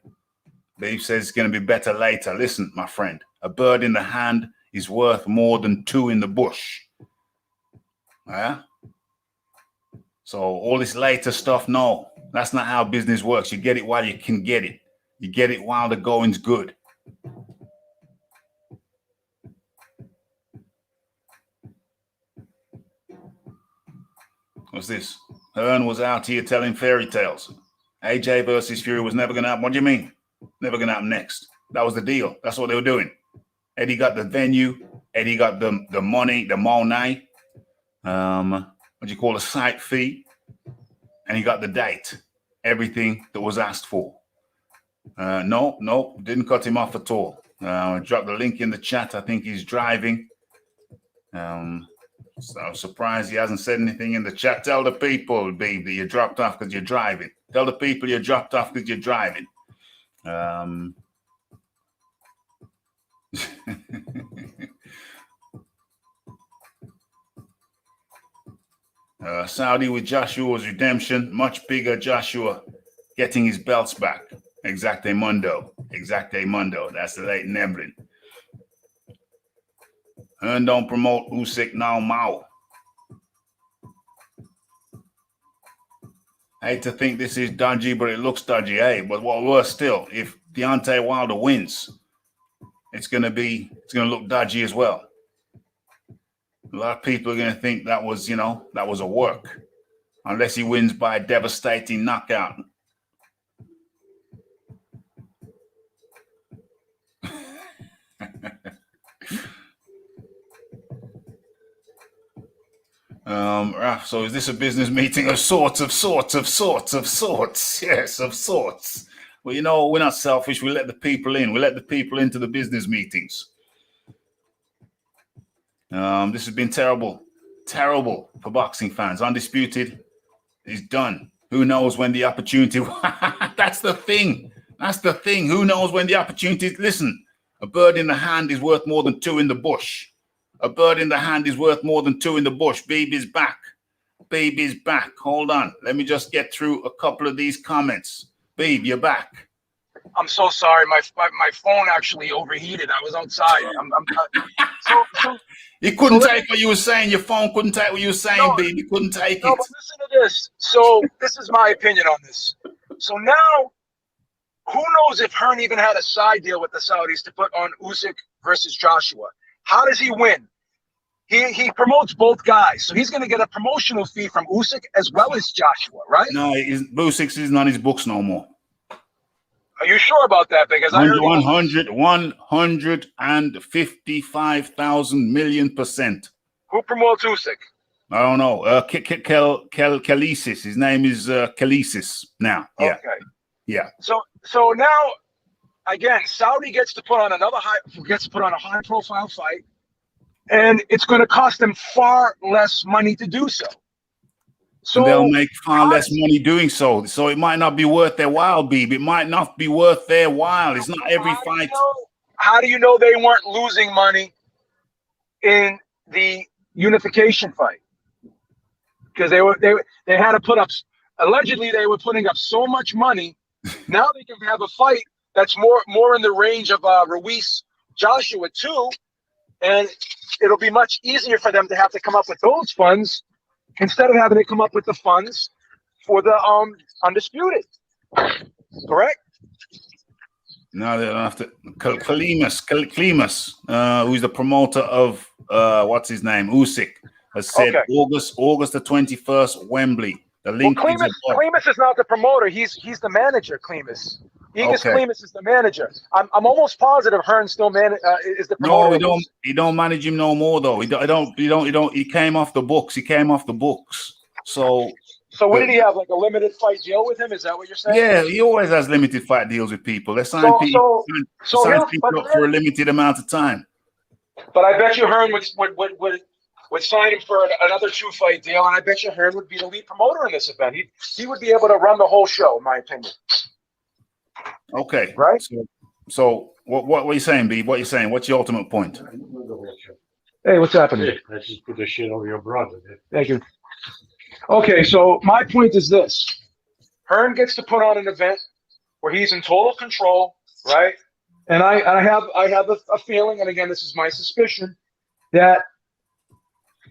Speaker 1: Beef says it's going to be better later. Listen, my friend, a bird in the hand is worth more than two in the bush. Yeah? So all this later stuff, no, that's not how business works. You get it while you can get it. You get it while the going's good. What's this? Hearn was out here telling fairy tales. AJ versus Fury was never going to happen. What do you mean? Never going to happen next. That was the deal. That's what they were doing. Eddie got the venue. Eddie got the money, the money. What do you call a site fee? And he got the date. Everything that was asked for. No, didn't cut him off at all. Drop the link in the chat. I think he's driving. So I'm surprised he hasn't said anything in the chat. Tell the people, babe, that you dropped off because you're driving. Tell the people you dropped off because you're driving. Saudi with Joshua's redemption. Much bigger Joshua getting his belts back. Exacte mundo. That's the late Neblin. And don't promote Usyk now, Mao. I hate to think this is dodgy, but it looks dodgy, hey. But what worse still, if Deontay Wilder wins, it's gonna look dodgy as well. A lot of people are gonna think that was a work, unless he wins by a devastating knockout. So is this a business meeting of sorts? Yes, of sorts. Well, we're not selfish. We let the people in. We let the people into the business meetings. This has been terrible for boxing fans. Undisputed is done. Who knows when the opportunity? That's the thing. Who knows when the opportunity? Listen, a bird in the hand is worth more than two in the bush. A bird in the hand is worth more than two in the bush. Baby's back. Hold on. Let me just get through a couple of these comments. Babe, you're back.
Speaker 7: I'm so sorry. My phone actually overheated. I was outside.
Speaker 1: You couldn't take what you were saying. Your phone couldn't take what you were saying, babe. You couldn't take it.
Speaker 7: No, but listen to this. So this is my opinion on this. So now, who knows if Hearn even had a side deal with the Saudis to put on Usyk versus Joshua? How does he win? He promotes both guys, so he's going to get a promotional fee from Usyk as well as Joshua, right?
Speaker 1: No, Usyk isn't on his books no more.
Speaker 7: Are you sure about that? Because I heard
Speaker 1: 155,000 million%.
Speaker 7: Who promotes Usyk?
Speaker 1: I don't know. Khaleesi. His name is Khaleesi now. Yeah.
Speaker 7: Okay.
Speaker 1: Yeah.
Speaker 7: So now, again, Saudi gets to put on a high profile fight, and it's going to cost them far less money to do so. So
Speaker 1: and they'll make far less money doing so. So it might not be worth their while, Beeb. It might not be worth their while. It's not every fight.
Speaker 7: How do you know they weren't losing money in the unification fight? Because they had to put up. Allegedly, they were putting up so much money. Now they can have a fight that's more in the range of Ruiz Joshua too, and it'll be much easier for them to have to come up with those funds instead of having to come up with the funds for the undisputed. Correct?
Speaker 1: No, they don't have to. Klimas, who's the promoter of what's his name, Usyk, has said August the 21st, Wembley. The link
Speaker 7: Klimas is not the promoter. He's the manager. Klimas. Klimas is the manager. I'm almost positive Hearn still is the promoter.
Speaker 1: No, he don't manage him no more though. He came off the books. So
Speaker 7: what did he have? Like a limited fight deal with him? Is that what you're saying?
Speaker 1: Yeah, he always has limited fight deals with people. They sign people up for a limited amount of time.
Speaker 7: But I bet you Hearn would sign him for another 2-fight deal, and I bet you Hearn would be the lead promoter in this event. He would be able to run the whole show, in my opinion.
Speaker 1: Okay.
Speaker 7: Right?
Speaker 1: So what are you saying, B? What are you saying? What's your ultimate point?
Speaker 7: Hey, what's happening?
Speaker 8: I just put the shit over your brother.
Speaker 7: Thank you. Okay, so my point is this. Hearn gets to put on an event where he's in total control, right? And I have a feeling, and again, this is my suspicion, that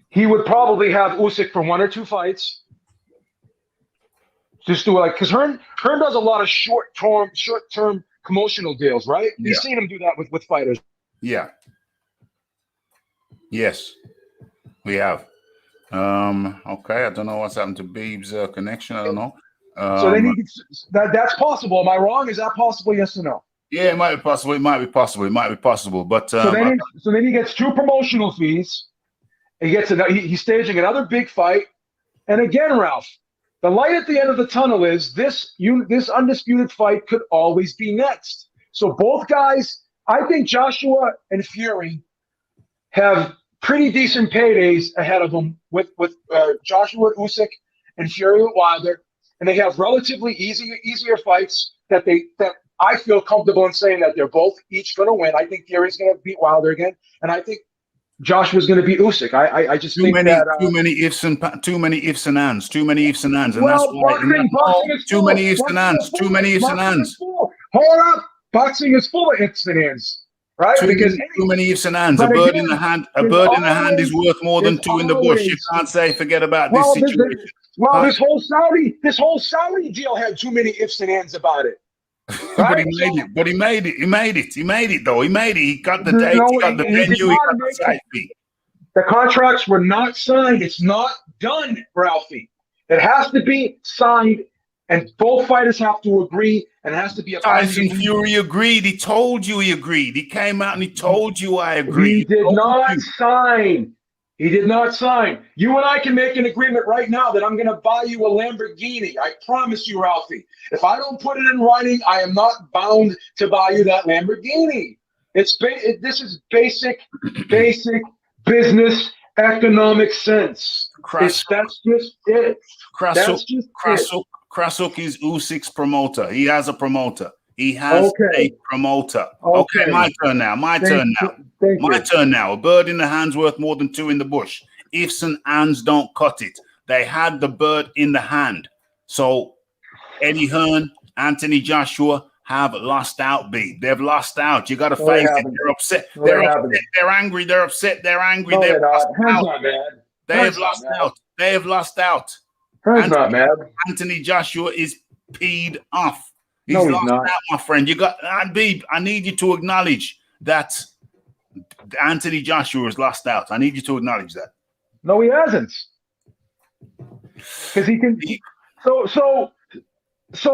Speaker 7: he would probably have Usyk for 1 or 2 fights. Just do it because Hearn does a lot of short-term promotional deals, right? Yeah. You've seen him do that with fighters.
Speaker 1: Yeah. Yes, we have. Okay, I don't know what's happened to Beeb's connection. I don't know.
Speaker 7: So they need that's possible. Am I wrong? Is that possible? Yes or no?
Speaker 1: Yeah, it might be possible. But
Speaker 7: so then he gets 2 promotional fees. He's staging another big fight, and again, Ralph, The light at the end of the tunnel is this undisputed fight could always be next. So both guys, I think Joshua and Fury have pretty decent paydays ahead of them with Joshua at Usyk and Fury at Wilder, and they have relatively easier fights that I feel comfortable in saying that they're both each going to win. I think Fury's going to beat Wilder again, and I think Joshua's going to beat Usyk. I just think that
Speaker 1: too many ifs and ands, too many ifs and ands, and
Speaker 7: well,
Speaker 1: that's why
Speaker 7: boxing is
Speaker 1: too
Speaker 7: full.
Speaker 1: many ifs and ands, too many ifs and ands.
Speaker 7: Hold up, boxing is full of ifs and ands, right?
Speaker 1: Too many ifs and ands. A bird in the hand is worth more than two in the bush. You can't say forget about this situation.
Speaker 7: This whole Saudi deal had too many ifs and ands about it.
Speaker 1: Right? But he made it. He made it though. He made it. He got the date, he got the venue, he got the site fee.
Speaker 7: The contracts were not signed. It's not done, Ralphie. It has to be signed, and both fighters have to agree, and it has to be a
Speaker 1: Tyson Fury agreed. He told you he agreed. He came out and he told you I agree.
Speaker 7: He did not sign. He did not sign. You and I can make an agreement right now that I'm going to buy you a Lamborghini. I promise you, Ralphie. If I don't put it in writing, I am not bound to buy you that Lamborghini. This is basic business economic sense. That's just it.
Speaker 1: Krasuk is Usyk's promoter. He has a promoter. He has a promoter. Okay, my turn now. My turn now. A bird in the hand's worth more than two in the bush. Ifs and ands don't cut it. They had the bird in the hand. So Eddie Hearn, Anthony Joshua have lost out, B. They've lost out. You got to face it. They're upset. They're upset. They're angry. They're upset. They're angry.
Speaker 7: No,
Speaker 1: they've lost
Speaker 7: out.
Speaker 1: They have lost out. They have lost out.
Speaker 7: Hearn's not mad.
Speaker 1: Anthony Joshua is peed off. He's
Speaker 7: lost
Speaker 1: out, my friend. You got B. I need you to acknowledge that Anthony Joshua has lost out. I need you to acknowledge that.
Speaker 7: No, he hasn't. Because he can. So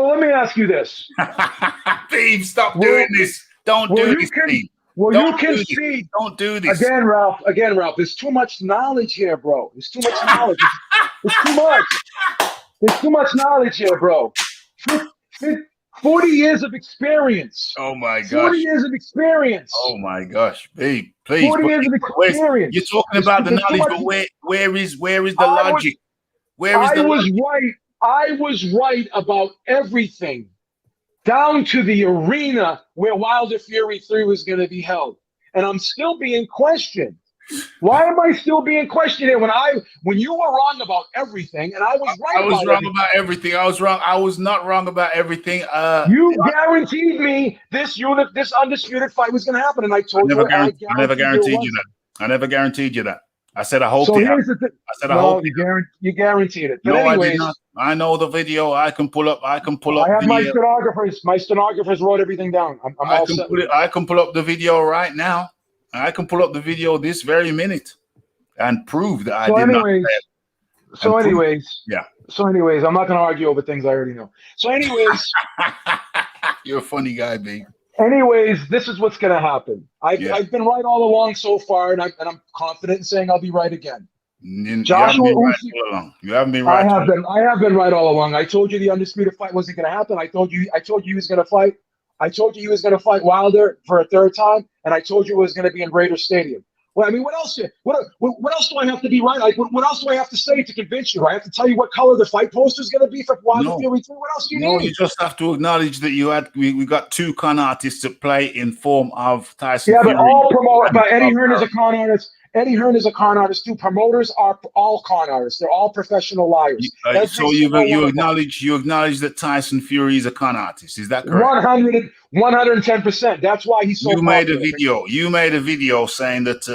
Speaker 7: let me ask you this.
Speaker 1: Beeb, stop doing this. Don't do this, Beeb.
Speaker 7: Well, you can see.
Speaker 1: Don't do this.
Speaker 7: Again, Ralph. There's too much knowledge here, bro. There's too much knowledge. It's too much. There's too much knowledge here, bro. 40 years of experience.
Speaker 1: Oh, my gosh.
Speaker 7: 40 years of experience.
Speaker 1: Oh, my gosh. Beeb, please.
Speaker 7: 40 years of experience.
Speaker 1: You're talking about the knowledge, but where is the logic?
Speaker 7: I was right about everything, down to the arena where Wilder Fury 3 was going to be held. And I'm still being questioned. Why am I still being questioned here when you were wrong about everything and I was right?
Speaker 1: I was wrong about everything. I was wrong. I was not wrong about everything.
Speaker 7: You guaranteed me this undisputed fight was going to happen, and I told you.
Speaker 1: I never guaranteed you that. I never guaranteed you that. I said I hope.
Speaker 7: So here's the thing.
Speaker 1: I said I hope.
Speaker 7: You guaranteed it. But
Speaker 1: no,
Speaker 7: anyways,
Speaker 1: I did not. I know the video. I can pull up.
Speaker 7: I have my stenographers. My stenographers wrote everything down.
Speaker 1: I can pull up the video right now. I can pull up the video this very minute and prove that I did not say it.
Speaker 7: So anyways, I'm not going to argue over things I already know. So anyways,
Speaker 1: you're a funny guy, B.
Speaker 7: Anyways, this is what's going to happen. I've been right all along so far, and I'm confident in saying I'll be right again.
Speaker 1: Joshua Usyk, you haven't been right.
Speaker 7: I have been right all along. I told you the undisputed fight wasn't going to happen. I told you he was going to fight. I told you he was going to fight Wilder for a third time, and I told you it was going to be in Raiders Stadium. Well, I mean, what else? What else do I have to be right? Like, what else do I have to say to convince you? I have to tell you what color the fight poster is going to be for Wilder Fury 3. What else do you need?
Speaker 1: No, you just have to acknowledge that we got two con artists to play in form of Tyson.
Speaker 7: Yeah, but Eddie Hearn is a con artist. Eddie Hearn is a con artist too. Promoters are all con artists. They're all professional liars.
Speaker 1: So you acknowledge that Tyson Fury is a con artist. Is that correct?
Speaker 7: 110%. That's why he's so popular.
Speaker 1: You made a video saying that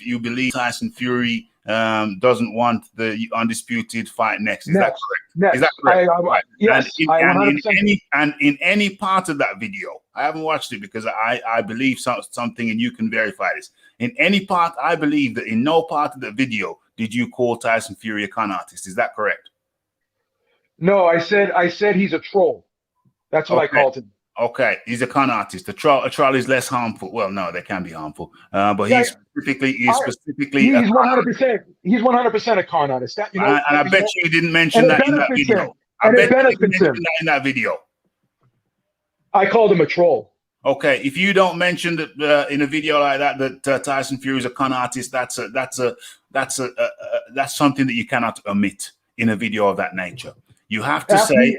Speaker 1: you believe Tyson Fury doesn't want the undisputed fight next. Is that correct? Is that correct?
Speaker 7: Yes.
Speaker 1: And in any part of that video, I haven't watched it because I believe something, and you can verify this. In any part, I believe that in no part of the video did you call Tyson Fury a con artist. Is that correct?
Speaker 7: No, I said he's a troll. That's what I called him.
Speaker 1: Okay, he's a con artist. A troll is less harmful. Well, no, they can be harmful. But
Speaker 7: Yeah,
Speaker 1: he's specifically
Speaker 7: he's
Speaker 1: a con
Speaker 7: 100%. He's 100% a con artist. That you know,
Speaker 1: and I bet you didn't mention
Speaker 7: and it
Speaker 1: that in that
Speaker 7: benefits
Speaker 1: video.
Speaker 7: him.
Speaker 1: I
Speaker 7: And
Speaker 1: bet
Speaker 7: it
Speaker 1: you didn't
Speaker 7: benefits
Speaker 1: mention
Speaker 7: him.
Speaker 1: that in that video.
Speaker 7: I called him a troll.
Speaker 1: Okay, if you don't mention that in a video like that Tyson Fury is a con artist, that's something that you cannot omit in a video of that nature. You have to say,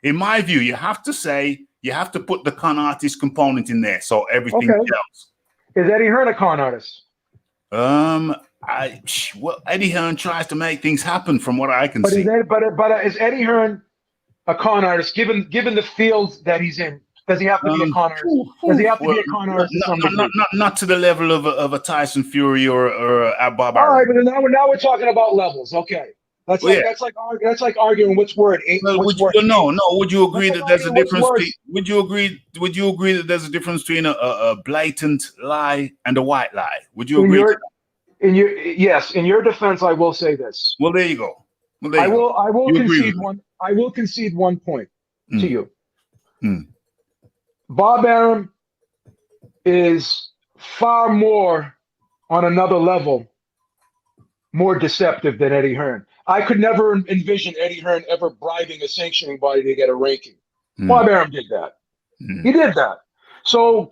Speaker 1: in my view, you have to say, you have to put the con artist component in there, so everything else.
Speaker 7: Is Eddie Hearn a con artist?
Speaker 1: Eddie Hearn tries to make things happen, from what I can see.
Speaker 7: Is Eddie Hearn a con artist given the field that he's in? Does he have to be a con artist? Does he have to be a con artist to some degree?
Speaker 1: Not to the level of a Tyson Fury or a Bob Arum.
Speaker 7: All right, but now we're talking about levels. Okay, that's like arguing which word.
Speaker 1: No. Would you agree that there's a difference? Would you agree that there's a difference between a blatant lie and a white lie? Would you agree?
Speaker 7: Yes, in your defense, I will say this.
Speaker 1: Well, there you go.
Speaker 7: I will concede one. I will concede one point to you. Bob Arum is far more on another level, more deceptive than Eddie Hearn. I could never envision Eddie Hearn ever bribing a sanctioning body to get a ranking. Bob Arum did that. He did that. So,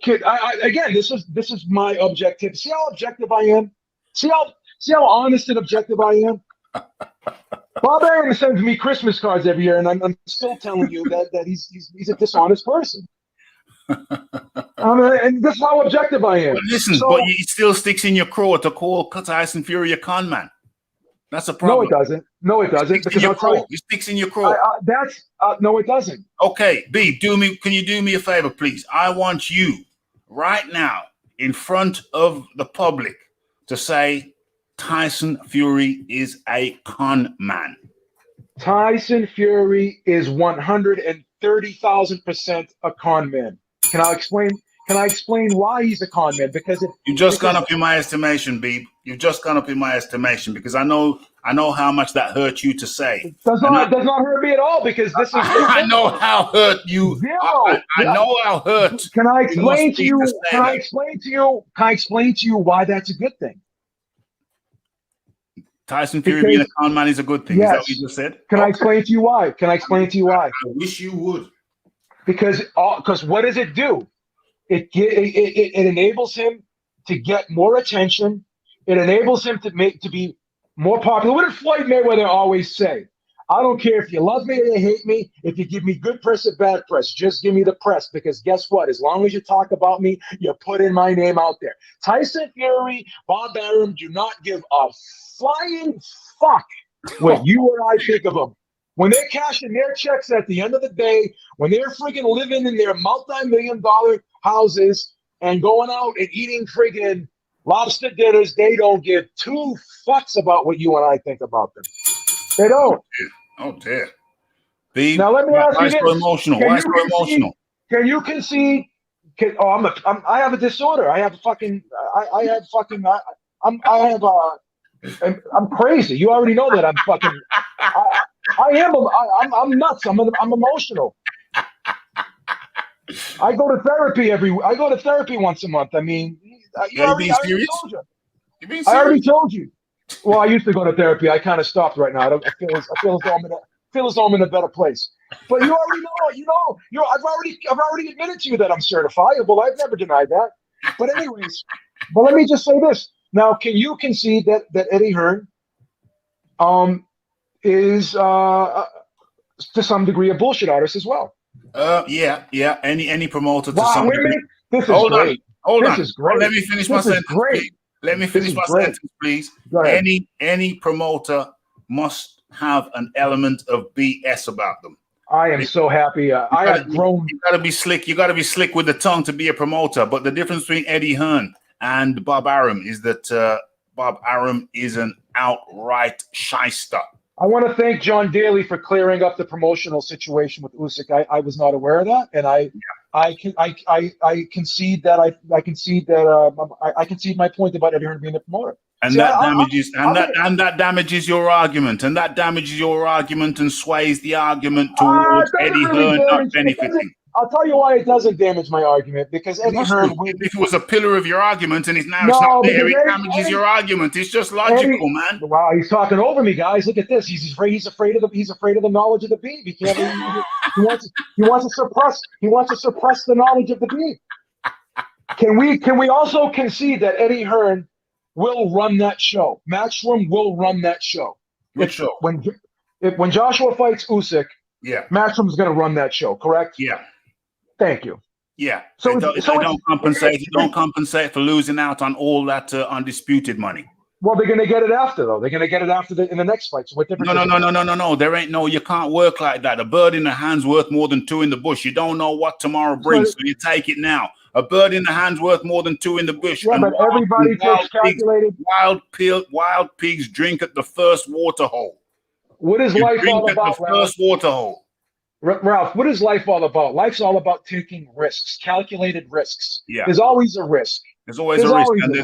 Speaker 7: again, this is my objective. See how objective I am? See how honest and objective I am? Bob Arum sends me Christmas cards every year, and I'm still telling you that he's a dishonest person. And this is how objective I am.
Speaker 1: But listen, but it still sticks in your craw to call Tyson Fury a con man. That's a problem.
Speaker 7: No, it doesn't. Because I'll tell you,
Speaker 1: it sticks in your craw.
Speaker 7: No, it doesn't.
Speaker 1: Okay, B, can you do me a favor, please? I want you right now in front of the public to say Tyson Fury is a con man.
Speaker 7: Tyson Fury is 130,000% a con man. Can I explain why he's a con man? Because
Speaker 1: you've just gone up in my estimation, Beeb. You've just gone up in my estimation because I know how much that hurt you to say.
Speaker 7: It does not hurt me at all because this is.
Speaker 1: I know how hurt you. I know how hurt.
Speaker 7: Can I explain to you? Can I explain to you why that's a good thing?
Speaker 1: Tyson Fury being a con man is a good thing. Yes. Is that what you just said?
Speaker 7: Can I explain to you why? I
Speaker 1: wish you would.
Speaker 7: Because what does it do? It enables him to get more attention. It enables him to be more popular. What did Floyd Mayweather always say? I don't care if you love me or you hate me. If you give me good press or bad press, just give me the press. Because guess what? As long as you talk about me, you're putting my name out there. Tyson Fury, Bob Arum do not give a flying fuck what you or I think of them. When they're cashing their checks at the end of the day, when they're freaking living in their multi-million-dollar houses and going out and eating freaking lobster dinners, they don't give two fucks about what you and I think about them. They don't.
Speaker 1: Oh dear.
Speaker 7: Now let me ask you this.
Speaker 1: Why so emotional?
Speaker 7: Can you concede? I have a disorder. I'm crazy. You already know that I'm fucking. I'm nuts. I'm emotional. I go to therapy once a month. I mean, I already told you. Well, I used to go to therapy. I kind of stopped right now. I feel as though I'm in a better place. But you already know. I've already admitted to you that I'm certifiable. I've never denied that. But anyways, let me just say this. Now, can you concede that Eddie Hearn is to some degree a bullshit artist as well?
Speaker 1: Yeah. Any promoter to
Speaker 7: some
Speaker 1: degree.
Speaker 7: This is great.
Speaker 1: Hold on.
Speaker 7: This is great.
Speaker 1: Let me finish my sentence. Let me finish my sentence, please. Any promoter must have an element of BS about them.
Speaker 7: I am so happy. I have grown.
Speaker 1: You gotta be slick. You gotta be slick with the tongue to be a promoter. But the difference between Eddie Hearn and Bob Arum is that Bob Arum is an outright shyster.
Speaker 7: I want to thank John Daly for clearing up the promotional situation with Usyk. I was not aware of that, and I concede that I concede my point about Eddie Hearn being the promoter.
Speaker 1: And that damages your argument, and sways the argument towards Eddie Hearn not benefiting.
Speaker 7: I'll tell you why it doesn't damage my argument, because
Speaker 1: It
Speaker 7: Eddie
Speaker 1: must
Speaker 7: Hearn
Speaker 1: do.
Speaker 7: will.
Speaker 1: If it was a pillar of your argument and it's now it's not
Speaker 7: No,
Speaker 1: there,
Speaker 7: because
Speaker 1: it damages your argument. It's just
Speaker 7: Eddie,
Speaker 1: logical, man.
Speaker 7: wow, he's talking over me, guys. Look at this. He's afraid. He's afraid of the. He's afraid of the knowledge of the beef. He can't. He wants. He wants to suppress. He wants to suppress the knowledge of the beef. Can we also concede that Eddie Hearn will run that show? Matchroom will run that show.
Speaker 1: Which show?
Speaker 7: When Joshua fights Usyk,
Speaker 1: Yeah.
Speaker 7: Matchroom's going to run that show, correct?
Speaker 1: Yeah.
Speaker 7: Thank you.
Speaker 1: Yeah.
Speaker 7: So
Speaker 1: They don't compensate for losing out on all that undisputed money.
Speaker 7: Well, they're going to get it after, though. They're going to get it after in the next fight. So what difference?
Speaker 1: No. There ain't no. You can't work like that. A bird in the hand's worth more than two in the bush. You don't know what tomorrow brings, so you take it now. A bird in the hand's worth more than two in the bush.
Speaker 7: Yeah, but everybody takes calculated.
Speaker 1: Wild pigs drink at the first water hole.
Speaker 7: What is life all about,
Speaker 1: the first water hole.
Speaker 7: Ralph, what is life all about? Life's all about taking risks, calculated risks.
Speaker 1: Yeah.
Speaker 7: There's always a risk.
Speaker 1: There's always a risk, and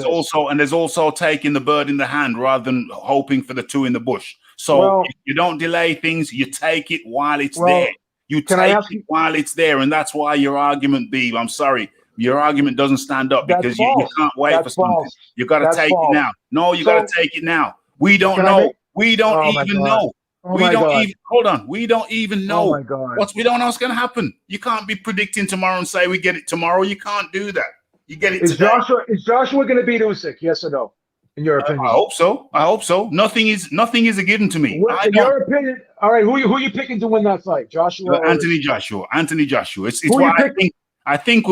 Speaker 1: there's also taking the bird in the hand rather than hoping for the two in the bush. So you don't delay things; you take it while it's there. You take it while it's there, and that's why your argument, Beeb. I'm sorry, your argument doesn't stand up because you can't wait for something. You got to take it now. No, you got to take it now. We don't know. We don't even know. We don't even know.
Speaker 7: Oh my God.
Speaker 1: We don't know what's going to happen. You can't be predicting tomorrow and say we get it tomorrow. You can't do that. You get it today.
Speaker 7: Is Joshua going to beat Usyk? Yes or no? In your opinion?
Speaker 1: I hope so. Nothing is a given to me.
Speaker 7: In your opinion, all right. Who you picking to win that fight? Joshua?
Speaker 1: Anthony Joshua. It's what I think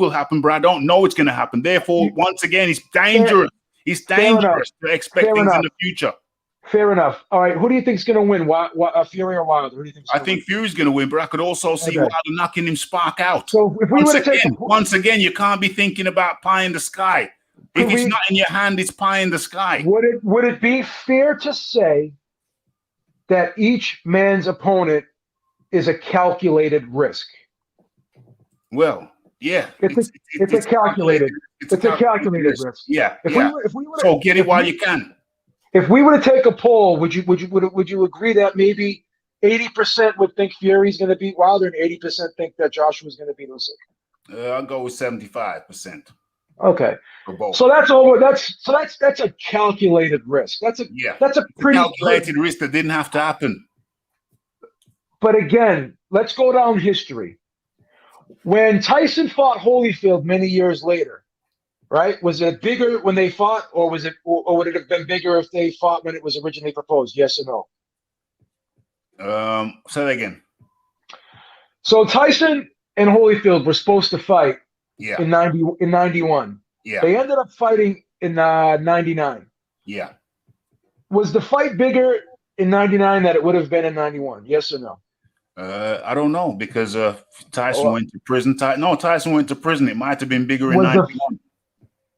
Speaker 1: will happen, but I don't know it's going to happen. Therefore, once again, it's dangerous. It's dangerous to expect things in the future.
Speaker 7: Fair enough. All right. Who do you think is going to win? Fury or Wilder? Who do you think?
Speaker 1: I think Fury's going to win, but I could also see Wilder knocking him spark out.
Speaker 7: So if we
Speaker 1: once again, you can't be thinking about pie in the sky. If it's not in your hand, it's pie in the sky.
Speaker 7: Would it be fair to say that each man's opponent is a calculated risk?
Speaker 1: Well, yeah.
Speaker 7: It's a calculated risk.
Speaker 1: Yeah.
Speaker 7: So
Speaker 1: get it while you can.
Speaker 7: If we were to take a poll, would you agree that maybe 80% would think Fury's going to beat Wilder and 80% think that Joshua's going to beat Usyk?
Speaker 1: I'll go with 75%.
Speaker 7: Okay.
Speaker 1: For both.
Speaker 7: So that's over. That's a calculated risk. That's a pretty
Speaker 1: calculated risk that didn't have to happen.
Speaker 7: But again, let's go down history. When Tyson fought Holyfield many years later, right? Was it bigger when they fought, or would it have been bigger if they fought when it was originally proposed? Yes or
Speaker 1: no? Say that again.
Speaker 7: So Tyson and Holyfield were supposed to fight in 91.
Speaker 1: Yeah.
Speaker 7: They ended up fighting in 99.
Speaker 1: Yeah.
Speaker 7: Was the fight bigger in 99 than it would have been in 91? Yes or no?
Speaker 1: I don't know, because Tyson went to prison. Tyson went to prison. It might have been bigger in 91.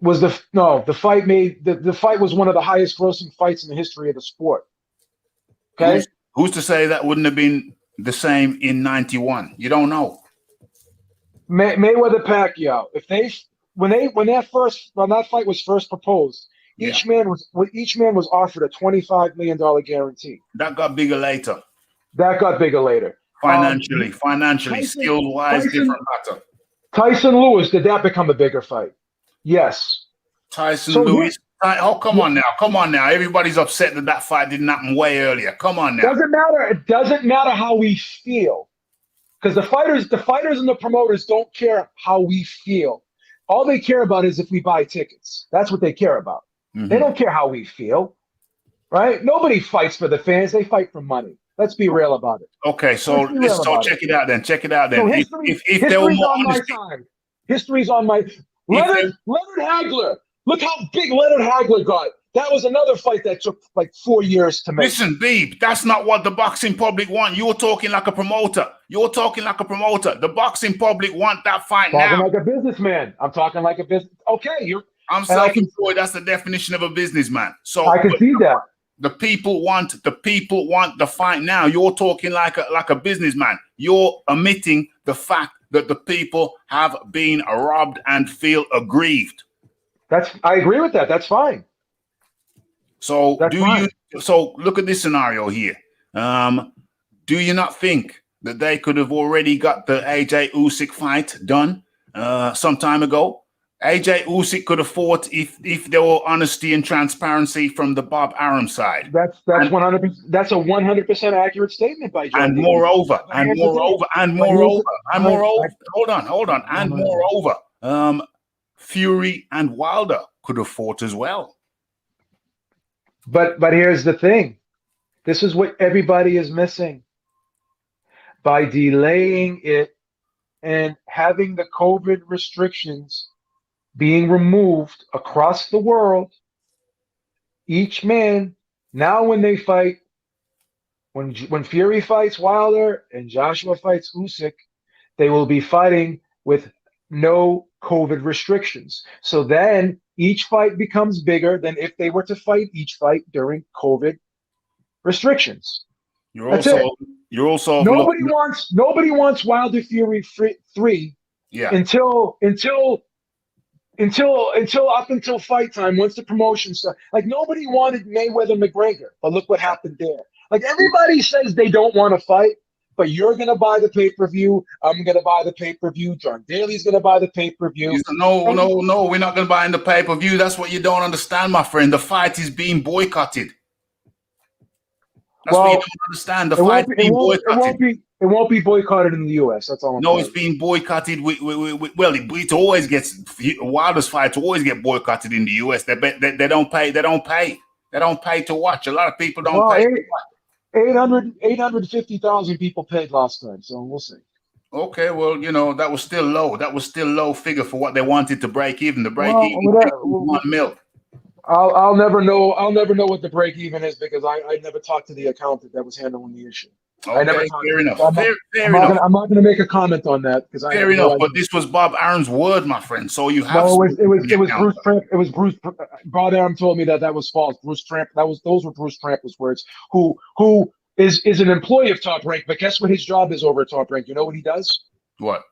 Speaker 7: The fight was one of the highest grossing fights in the history of the sport. Okay.
Speaker 1: Who's to say that wouldn't have been the same in 91? You don't know.
Speaker 7: Mayweather Pacquiao. When that fight was first proposed, each man was offered a $25 million guarantee.
Speaker 1: That got bigger later. Financially, skill wise, different matter.
Speaker 7: Tyson Lewis, did that become a bigger fight? Yes.
Speaker 1: Lewis. Come on now. Everybody's upset that fight didn't happen way earlier. Come on now.
Speaker 7: It doesn't matter how we feel, because the fighters and the promoters don't care how we feel. All they care about is if we buy tickets. That's what they care about. Mm-hmm. They don't care how we feel, right? Nobody fights for the fans. They fight for money. Let's be real about it.
Speaker 1: Okay, so check it out then. So if there were more
Speaker 7: on my side, history's on my. Leonard Hagler. Look how big Leonard Hagler got. That was another fight that took like 4 years to make.
Speaker 1: Listen, Beeb, that's not what the boxing public want. You're talking like a promoter. The boxing public want that fight now.
Speaker 7: Talking like a businessman. I'm talking like a business. Okay,
Speaker 1: I'm self-employed. That's the definition of a businessman. So
Speaker 7: I can see that.
Speaker 1: The people want the fight now. You're talking like a businessman. You're omitting the fact that the people have been robbed and feel aggrieved.
Speaker 7: I agree with that. That's fine.
Speaker 1: So So look at this scenario here. Do you not think that they could have already got the AJ Usyk fight done some time ago. AJ Usyk could have fought if there were honesty and transparency from the Bob Arum side.
Speaker 7: That's 100%. That's a 100% accurate statement by John.
Speaker 1: And
Speaker 7: Daly.
Speaker 1: moreover, Fury and Wilder could have fought as well.
Speaker 7: But here's the thing. This is what everybody is missing. By delaying it and having the COVID restrictions being removed across the world, each man, now when they fight, when Fury fights Wilder and Joshua fights Usyk, they will be fighting with no COVID restrictions. So then each fight becomes bigger than if they were to fight each fight during COVID restrictions.
Speaker 1: You're also
Speaker 7: nobody wants Wilder Fury 3 until up until fight time, once the promotion starts. Like, nobody wanted Mayweather McGregor, but look what happened there. Like, everybody says they don't want to fight, but you're going to buy the pay-per-view. I'm going to buy the pay-per-view. John Daly's going to buy the pay-per-view.
Speaker 1: No, we're not going to buy in the pay-per-view. That's what you don't understand, my friend. The fight is being boycotted. That's what you don't understand. The fight is being boycotted.
Speaker 7: It won't be boycotted in the U.S. That's all I'm saying.
Speaker 1: It's being boycotted. It always gets, Wilder's fights always get boycotted in the U.S. They don't pay. They don't pay to watch. A lot of people don't pay.
Speaker 7: 850,000 people paid last time, so we'll see.
Speaker 1: Okay, well, that was still low. That was still low figure for what they wanted to break even. The break even was $1 million.
Speaker 7: I'll never know. I'll never know what the break even is because I never talked to the accountant that was handling the issue.
Speaker 1: Okay, fair enough.
Speaker 7: I'm not going to make a comment on that because
Speaker 1: fair enough. But this was Bob Arum's word, my friend. So you have.
Speaker 7: No, it was Bruce Tramp. It was Bruce. Bob Arum told me that was false. Bruce Tramp. Those were Bruce Tramp's words. Who is an employee of Top Rank, but guess what his job is over at Top Rank? You know what he does?
Speaker 1: What?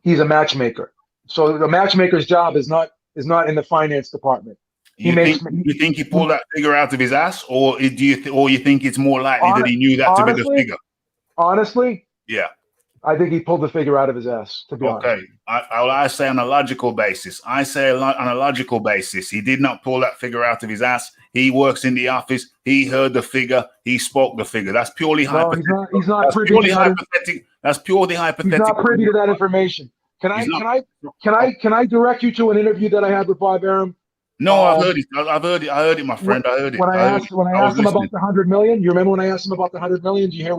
Speaker 7: He's a matchmaker. So the matchmaker's job is not in the finance department.
Speaker 1: You think he pulled that figure out of his ass, or do you think it's more likely that he knew that to be the figure?
Speaker 7: Honestly,
Speaker 1: yeah,
Speaker 7: I think he pulled the figure out of his ass. To be honest.
Speaker 1: Okay, I say on a logical basis. He did not pull that figure out of his ass. He works in the office. He heard the figure. He spoke the figure. That's purely hypothetical.
Speaker 7: He's not privy to that.
Speaker 1: That's purely hypothetical.
Speaker 7: He's not privy to that information. Can I direct you to an interview that I had with Bob Arum?
Speaker 1: No, I've heard it, my friend. I heard it.
Speaker 7: When I asked him about the 100 million, you remember when I asked him about the 100 million? Do you hear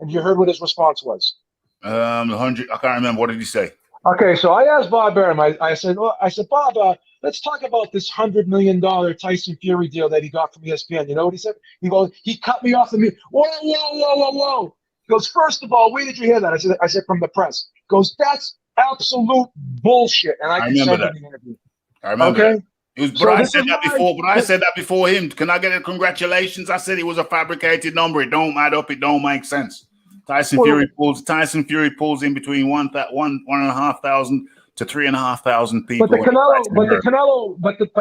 Speaker 7: you heard what his response was?
Speaker 1: The 100. I can't remember. What did he say?
Speaker 7: Okay, so I asked Bob Arum. I said, Bob, let's talk about this $100 million Tyson Fury deal that he got from ESPN. You know what he said? He cut me off the meeting. Whoa. He goes, first of all, where did you hear that? I said from the press. He goes, that's absolute bullshit. And I can send you the interview.
Speaker 1: I remember.
Speaker 7: Okay.
Speaker 1: That. I said that before him. Can I get a congratulations? I said it was a fabricated number. It don't add up. It don't make sense. Tyson Fury pulls in between 1,500 to 3,500 people.
Speaker 7: But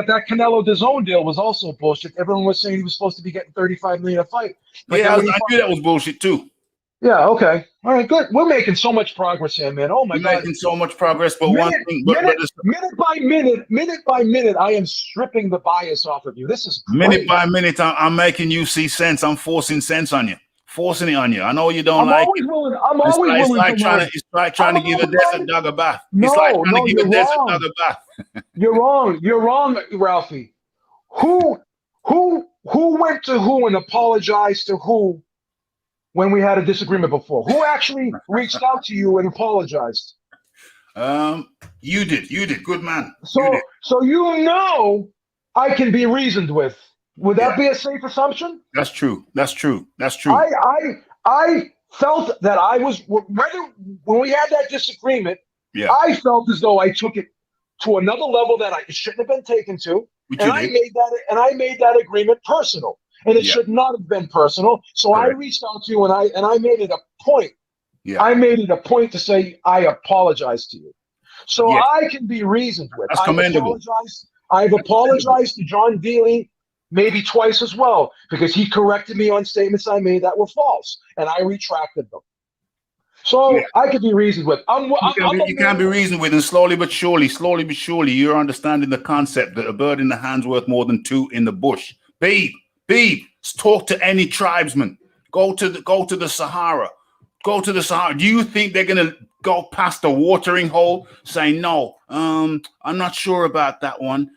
Speaker 7: that Canelo DAZN deal was also bullshit. Everyone was saying he was supposed to be getting 35 million a fight.
Speaker 1: I knew that was bullshit too.
Speaker 7: Yeah. Okay. All right. Good. We're making so much progress here, man. Oh my God.
Speaker 1: Making so much progress, but
Speaker 7: minute by minute, I am stripping the bias off of you. This is great.
Speaker 1: Minute by minute. I'm making you see sense. I'm forcing sense on you. Forcing it on you. I know you don't like it. It's like trying to give a desert dog a bath. It's like trying to give a desert dog a bath.
Speaker 7: You're wrong, Ralphie. Who went to who and apologized to who when we had a disagreement before? Who actually reached out to you and apologized?
Speaker 1: You did. Good man.
Speaker 7: So I can be reasoned with. Would that be a safe assumption?
Speaker 1: That's true.
Speaker 7: I felt that I was when we had that disagreement. Yeah. I felt as though I took it to another level that I shouldn't have been taken to, I made that agreement personal, and it should not have been personal. So I reached out to you, and I made it a point. Yeah. I made it a point to say I apologize to you, so I can be reasoned with.
Speaker 1: That's commendable.
Speaker 7: I've apologized to John Daly. Maybe twice as well, because he corrected me on statements I made that were false, and I retracted them. So
Speaker 1: Yeah.
Speaker 7: I could be reasoned with.
Speaker 1: You can be reasoned with, and slowly but surely, you're understanding the concept that a bird in the hand's worth more than two in the bush. Beeb, talk to any tribesman. Go to the Sahara. Go to the Sahara. Do you think they're gonna go past a watering hole saying no? I'm not sure about that one.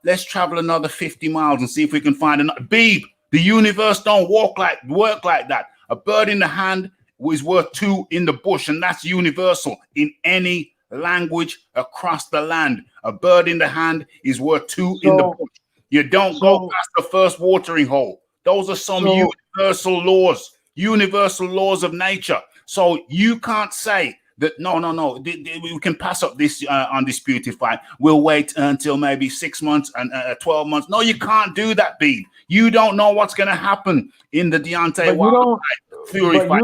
Speaker 1: Let's travel another 50 miles and see if we can find another. Beeb, the universe don't work like that. A bird in the hand is worth two in the bush, and that's universal in any language across the land. A bird in the hand is worth two in the bush. You don't go past the first watering hole. Those are some universal laws of nature. So you can't say that, no, we can pass up this undisputed fight. We'll wait until maybe 6 months and 12 months. No, you can't do that, Beeb. You don't know what's going to happen in the Deontay Wilder Fury fight.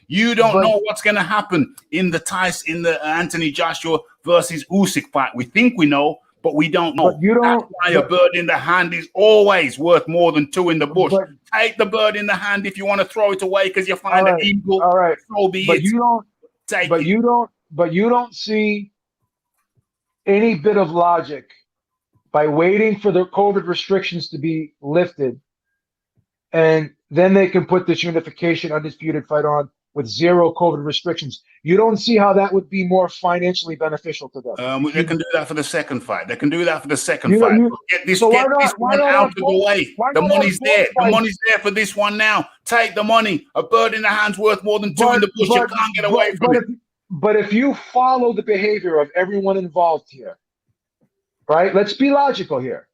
Speaker 1: You don't know what's going to happen in the Anthony Joshua versus Usyk fight. We think we know, but we don't know. That's why a bird in the hand is always worth more than two in the bush. Take the bird in the hand if you want to throw it away because you find an eagle.
Speaker 7: All right.
Speaker 1: So be it.
Speaker 7: You don't see any bit of logic by waiting for the COVID restrictions to be lifted, and then they can put this unification undisputed fight on with zero COVID restrictions. You don't see how that would be more financially beneficial to them.
Speaker 1: They can do that for the second fight. Get this one out of the way. The money's there. The money's there for this one now. Take the money. A bird in the hand's worth more than two in the bush. You can't get away from it.
Speaker 7: But if you follow the behavior of everyone involved here, right? Let's be logical here.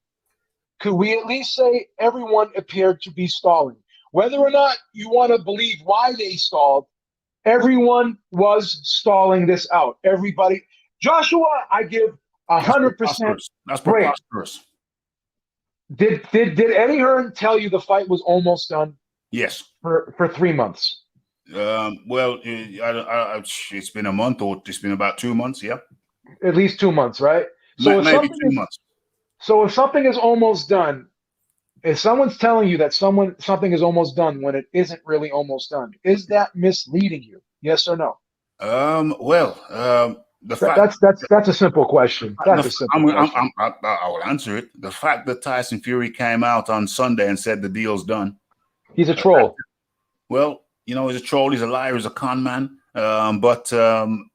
Speaker 7: Could we at least say everyone appeared to be stalling? Whether or not you want to believe why they stalled, everyone was stalling this out. Everybody. Joshua, I give 100%.
Speaker 1: That's preposterous.
Speaker 7: Did Eddie Hearn tell you the fight was almost done?
Speaker 1: Yes.
Speaker 7: For 3 months.
Speaker 1: Well, it's been a month, or it's been about 2 months. Yeah.
Speaker 7: At least 2 months, right? So
Speaker 1: maybe 2 months.
Speaker 7: So if something is almost done, if someone's telling you that something is almost done when it isn't really almost done, is that misleading you? Yes or no? That's a simple question. I
Speaker 1: will answer it. The fact that Tyson Fury came out on Sunday and said the deal's done.
Speaker 7: He's a troll.
Speaker 1: Well, he's a troll. He's a liar. He's a con man. But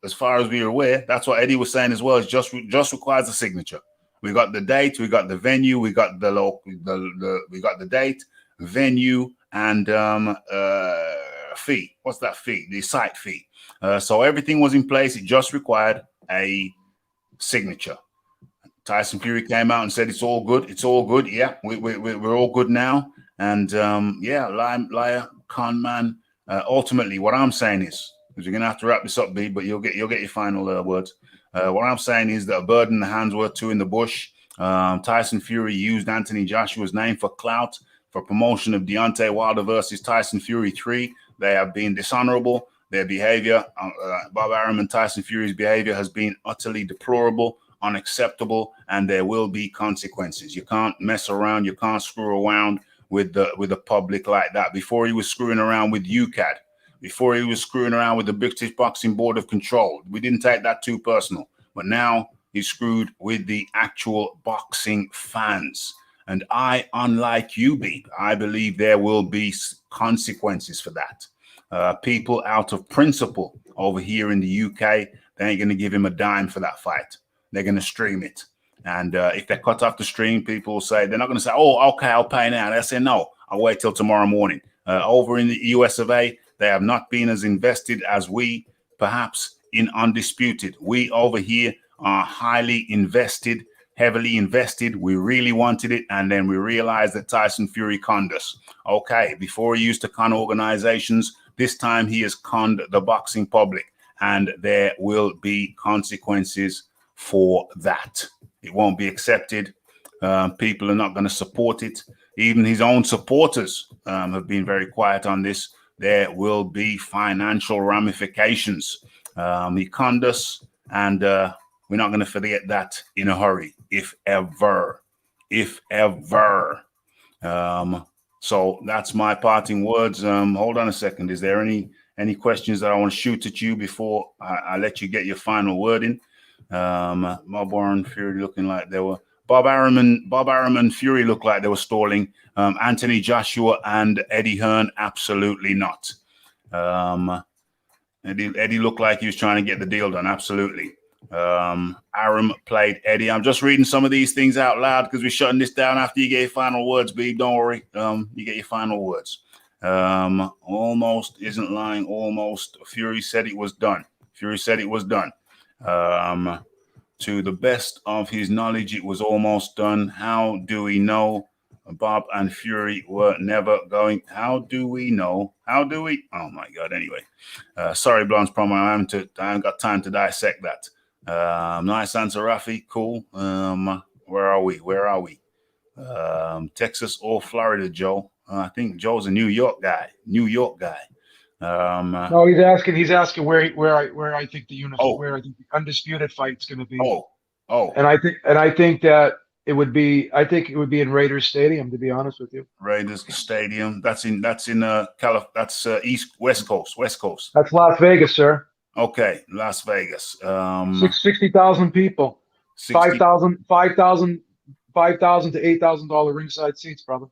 Speaker 1: as far as we're aware, that's what Eddie was saying as well. It just requires a signature. We got the date, we got the venue, we got we got the date, venue, and fee. What's that fee? The site fee. So everything was in place. It just required a signature. Tyson Fury came out and said it's all good. It's all good. Yeah, we're all good now. And liar, con man. Ultimately, what I'm saying is, because we're gonna have to wrap this up, B, but you'll get your final words. What I'm saying is that a bird in the hand's worth two in the bush. Tyson Fury used Anthony Joshua's name for clout, for promotion of Deontay Wilder versus Tyson Fury 3. They have been dishonorable. Their behavior, Bob Arum and Tyson Fury's behavior, has been utterly deplorable, unacceptable, and there will be consequences. You can't mess around. You can't screw around with the public like that. Before he was screwing around with UCAD. Before he was screwing around with the British Boxing Board of Control. We didn't take that too personal. But now he's screwed with the actual boxing fans. And I, unlike you, Beep, I believe there will be consequences for that. People out of principle over here in the UK, they ain't going to give him a dime for that fight. They're going to stream it. And if they cut off the stream, people will say, they're not going to say, oh, okay, I'll pay now. They'll say, no, I'll wait till tomorrow morning. Over in the US of A, they have not been as invested as we, perhaps, in Undisputed. We over here are highly invested, heavily invested. We really wanted it, and then we realized that Tyson Fury conned us. Okay, before he used to con organizations, this time he has conned the boxing public, and there will be consequences for that. It won't be accepted. People are not going to support it. Even his own supporters have been very quiet on this. There will be financial ramifications. He conned us, and we're not going to forget that in a hurry, if ever. So that's my parting words. Hold on a second. Is there Any questions that I want to shoot at you before I let you get your final word in? Bob Arum, Fury looking like they were. Bob Arum and Fury looked like they were stalling. Anthony Joshua and Eddie Hearn, absolutely not. Eddie looked like he was trying to get the deal done. Absolutely. Arum played Eddie. I'm just reading some of these things out loud because we're shutting this down after you get your final words, Beeb. Don't worry. You get your final words. Almost isn't lying. Almost. Fury said it was done. Fury said it was done. To the best of his knowledge, it was almost done. How do we know Bob and Fury were never going? How do we know? How do we? Oh my God. Anyway, sorry, Blonde's promo. I haven't got time to dissect that. Nice answer, Rafi. Cool. Where are we? Texas or Florida, Joe? I think Joe's a New York guy.
Speaker 7: No, he's asking where I think where I think the undisputed fight's going to be. And I think that it would be in Raiders Stadium, to be honest with you.
Speaker 1: Raiders Stadium. That's in West Coast.
Speaker 7: That's Las Vegas, sir.
Speaker 1: Okay, Las Vegas.
Speaker 7: 60,000 people. 5,000 to $8,000 ringside seats, brother.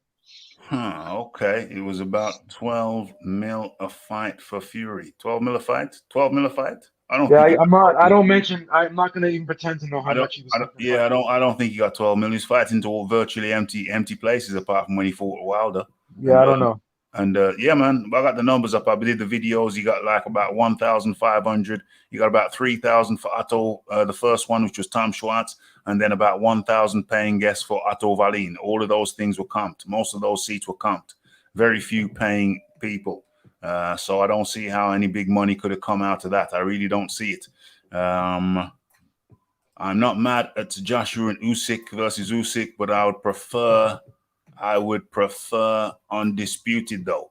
Speaker 1: Okay. It was about 12 mil a fight for Fury. 12 mil a fight? 12 mil a fight? I'm not going to even pretend to know how much he was.
Speaker 7: I
Speaker 1: don't think he got 12 mil. He's fighting to all virtually empty places apart from when he fought Wilder.
Speaker 7: Yeah, I don't know.
Speaker 1: And yeah, man, I got the numbers up. I did the videos. You got like about 1,500. You got about 3,000 for Otto, the first one, which was Tom Schwartz, and then about 1,000 paying guests for Otto Wallin. All of those things were comped. Most of those seats were comped. Very few paying people. So I don't see how any big money could have come out of that. I really don't see it. I'm not mad at Joshua and Usyk versus Usyk, but I would prefer undisputed though.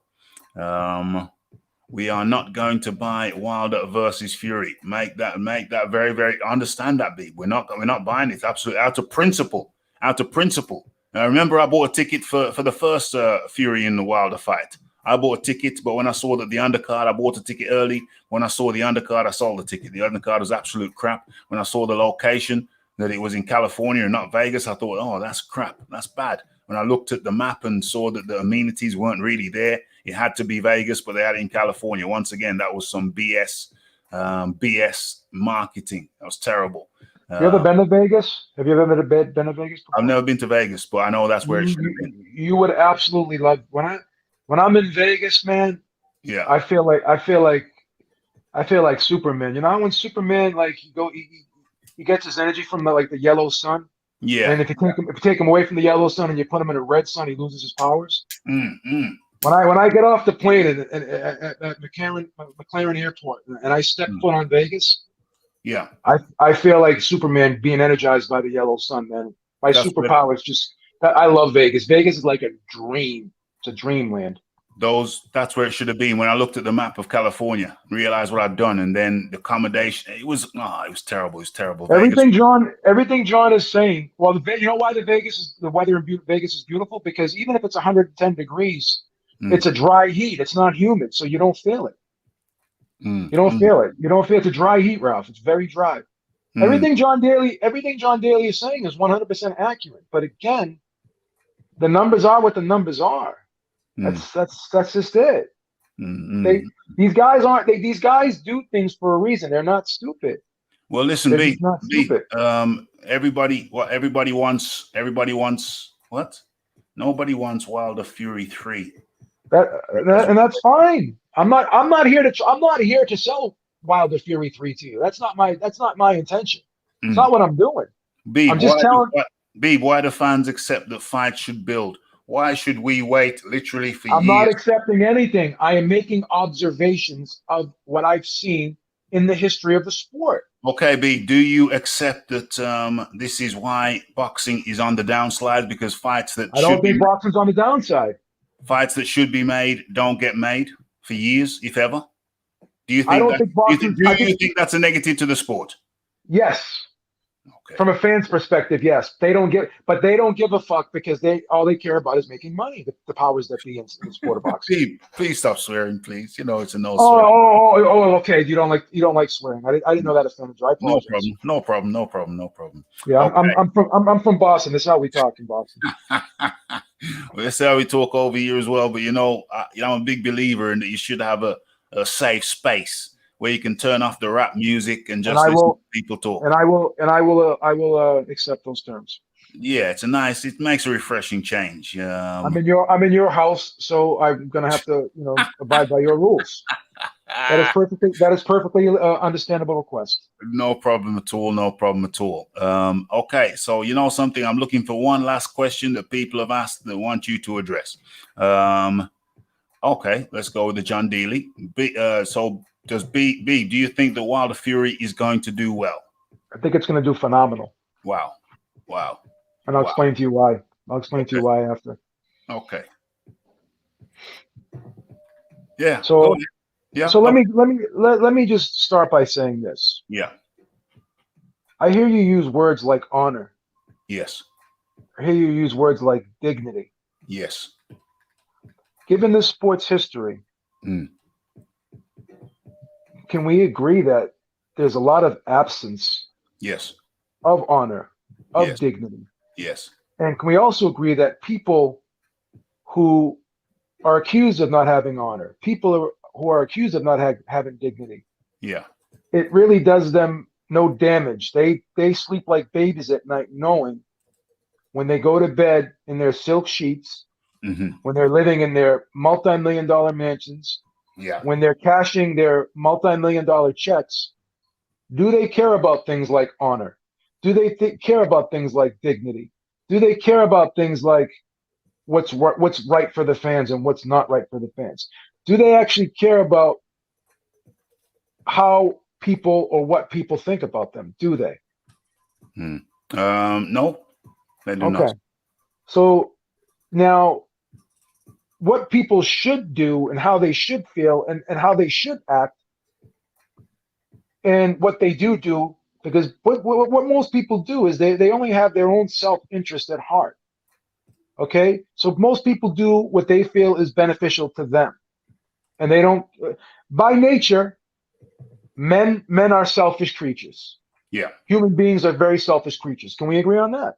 Speaker 1: We are not going to buy Wilder versus Fury. Make that very, very understand that, B. We're not buying it. Absolutely out of principle. Now, remember, I bought a ticket for the first Fury in the Wilder fight. I bought a ticket, but when I saw that the undercard, I bought a ticket early. When I saw the undercard, I sold the ticket. The undercard was absolute crap. When I saw the location, that it was in California and not Vegas, I thought, oh, that's crap. That's bad. When I looked at the map and saw that the amenities weren't really there, it had to be Vegas, but they had it in California. Once again, that was some BS marketing. That was terrible.
Speaker 7: You ever been to Vegas? Have you ever been to Vegas before?
Speaker 1: I've never been to Vegas, but I know that's where it should have been.
Speaker 7: You would absolutely love when I'm in Vegas, man.
Speaker 1: Yeah,
Speaker 7: I feel like Superman. You know when Superman he gets his energy from the yellow sun.
Speaker 1: Yeah.
Speaker 7: And if you take him away from the yellow sun and you put him in a red sun, he loses his powers.
Speaker 1: Mm-hmm.
Speaker 7: When I get off the plane at McLaren Airport and I step foot on Vegas,
Speaker 1: yeah,
Speaker 7: I feel like Superman being energized by the yellow sun, man. My superpower is just I love Vegas. Vegas is like a dream. It's a dreamland.
Speaker 1: That's where it should have been. When I looked at the map of California, realized what I'd done, and then the accommodation, it was terrible. It was terrible.
Speaker 7: Everything John is saying. Well, you know why the weather in Vegas is beautiful? Because even if it's 110 degrees, it's a dry heat. It's not humid, so you don't feel it. You don't feel it. You don't feel it's a dry heat, Ralph. It's very dry. Everything John Daly is saying is 100% accurate. But again, the numbers are what the numbers are. That's just it. These guys do things for a reason. They're not stupid.
Speaker 1: Well, listen,
Speaker 7: B.
Speaker 1: Everybody wants what? Nobody wants Wilder Fury 3.
Speaker 7: And that's fine. I'm not here to sell Wilder Fury 3 to you. That's not my intention. It's not what I'm doing. I'm just telling.
Speaker 1: Why do fans accept that fights should build? Why should we wait literally for years?
Speaker 7: I'm not accepting anything. I am making observations of what I've seen in the history of the sport.
Speaker 1: Okay, B, do you accept that this is why boxing is on the downslide? Because fights that
Speaker 7: I don't think boxing's on the downside.
Speaker 1: Fights that should be made don't get made for years, if ever. Do you think
Speaker 7: I don't think boxing.
Speaker 1: Do you think that's a negative to the sport?
Speaker 7: Yes.
Speaker 1: Okay.
Speaker 7: From a fan's perspective, yes, they don't give a fuck because all they care about is making money. The powers that be in the sport of boxing.
Speaker 1: Please stop swearing, please. You know it's a no
Speaker 7: Oh,
Speaker 1: swearing.
Speaker 7: okay. You don't like swearing. I didn't know that offended you. I
Speaker 1: No
Speaker 7: apologize.
Speaker 1: problem. No problem.
Speaker 7: Yeah,
Speaker 1: Okay.
Speaker 7: I'm from Boston. This is how we talk in Boston.
Speaker 1: Well, that's how we talk over here as well. But I'm a big believer in that you should have a safe space where you can turn off the rap music and just listen to people talk.
Speaker 7: And I will accept those terms.
Speaker 1: Yeah, it makes a refreshing change.
Speaker 7: I'm in your house, so I'm gonna have to abide by your rules. That is perfectly understandable request.
Speaker 1: No problem at all. Okay, so you know something, I'm looking for one last question that people have asked that want you to address. Okay, let's go with the John Dealey. So does B, do you think that Wilder Fury is going to do well?
Speaker 7: I think it's going to do phenomenal.
Speaker 1: Wow.
Speaker 7: And I'll explain to you why. I'll explain to you why after.
Speaker 1: Okay. Yeah.
Speaker 7: So
Speaker 1: yeah.
Speaker 7: So let me just start by saying this.
Speaker 1: Yeah.
Speaker 7: I hear you use words like honor.
Speaker 1: Yes.
Speaker 7: I hear you use words like dignity.
Speaker 1: Yes.
Speaker 7: Given this sport's history, can we agree that there's a lot of absence
Speaker 1: yes.
Speaker 7: of honor, of
Speaker 1: yes.
Speaker 7: dignity?
Speaker 1: Yes.
Speaker 7: And can we also agree that people who are accused of not having honor, people who are accused of not having dignity,
Speaker 1: yeah,
Speaker 7: it really does them no damage. They sleep like babies at night, knowing when they go to bed in their silk sheets, when they're living in their multi-million-dollar mansions, when they're cashing their multi-million-dollar checks, do they care about things like honor? Do they care about things like dignity? Do they care about things like what's right for the fans and what's not right for the fans? Do they actually care about how people or what people think about them? Do they?
Speaker 1: No, they do not.
Speaker 7: So now what people should do and how they should feel and how they should act and what they do, because what most people do is they only have their own self-interest at heart. Okay? So most people do what they feel is beneficial to them. And they don't, by nature, men are selfish creatures.
Speaker 1: Yeah.
Speaker 7: Human beings are very selfish creatures. Can we agree on that?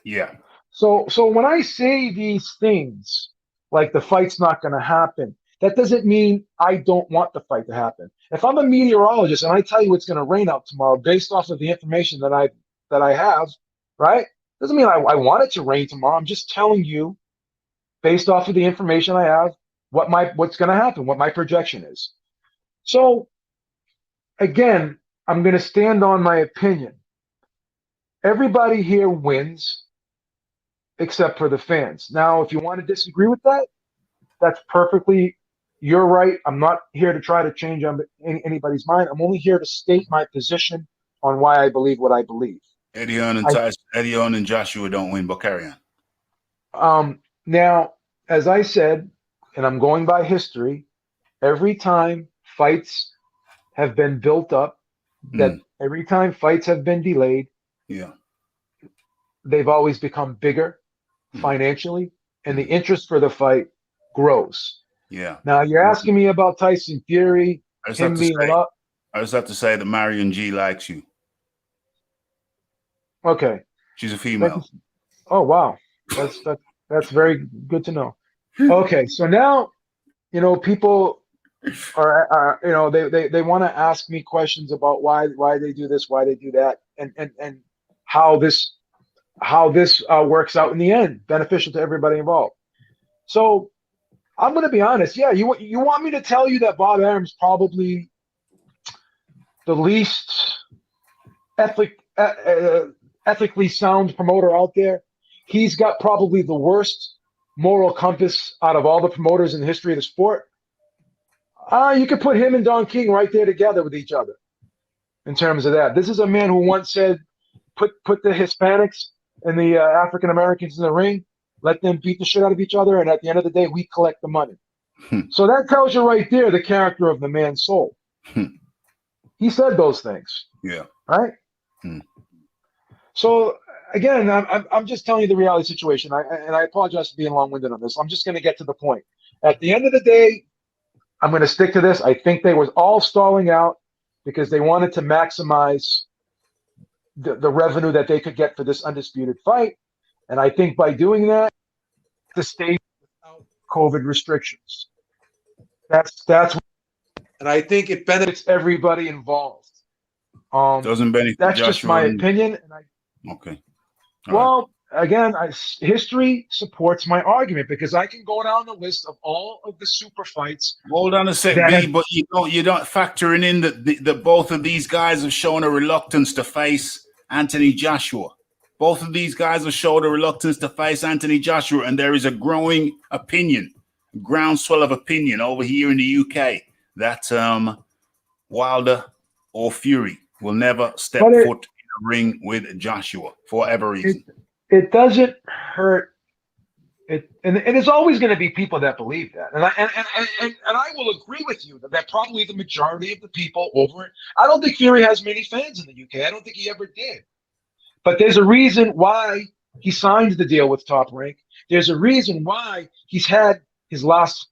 Speaker 1: Yeah.
Speaker 7: So when I say these things, like the fight's not going to happen, that doesn't mean I don't want the fight to happen. If I'm a meteorologist and I tell you it's going to rain out tomorrow based off of the information that I have, right? Doesn't mean I want it to rain tomorrow. I'm just telling you, based off of the information I have, what's going to happen, what my projection is. So again, I'm going to stand on my opinion. Everybody here wins except for the fans. Now, if you want to disagree with that, that's perfectly your right. I'm not here to try to change anybody's mind. I'm only here to state my position on why I believe what I believe.
Speaker 1: Eddie Hearn and Joshua don't win, but carry
Speaker 7: on. Now, as I said, and I'm going by history, every time fights have been built up, that every time fights have been delayed, they've always become bigger financially, and the interest for the fight grows.
Speaker 1: Yeah.
Speaker 7: Now you're asking me about Tyson Fury.
Speaker 1: I just have to say that Marion G likes you.
Speaker 7: Okay.
Speaker 1: She's a female.
Speaker 7: Oh wow, that's very good to know. Okay, so now people are they want to ask me questions about why they do this, why they do that, and how this works out in the end, beneficial to everybody involved. So I'm going to be honest. Yeah, you want me to tell you that Bob Arum's probably the least ethically sound promoter out there. He's got probably the worst moral compass out of all the promoters in the history of the sport. You could put him and Don King right there together with each other in terms of that. This is a man who once said, put the Hispanics and the African Americans in the ring, let them beat the shit out of each other, and at the end of the day, we collect the money. So that tells you right there the character of the man's soul. He said those things.
Speaker 1: Yeah.
Speaker 7: Right?
Speaker 1: Hmm.
Speaker 7: So again, I'm just telling you the reality situation. I apologize for being long-winded on this. I'm just going to get to the point. At the end of the day, I'm going to stick to this. I think they was all stalling out because they wanted to maximize the revenue that they could get for this undisputed fight. And I think by doing that, the state without COVID restrictions. That's and I think it benefits everybody involved.
Speaker 1: Doesn't benefit
Speaker 7: That's
Speaker 1: Joshua.
Speaker 7: just my opinion. And
Speaker 1: okay.
Speaker 7: Well, again, history supports my argument because I can go down the list of all of the super fights.
Speaker 1: Hold on a sec, B, but you don't factoring in that both of these guys have shown a reluctance to face Anthony Joshua. Both of these guys have shown a reluctance to face Anthony Joshua, and there is a growing opinion, groundswell of opinion over here in the UK that Wilder or Fury will never step foot in the ring with Joshua for whatever reason.
Speaker 7: It doesn't hurt. And there's always going to be people that believe that, and I will agree with you that probably the majority of the people over it. I don't think Fury has many fans in the UK. I don't think he ever did. But there's a reason why he signed the deal with Top Rank. There's a reason why he's had his last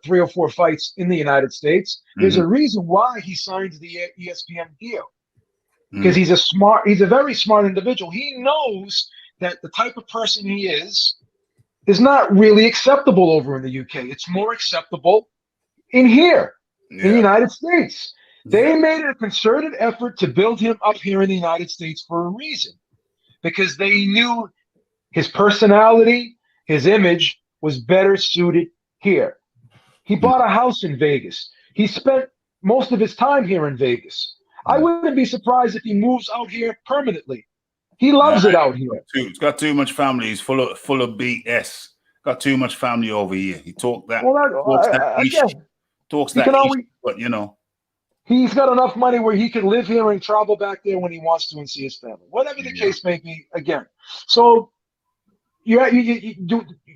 Speaker 7: 3 or 4 fights in the United States. There's a reason why he signed the ESPN deal. Because he's a very smart individual. He knows that the type of person he is not really acceptable over in the UK. It's more acceptable in here, in the United States. They made a concerted effort to build him up here in the United States for a reason, because they knew his personality, his image was better suited here. He bought a house in Vegas. He spent most of his time here in Vegas. I wouldn't be surprised if he moves out here permanently. He loves it out here.
Speaker 1: He's got too much family. He's full of BS. Got too much family over here. He talks that but you know.
Speaker 7: He's got enough money where he can live here and travel back there when he wants to and see his family. Whatever the case may be, again. So it's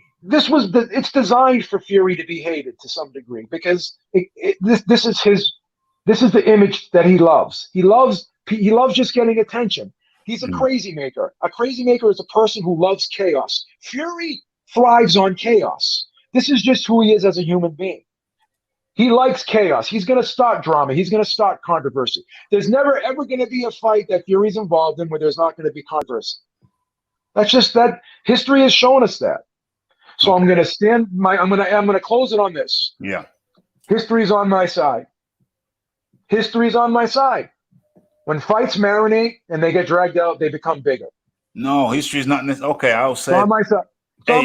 Speaker 7: designed for Fury to be hated to some degree because this is the image that he loves. He loves just getting attention. He's a crazy maker. A crazy maker is a person who loves chaos. Fury thrives on chaos. This is just who he is as a human being. He likes chaos. He's going to start drama. He's going to start controversy. There's never, ever going to be a fight that Fury's involved in where there's not going to be controversy. That's just that. History has shown us that. So I'm going to close it on this.
Speaker 1: Yeah.
Speaker 7: History's on my side. History's on my side. When fights marinate and they get dragged out, they become bigger.
Speaker 1: No, history's not. Okay, I'll say.
Speaker 7: It's on my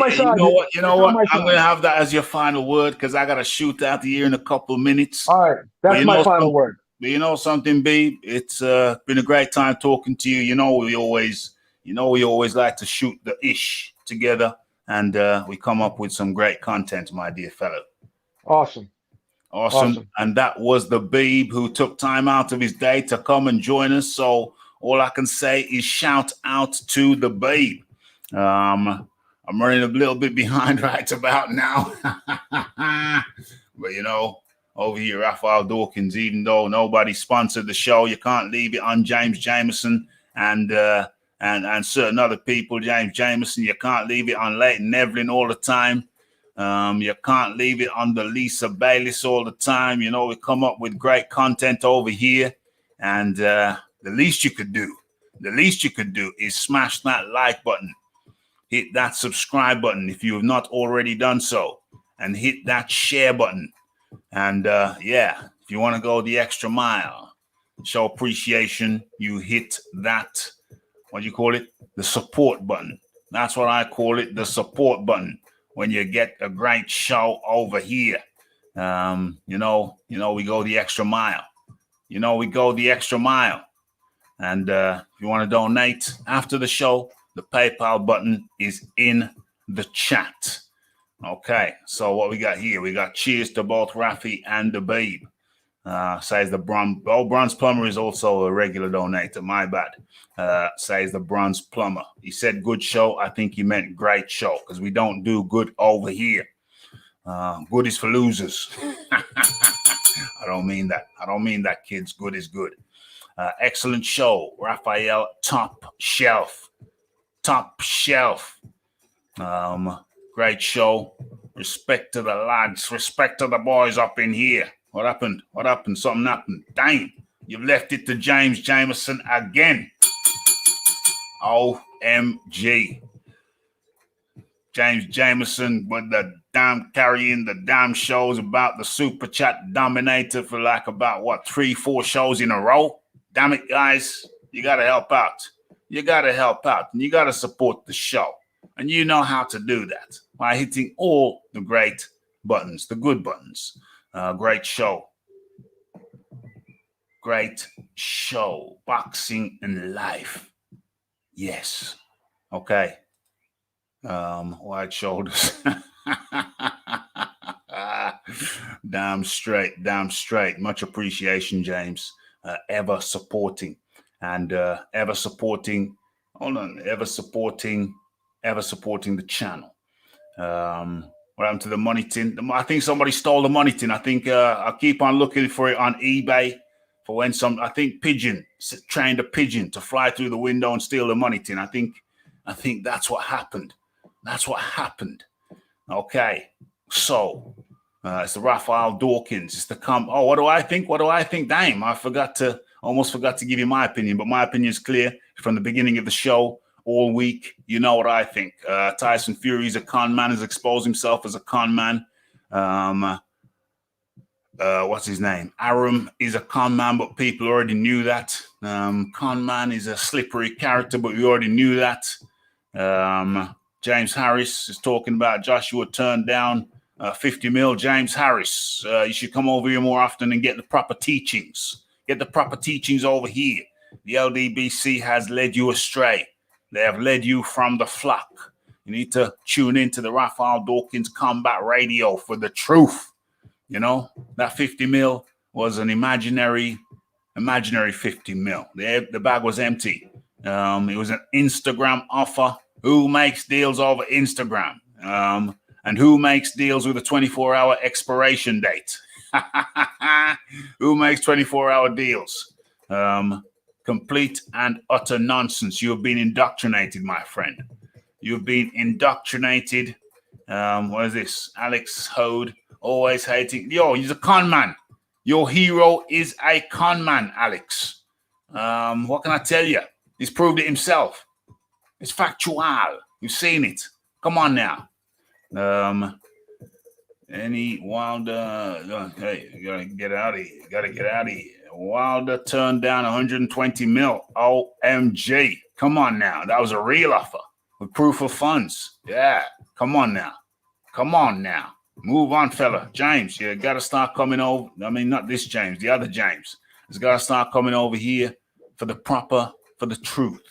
Speaker 7: side.
Speaker 1: You know what? I'm going to have that as your final word because I got to shoot out the year in a couple of minutes.
Speaker 7: All right. That's my final word.
Speaker 1: But you know something, B? It's been a great time talking to you. You know, we always like to shoot the ish together, and we come up with some great content, my dear fellow.
Speaker 7: Awesome.
Speaker 1: And that was the Beeb who took time out of his day to come and join us. So all I can say is shout out to the Beeb. I'm running a little bit behind right about now. But, you know, over here, Raphael Dawkins, even though nobody sponsored the show, you can't leave it on James Jameson and certain other people. James Jameson, you can't leave it on Leighton Nevlin all the time. You can't leave it on the Lisa Bayliss all the time. You know, we come up with great content over here. And the least you could do is smash that like button. Hit that subscribe button if you have not already done so. And hit that share button. And if you want to go the extra mile, show appreciation, you hit that, what do you call it? The support button. That's what I call it, the support button. When you get a great show over here, we go the extra mile. And if you want to donate after the show, the PayPal button is in the chat. Okay, so what we got here? We got cheers to both Rafi and the Babe. Says the Bronze Plumber is also a regular donator. My bad. Says the Bronze Plumber. He said good show. I think he meant great show because we don't do good over here. Good is for losers. I don't mean that. Kids. Good is good. Excellent show. Raphael, top shelf. Great show. Respect to the lads. Respect to the boys up in here. What happened? Something happened. Damn. You've left it to James Jameson again. OMG. James Jameson with the damn carrying the damn shows about the Super Chat Dominator for like about 3-4 shows in a row. Damn it, guys. You got to help out. You got to help out and you got to support the show. And you know how to do that by hitting all the great buttons, the good buttons. Great show. Great show. Boxing and life. Yes. Okay. Wide shoulders. Damn straight. Much appreciation, James. Ever supporting the channel. What happened to the money tin? I think somebody stole the money tin. I think I'll keep on looking for it on eBay for when I think trained a pigeon to fly through the window and steal the money tin. I think that's what happened. Okay. So it's the Raphael Dawkins. It's the what do I think? Damn, almost forgot to give you my opinion, but my opinion is clear from the beginning of the show all week. You know what I think. Tyson Fury is a con man, has exposed himself as a con man. What's his name? Arum is a con man, but people already knew that. Con man is a slippery character, but we already knew that. James Harris is talking about Joshua turned down 50 mil. James Harris, you should come over here more often and get the proper teachings. Get the proper teachings over here. The LDBC has led you astray. They have led you from the flock. You need to tune into the Raphael Dawkins Combat Radio for the truth. You know, that 50 mil was an imaginary 50 mil. The bag was empty. It was an Instagram offer. Who makes deals over Instagram? And who makes deals with a 24-hour expiration date? Who makes 24-hour deals? Complete and utter nonsense. You have been indoctrinated, my friend. You've been indoctrinated. What is this? Alex Hode, always hating. Yo, he's a con man. Your hero is a con man, Alex. What can I tell you? He's proved it himself. It's factual. You've seen it. Come on now. Any Wilder? Hey, you gotta get out of here. Wilder turned down 120 mil. OMG. Come on now. That was a real offer with proof of funds. Yeah. Come on now. Move on, fella. James, you gotta start coming over. I mean, not this James, the other James. He's gotta start coming over here for the truth.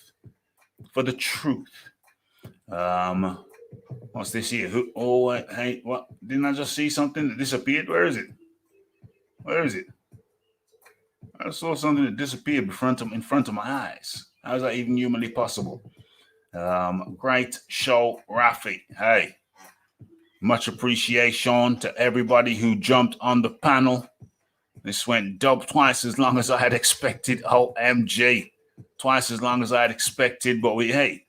Speaker 1: What's this here? Hey, what? Didn't I just see something that disappeared? Where is it? I saw something that disappeared in front of my eyes. How is that even humanly possible? Great show, Rafi. Hey, much appreciation to everybody who jumped on the panel. This went twice as long as I had expected. OMG. Twice as long as I had expected, but you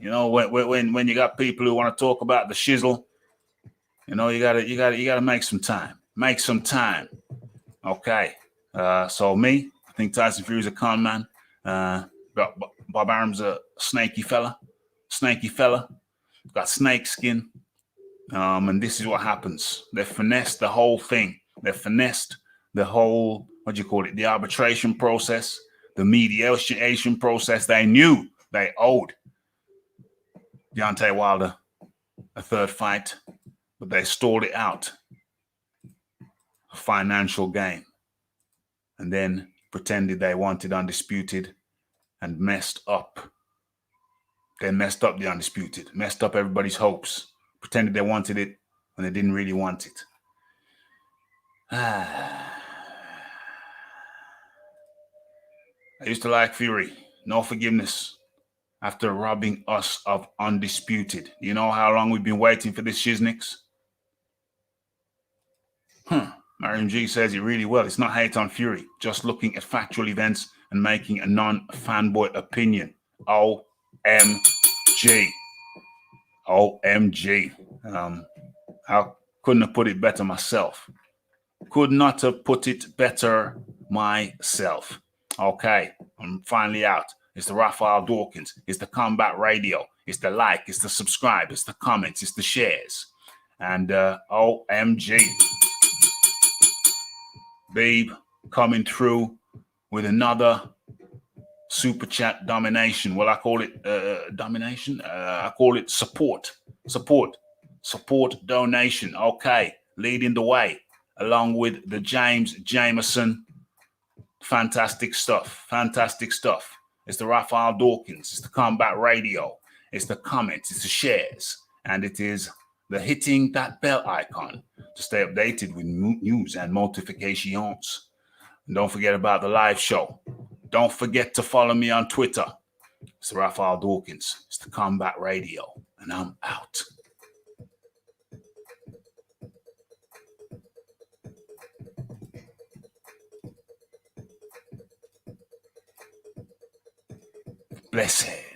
Speaker 1: know, when you got people who want to talk about the shizzle, you know, you gotta make some time. Okay. So me, I think Tyson Fury's a con man. Bob Arum's a snaky fella. Got snake skin. And this is what happens. They finessed the whole thing. They finessed the whole, the arbitration process, the mediation process. They knew they owed Deontay Wilder a third fight, but they stalled it out. A financial gain. And then pretended they wanted undisputed and messed up. They messed up the undisputed, messed up everybody's hopes, pretended they wanted it when they didn't really want it. I used to like Fury. No forgiveness after robbing us of undisputed. You know how long we've been waiting for this shiznix? Mariam G says it really well. It's not hate on Fury, just looking at factual events and making a non-fanboy opinion. OMG. OMG. I couldn't have put it better myself. Could not have put it better myself. Okay, I'm finally out. It's the Raphael Dawkins. It's the Combat Radio. It's the like. It's the subscribe. It's the comments. It's the shares. And OMG. Babe coming through with another super chat domination. Well, I call it domination. I call it support donation. Okay, leading the way along with the James Jameson. Fantastic stuff. It's the Raphael Dawkins. It's the Combat Radio. It's the comments. It's the shares. And it is the hitting that bell icon to stay updated with news and notifications. And don't forget about the live show. Don't forget to follow me on Twitter. It's the Raphael Dawkins. It's the Combat Radio. And I'm out. Blessed.